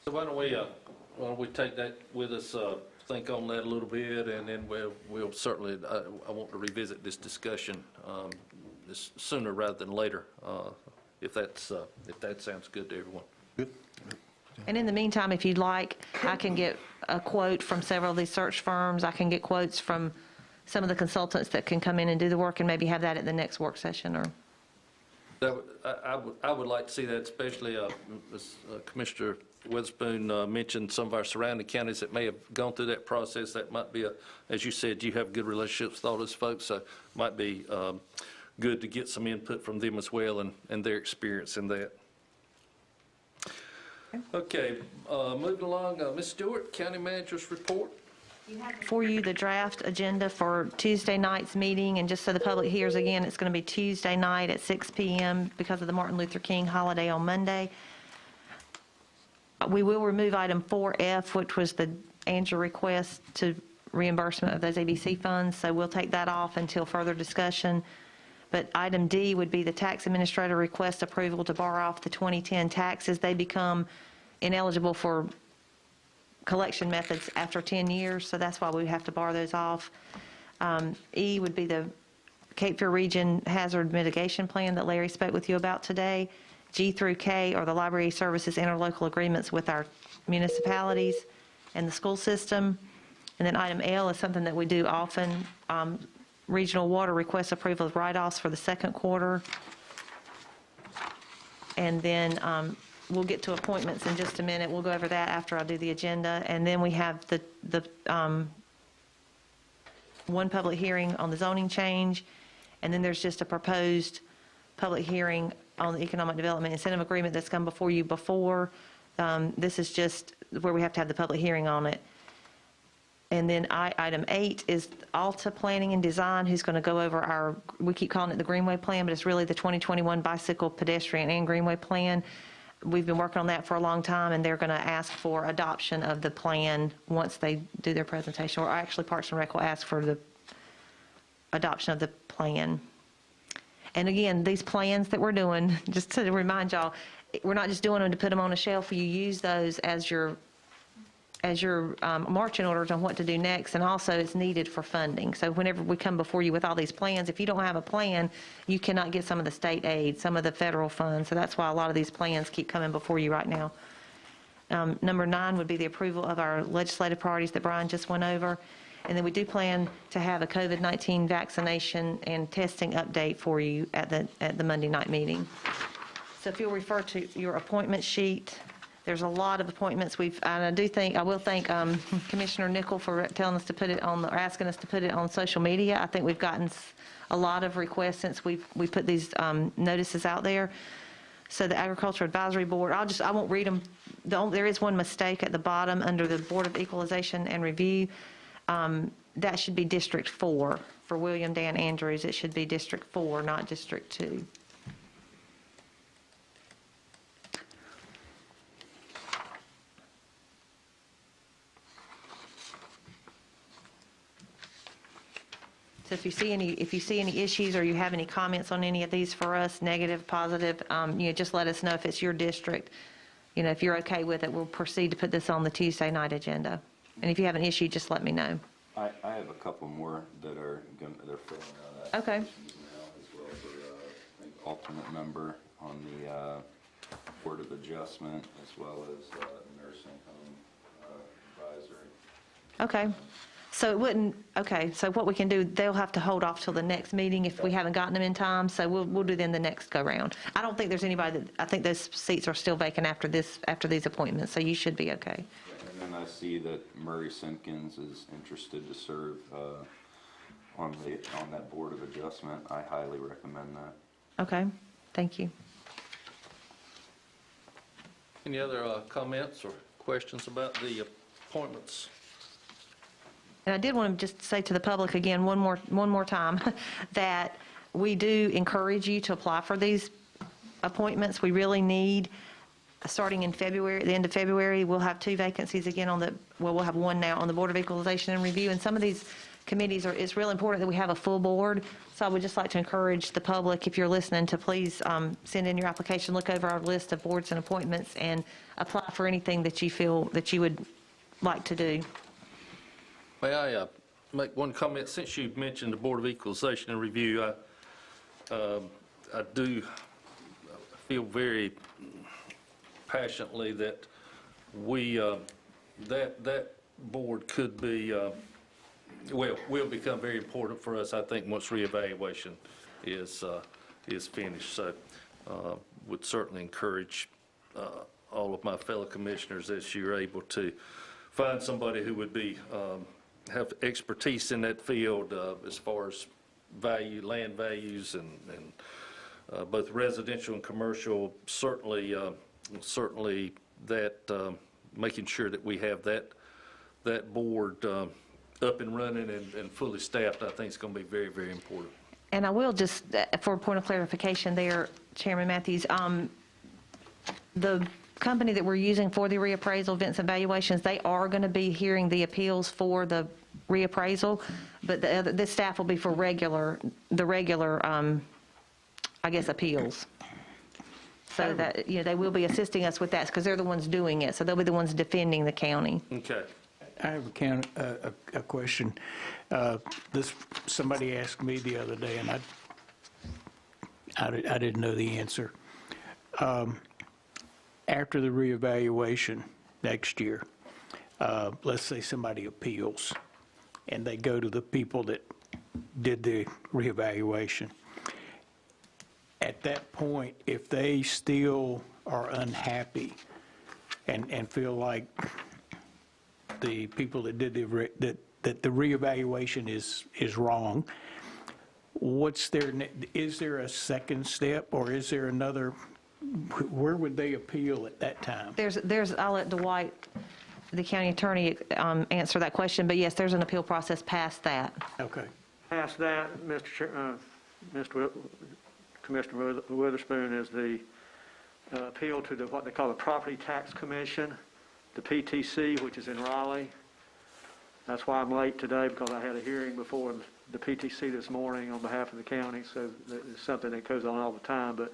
So why don't we take that with us, think on that a little bit, and then we'll certainly, I want to revisit this discussion sooner rather than later, if that sounds good to everyone. Good. And in the meantime, if you'd like, I can get a quote from several of these search firms. I can get quotes from some of the consultants that can come in and do the work, and maybe have that at the next work session, or... I would like to see that, especially as Commissioner Witherspoon mentioned some of our surrounding counties that may have gone through that process. That might be, as you said, you have good relationships with all those folks, so it might be good to get some input from them as well and their experience in that. Okay, moving along, Ms. Stewart, County Manager's Report. For you, the draft agenda for Tuesday night's meeting, and just so the public hears again, it's going to be Tuesday night at 6 p.m. because of the Martin Luther King holiday on Monday. We will remove item 4F, which was the Andrew request to reimbursement of those ABC funds, so we'll take that off until further discussion. But item D would be the tax administrator request approval to bar off the 2010 taxes. They become ineligible for collection methods after 10 years, so that's why we have to bar those off. E would be the Cape Fear Region Hazard Mitigation Plan that Larry spoke with you about today. G through K are the library services interlocal agreements with our municipalities and the school system. And then item L is something that we do often, regional water request approval of write-offs for the second quarter. And then we'll get to appointments in just a minute. We'll go over that after I do the agenda. And then we have the one public hearing on the zoning change. And then there's just a proposed public hearing on the economic development incentive agreement that's come before you before. This is just where we have to have the public hearing on it. And then item 8 is Alta Planning and Design, who's going to go over we keep calling it the Greenway Plan, but it's really the 2021 Bicycle, Pedestrian, and Greenway Plan. We've been working on that for a long time, and they're going to ask for adoption of the plan once they do their presentation, or actually Parks and Rec will ask for the adoption of the plan. And again, these plans that we're doing, just to remind y'all, we're not just doing them to put them on a shelf. You use those as your marching orders on what to do next, and also it's needed for funding. So whenever we come before you with all these plans, if you don't have a plan, you cannot get some of the state aid, some of the federal funds. So that's why a lot of these plans keep coming before you right now. Number 9 would be the approval of our legislative priorities that Brian just went over. And then we do plan to have a COVID-19 vaccination and testing update for you at the Monday night meeting. So if you'll refer to your appointment sheet, there's a lot of appointments. I will thank Commissioner Nickel for telling us to put it on, or asking us to put it on social media. I think we've gotten a lot of requests since we put these notices out there. So the Agriculture Advisory Board, I won't read them. There is one mistake at the bottom under the Board of Equalization and Review. That should be District 4. For William Dan Andrews, it should be District 4, not District 2. So if you see any issues or you have any comments on any of these for us, negative, positive, just let us know if it's your district. If you're okay with it, we'll proceed to put this on the Tuesday night agenda. And if you have an issue, just let me know. I have a couple more that they're filling out Okay. applications now, as well for, I think, alternate member on the Board of Adjustment, as well as nursing home advisory. Okay. So what we can do, they'll have to hold off till the next meeting if we haven't gotten them in time, so we'll do them the next go-round. I don't think there's anybody I think those seats are still vacant after these appointments, so you should be okay. And then I see that Murray Simpkins is interested to serve on that Board of Adjustment. I highly recommend that. Okay, thank you. Any other comments or questions about the appointments? And I did want to just say to the public again, one more time, that we do encourage you to apply for these appointments. We really need, starting in February, the end of February, we'll have 2 vacancies again we'll have 1 now on the Board of Equalization and Review. And some of these committees it's really important that we have a full board. So I would just like to encourage the public, if you're listening, to please send in your application, look over our list of boards and appointments, and apply for anything that you feel that you would like to do. May I make one comment? Since you mentioned the Board of Equalization and Review, I do feel very passionately that that board could be, will become very important for us, I think, once reevaluation is finished. So would certainly encourage all of my fellow commissioners, as you're able to find somebody who would be have expertise in that field as far as land values and both residential and commercial. Certainly that making sure that we have that board up and running and fully staffed, I think is going to be very, very important. And I will just, for a point of clarification there, Chairman Matthews, the company that we're using for the reappraisal, Vincent Valuations, they are going to be hearing the appeals for the reappraisal, but this staff will be for the regular, I guess, appeals. So that, they will be assisting us with that because they're the ones doing it. So they'll be the ones defending the county. Okay. I have a question. Somebody asked me the other day, and I didn't know the answer. After the reevaluation next year, let's say somebody appeals, and they go to the people that did the reevaluation. At that point, if they still are unhappy and feel like the people that did that the reevaluation is wrong, is there a second step, or is there another? Where would they appeal at that time? I'll let Dwight, the county attorney, answer that question. But yes, there's an appeal process past that. Okay. Past that, Mr. Commissioner Witherspoon, is the appeal to what they call the Property Tax Commission, the PTC, which is in Raleigh. That's why I'm late today, because I had a hearing before the PTC this morning on behalf of the county, so it's something that goes on all the time. But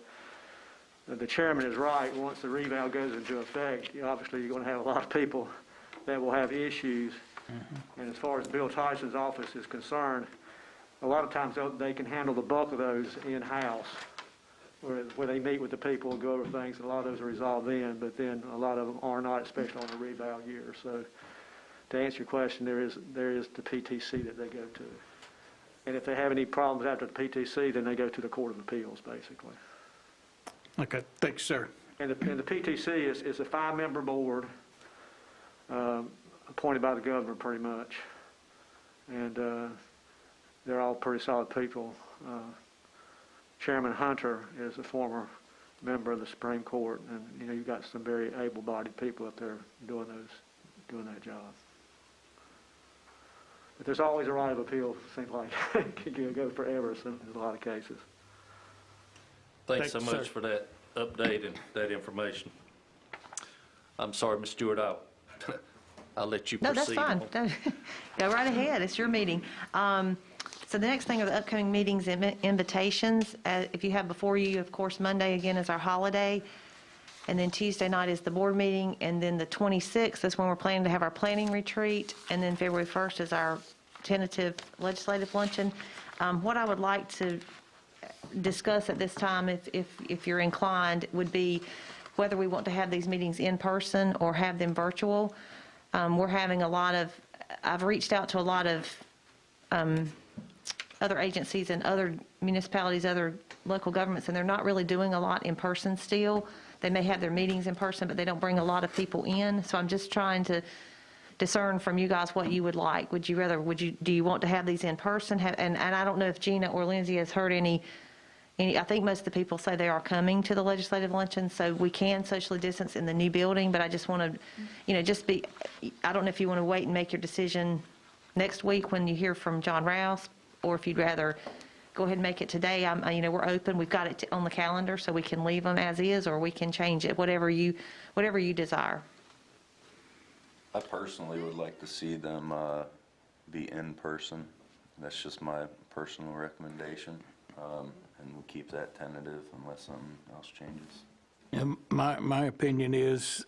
the chairman is right. Once the reval goes into effect, obviously you're going to have a lot of people that will have issues. Mm-hmm. And as far as Bill Tyson's office is concerned, a lot of times they can handle the bulk of those in-house, where they meet with the people and go over things, and a lot of those are resolved then, but then a lot of them are not, especially on the reval year. So to answer your question, there is the PTC that they go to. And if they have any problems after the PTC, then they go to the Court of Appeals, basically. Okay, thanks, sir. And the PTC is a 5-member board appointed by the governor, pretty much. And they're all pretty solid people. Chairman Hunter is a former member of the Supreme Court, and you've got some very able-bodied people up there doing that job. But there's always a right of appeal. It seems like it could go forever in a lot of cases. Thanks so much for that update and that information. I'm sorry, Ms. Stewart, I'll let you proceed. No, that's fine. Go right ahead. It's your meeting. So the next thing are the upcoming meetings and invitations. If you have before you, of course, Monday again is our holiday, and then Tuesday night is the board meeting, and then the 26th is when we're planning to have our planning retreat, and then February 1st is our tentative legislative luncheon. What I would like to discuss at this time, if you're inclined, would be whether we want to have these meetings in person or have them virtual. We're having I've reached out to a lot of other agencies and other municipalities, other local governments, and they're not really doing a lot in person still. They may have their meetings in person, but they don't bring a lot of people in. So I'm just trying to discern from you guys what you would like. Do you want to have these in person? And I don't know if Gina or Lindsay has heard any I think most of the people say they are coming to the legislative luncheon, so we can socially distance in the new building, but I just want to, I don't know if you want to wait and make your decision next week when you hear from John Rouse, or if you'd rather go ahead and make it today. We're open, we've got it on the calendar, so we can leave them as is, or we can change it, whatever you desire. I personally would like to see them be in person. That's just my personal recommendation. And we'll keep that tentative unless something else changes. And my opinion is,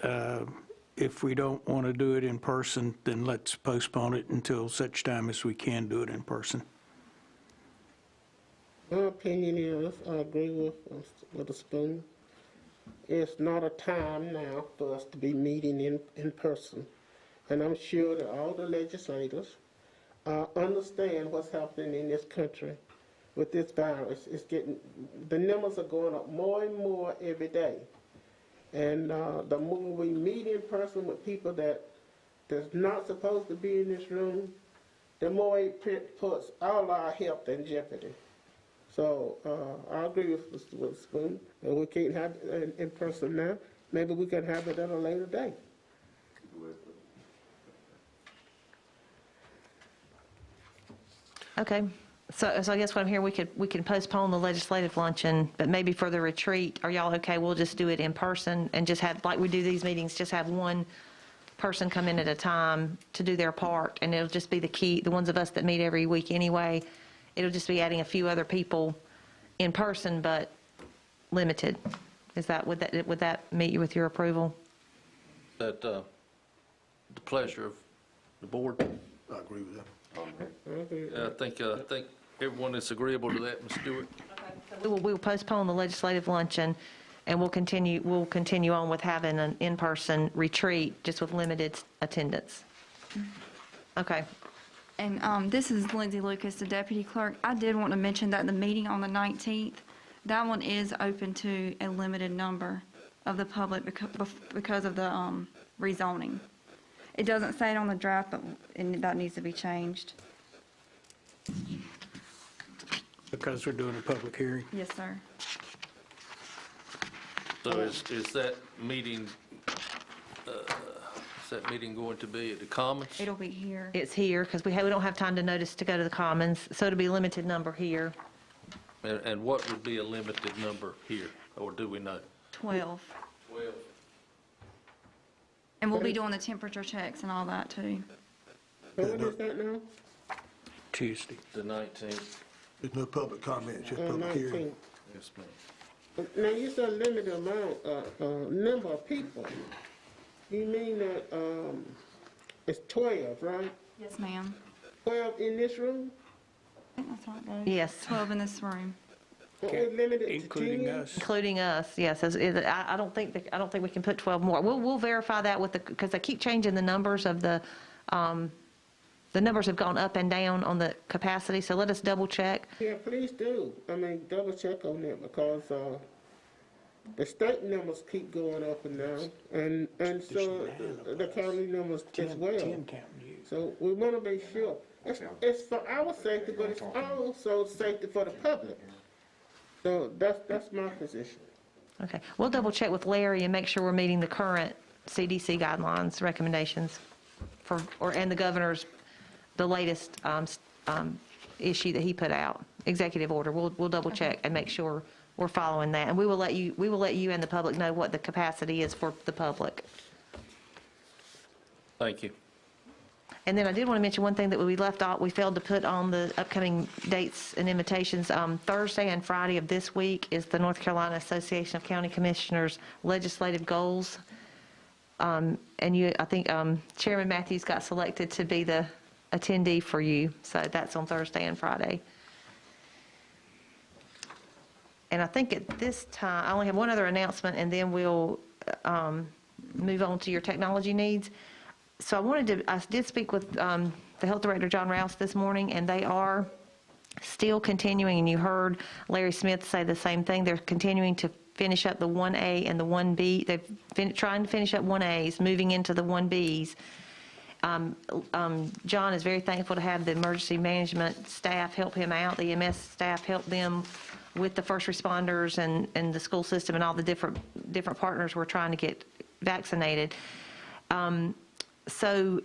if we don't want to do it in person, then let's postpone it until such time as we can do it in person. My opinion is, I agree with the spoon. It's not a time now for us to be meeting in person. And I'm sure that all the legislators understand what's happening in this country with this virus. The numbers are going up more and more every day. And the more we meet in person with people that's not supposed to be in this room, the more it puts all our health in jeopardy. So I agree with Spoon, and we can't have it in person now. Maybe we can have it at a later date. Okay, so I guess what I'm hearing, we can postpone the legislative luncheon, but maybe for the retreat, are y'all okay? We'll just do it in person and just have, like we do these meetings, just have one person come in at a time to do their part, and it'll just be the ones of us that meet every week anyway. It'll just be adding a few other people in person, but limited. Would that meet you with your approval? That the pleasure of the board. I agree with that. I think everyone is agreeable to that, Ms. Stewart. We will postpone the legislative luncheon, and we'll continue on with having an in-person retreat, just with limited attendance. Okay. And this is Lindsay Lucas, the deputy clerk. I did want to mention that the meeting on the 19th, that one is open to a limited number of the public because of the rezoning. It doesn't say it on the draft, but that needs to be changed. Because we're doing a public hearing. Yes, sir. So is that meeting going to be at the Commons? It'll be here. It's here, because we don't have time to notice to go to the Commons, so it'll be a limited number here. And what would be a limited number here, or do we know? 12. 12. And we'll be doing the temperature checks and all that, too. What is that now? Tuesday. The 19th. There's no public comment, just public 19th. hearing. Yes, ma'am. Now, you said limited amount, number of people. You mean that it's 12, right? Yes, ma'am. 12 in this room? I think that's how it goes. Yes. 12 in this room. We're limited to Including 10? us. Including us, yes. I don't think we can put 12 more. We'll verify that because they keep changing the numbers of the numbers have gone up and down on the capacity, so let us double check. Yeah, please do. Double check on that because the state numbers keep going up and down, and so the county numbers as well. So we want to be sure. It's for our safety, but it's also safety for the public. So that's my position. Okay, we'll double check with Larry and make sure we're meeting the current CDC guidelines, recommendations and the governor's, the latest issue that he put out, executive order. We'll double check and make sure we're following that. And we will let you and the public know what the capacity is for the public. Thank you. And then I did want to mention one thing that we left off, we failed to put on the upcoming dates and invitations. Thursday and Friday of this week is the North Carolina Association of County Commissioners Legislative Goals. And I think Chairman Matthews got selected to be the attendee for you, so that's on Thursday and Friday. And I think at this time, I only have one other announcement, and then we'll move on to your technology needs. So I did speak with the Health Director, John Rouse, this morning, and they are still continuing, and you heard Larry Smith say the same thing. They're continuing to finish up the 1A and the 1B. They've been trying to finish up 1As, moving into the 1Bs. John is very thankful to have the emergency management staff help him out. The EMS staff help them with the first responders and the school system and all the different partners we're trying to get vaccinated. So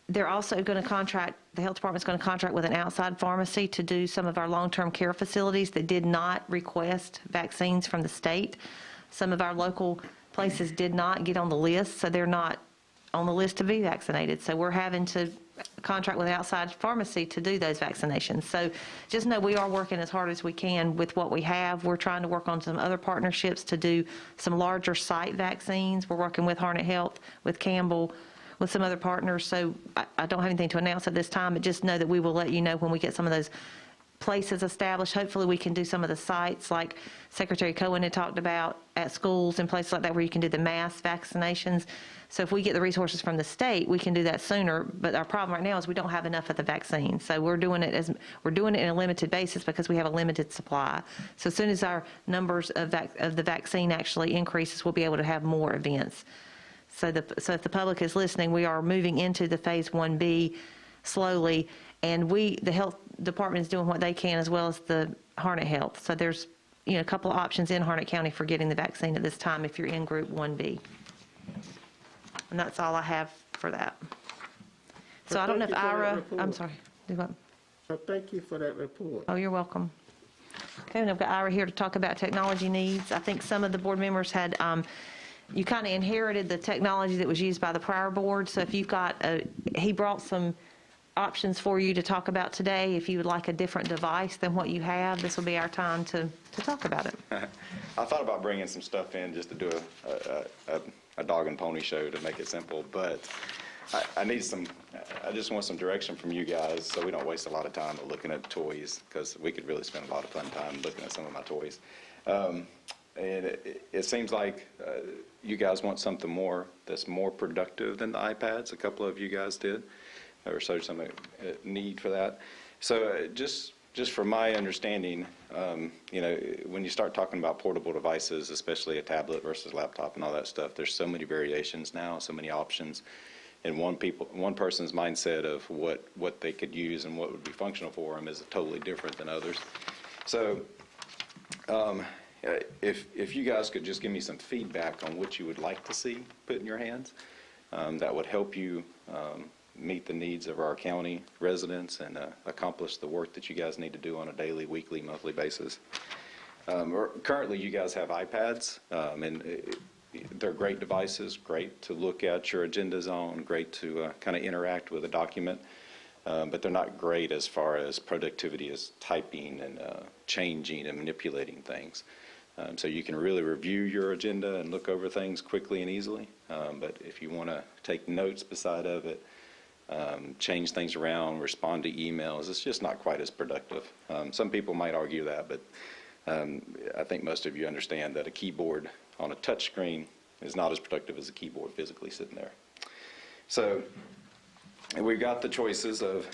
they're also going to contract, the health department's going to contract with an outside pharmacy to do some of our long-term care facilities that did not request vaccines from the state. Some of our local places did not get on the list, so they're not on the list to be vaccinated. So we're having to contract with an outside pharmacy to do those vaccinations. So just know we are working as hard as we can with what we have. We're trying to work on some other partnerships to do some larger site vaccines. We're working with Harnett Health, with Campbell, with some other partners. So I don't have anything to announce at this time, but just know that we will let you know when we get some of those places established. Hopefully we can do some of the sites like Secretary Cohen had talked about at schools and places like that where you can do the mass vaccinations. So if we get the resources from the state, we can do that sooner. But our problem right now is we don't have enough of the vaccine. So we're doing it in a limited basis because we have a limited supply. So as soon as our numbers of the vaccine actually increases, we'll be able to have more events. So if the public is listening, we are moving into the phase 1B slowly, and the health department is doing what they can as well as the Harnett Health. So there's a couple of options in Harnett County for getting the vaccine at this time if you're in Group 1B. And that's all I have for that. So I don't know if Ira, I'm sorry. Do what? Thank you for that report. Oh, you're welcome. Okay, and I've got Ira here to talk about technology needs. I think some of the board members had, you kind of inherited the technology that was used by the prior board. So if you've got, he brought some options for you to talk about today. If you would like a different device than what you have, this will be our time to talk about it. I thought about bringing some stuff in just to do a dog and pony show to make it simple, but I just want some direction from you guys so we don't waste a lot of time looking at toys, because we could really spend a lot of fun time looking at some of my toys. And it seems like you guys want something more that's more productive than the iPads. A couple of you guys did, or showed some need for that. So just from my understanding, when you start talking about portable devices, especially a tablet versus laptop and all that stuff, there's so many variations now, so many options. And one person's mindset of what they could use and what would be functional for them is totally different than others. So if you guys could just give me some feedback on what you would like to see put in your hands, that would help you meet the needs of our county residents and accomplish the work that you guys need to do on a daily, weekly, monthly basis. Currently, you guys have iPads, and they're great devices, great to look at your agendas on, great to kind of interact with a document, but they're not great as far as productivity as typing and changing and manipulating things. So you can really review your agenda and look over things quickly and easily, but if you want to take notes beside of it, change things around, respond to emails, it's just not quite as productive. Some people might argue that, but I think most of you understand that a keyboard on a touch screen is not as productive as a keyboard physically sitting there. So we've got the choices of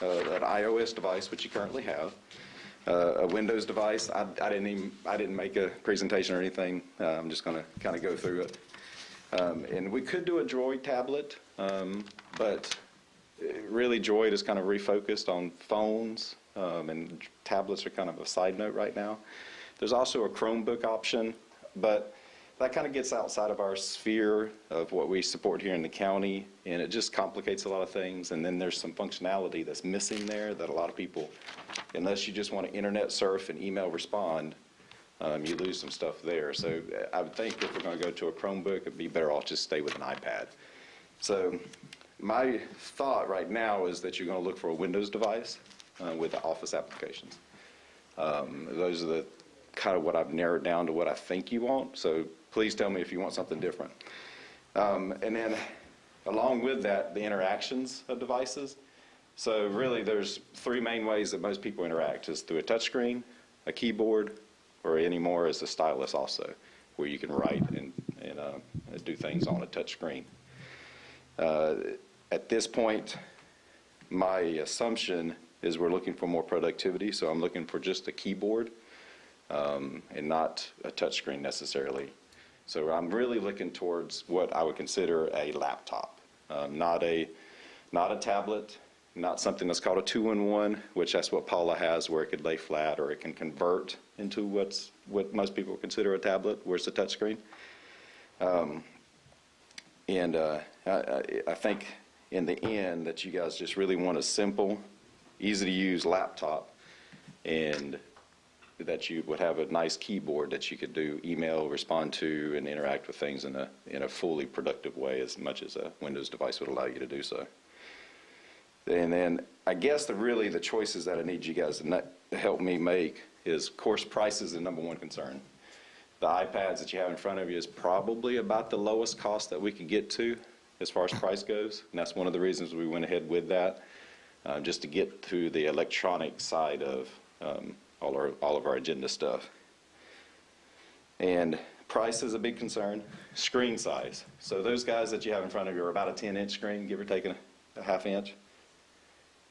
an iOS device, which you currently have, a Windows device. I didn't make a presentation or anything. I'm just going to kind of go through it. And we could do a Droid tablet, but really Droid is kind of refocused on phones, and tablets are kind of a side note right now. There's also a Chromebook option, but that kind of gets outside of our sphere of what we support here in the county, and it just complicates a lot of things. And then there's some functionality that's missing there that a lot of people, unless you just want to internet surf and email respond, you lose some stuff there. So I would think if we're going to go to a Chromebook, it'd be better off just stay with an iPad. So my thought right now is that you're going to look for a Windows device with the Office applications. Those are the kind of what I've narrowed down to what I think you want. So please tell me if you want something different. And then along with that, the interactions of devices. So really there's three main ways that most people interact, is through a touchscreen, a keyboard, or anymore is a stylus also, where you can write and do things on a touch screen. At this point, my assumption is we're looking for more productivity, so I'm looking for just a keyboard and not a touch screen necessarily. So I'm really looking towards what I would consider a laptop, not a tablet, not something that's called a two-in-one, which that's what Paula has, where it could lay flat or it can convert into what most people consider a tablet, where it's a touchscreen. I think in the end that you guys just really want a simple, easy-to-use laptop, and that you would have a nice keyboard that you could do email, respond to, and interact with things in a fully productive way, as much as a Windows device would allow you to do so. And then I guess the choices that I need you guys to help me make is, of course, price is the number one concern. The iPads that you have in front of you is probably about the lowest cost that we could get to as far as price goes, and that's one of the reasons we went ahead with that, just to get through the electronic side of all of our agenda stuff. And price is a big concern. Screen size. So those guys that you have in front of you are about a 10-inch screen, give or take a half inch.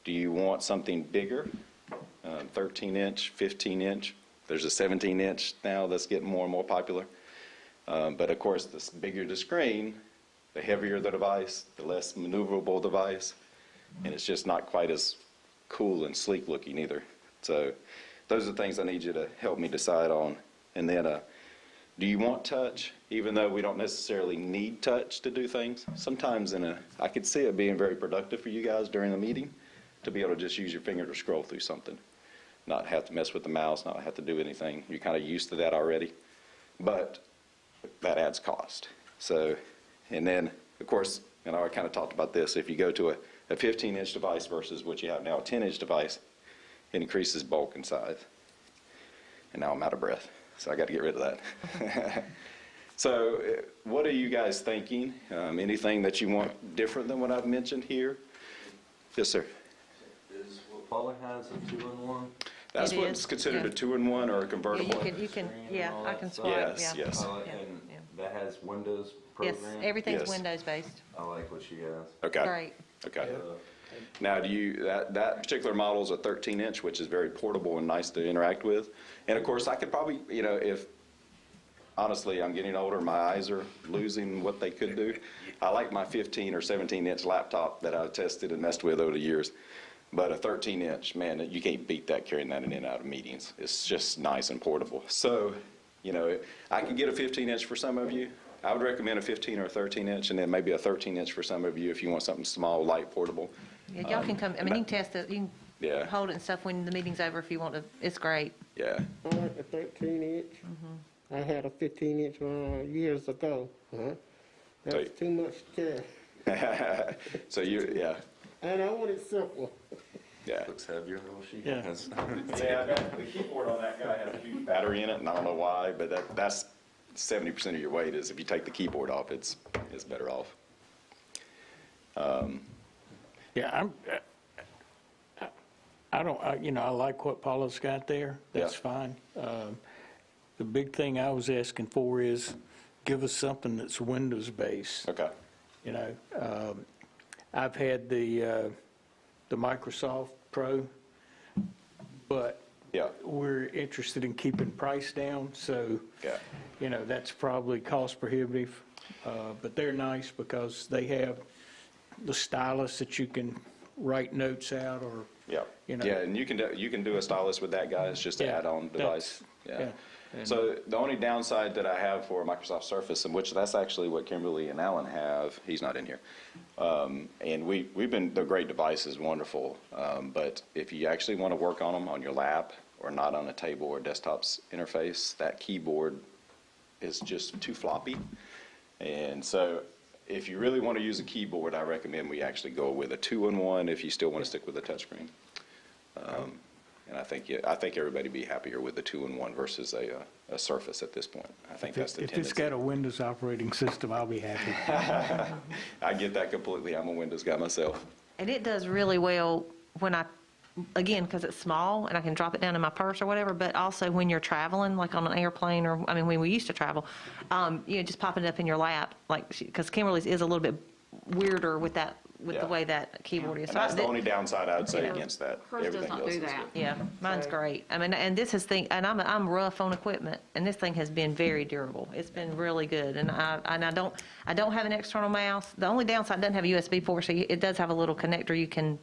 Do you want something bigger? 13-inch, 15-inch. There's a 17-inch now that's getting more and more popular. But of course, the bigger the screen, the heavier the device, the less maneuverable device, and it's just not quite as cool and sleek looking either. So those are the things I need you to help me decide on. And then, do you want touch? Even though we don't necessarily need touch to do things, sometimes I could see it being very productive for you guys during the meeting to be able to just use your finger to scroll through something, not have to mess with the mouse, not have to do anything. You're kind of used to that already, but that adds cost. So, and then, of course, I kind of talked about this, if you go to a 15-inch device versus what you have now, a 10-inch device, it increases bulk and size. And now I'm out of breath, so I got to get rid of that. So what are you guys thinking? Anything that you want different than what I've mentioned here? Yes, sir. Is what Paula has a two-in-one? That's It what's is, considered yeah. a two-in-one or a Yeah, convertible. you can, yeah, and all I that can stuff? swipe, Yes, yeah. yes. And that has Windows Yes, program? everything's Yes. Windows-based. I like what she has. Okay. Great. Okay. Now, that particular model is a 13-inch, which is very portable and nice to interact with. And of course, I could probably, if, honestly, I'm getting older, my eyes are losing what they could do. I like my 15 or 17-inch laptop that I've tested and messed with over the years. But a 13-inch, man, you can't beat that, carrying that in and out of meetings. It's just nice and portable. So, I could get a 15-inch for some of you. I would recommend a 15 or a 13-inch, and then maybe a 13-inch for some of you if you want something small, light, portable. Yeah, y'all can come, you can test it, you Yeah. can hold it and stuff when the meeting's over if you want to. It's great. Yeah. I like a 13-inch. I had a 15-inch years ago. That's too much to carry. So yeah. And I want it simple. Yeah. Looks heavier than what she Yeah. has. Yeah, the keyboard on that guy has a huge battery in it, and I don't know why, but that's 70% of your weight is if you take the keyboard off, it's better off. Yeah, I like what Paula's got there. That's Yeah. fine. The big thing I was asking for is give us something that's Windows-based. Okay. I've had the Microsoft Pro, but Yeah. we're interested in keeping price down, so, Yeah. that's probably cost prohibitive. But they're nice because they have the stylus that you can write notes out or, Yeah. You know. Yeah, and you can do a stylus with that, guy. It's just an Yeah, add-on device. yeah. So the only downside that I have for Microsoft Surface, and which that's actually what Kimberly and Alan have, he's not in here. And the great device is wonderful. But if you actually want to work on them on your lap or not on a table or desktop's interface, that keyboard is just too floppy. And so if you really want to use a keyboard, I recommend we actually go with a 2-in-1 if you still want to stick with a touchscreen. And I think everybody would be happier with the 2-in-1 versus a Surface at this point. I think that's the If tendency. it's got a Windows operating system, I'll be happy. I get that completely. I'm a Windows guy myself. And it does really well when again, because it's small and I can drop it down in my purse or whatever, but also when you're traveling, like on an airplane or, when we used to travel, just popping it up in your lap, because Kimberly's is a little bit weirder with the way that keyboard is. And that's the only downside I would say Yeah. against that. Hers does Everything not else do is that. good. Yeah, mine's great. And this is and I'm rough on equipment, and this thing has been very durable. It's been really good, and I don't have an external mouse. The only downside, it doesn't have a USB port, so it does have a little connector you can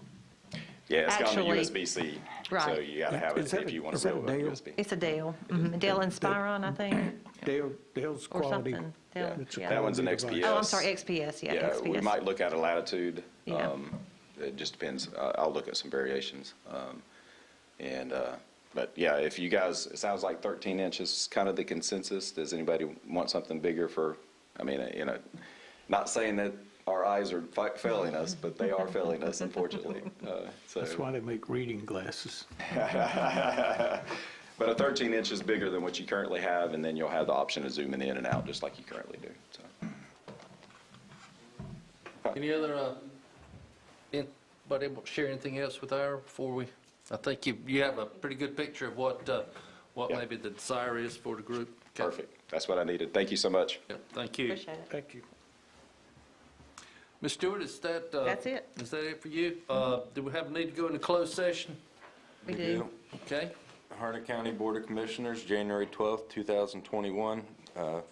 Yeah, it's got Actually- USB-C, so Right. you gotta have it if you want is to that a real Dell? USB. It's a Dell, Dell Inspiron, I think, Dell's or quality. something. Dell, It's a yeah. That one's an quality XPS. device. Oh, I'm sorry, XPS, yeah, Yeah, we XPS. might look at a Latitude. Yeah. It just depends. I'll look at some variations. But yeah, if you guys, it sounds like 13 inches is kind of the consensus. Does anybody want something bigger for, I mean, not saying that our eyes are failing us, but they are failing us, unfortunately. That's why they make reading glasses. But a 13 inch is bigger than what you currently have, and then you'll have the option of zooming in and out, just like you currently do. So. Any other, anybody able to share anything else with Ira before we, I think you have a pretty good picture of what Yeah. maybe the desire is for the group. Okay. Perfect. That's what I needed. Thank you so much. Yep, thank you. Appreciate it. Thank you. Ms. Stewart, is that? That's it. Is that it for you? Do we have a need to go into closed session? We do. Okay. Harnett County Board of Commissioners, January 12th, 2021,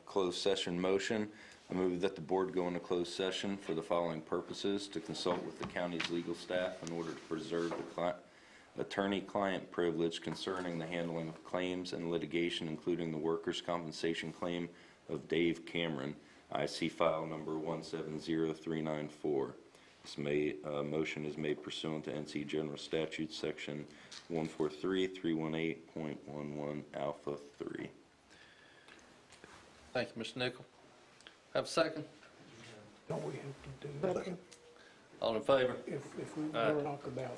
closed session motion. I move that the board go into closed session for the following purposes: to consult with the county's legal staff in order to preserve the attorney-client privilege concerning the handling of claims and litigation, including the workers' compensation claim of Dave Cameron, IC file number 170394. This motion is made pursuant to NC General Statute Section 143-318.11 Alpha 3. Thank you, Mr. Nichol. Have a second? Don't we have to do that? All in favor? If we talk about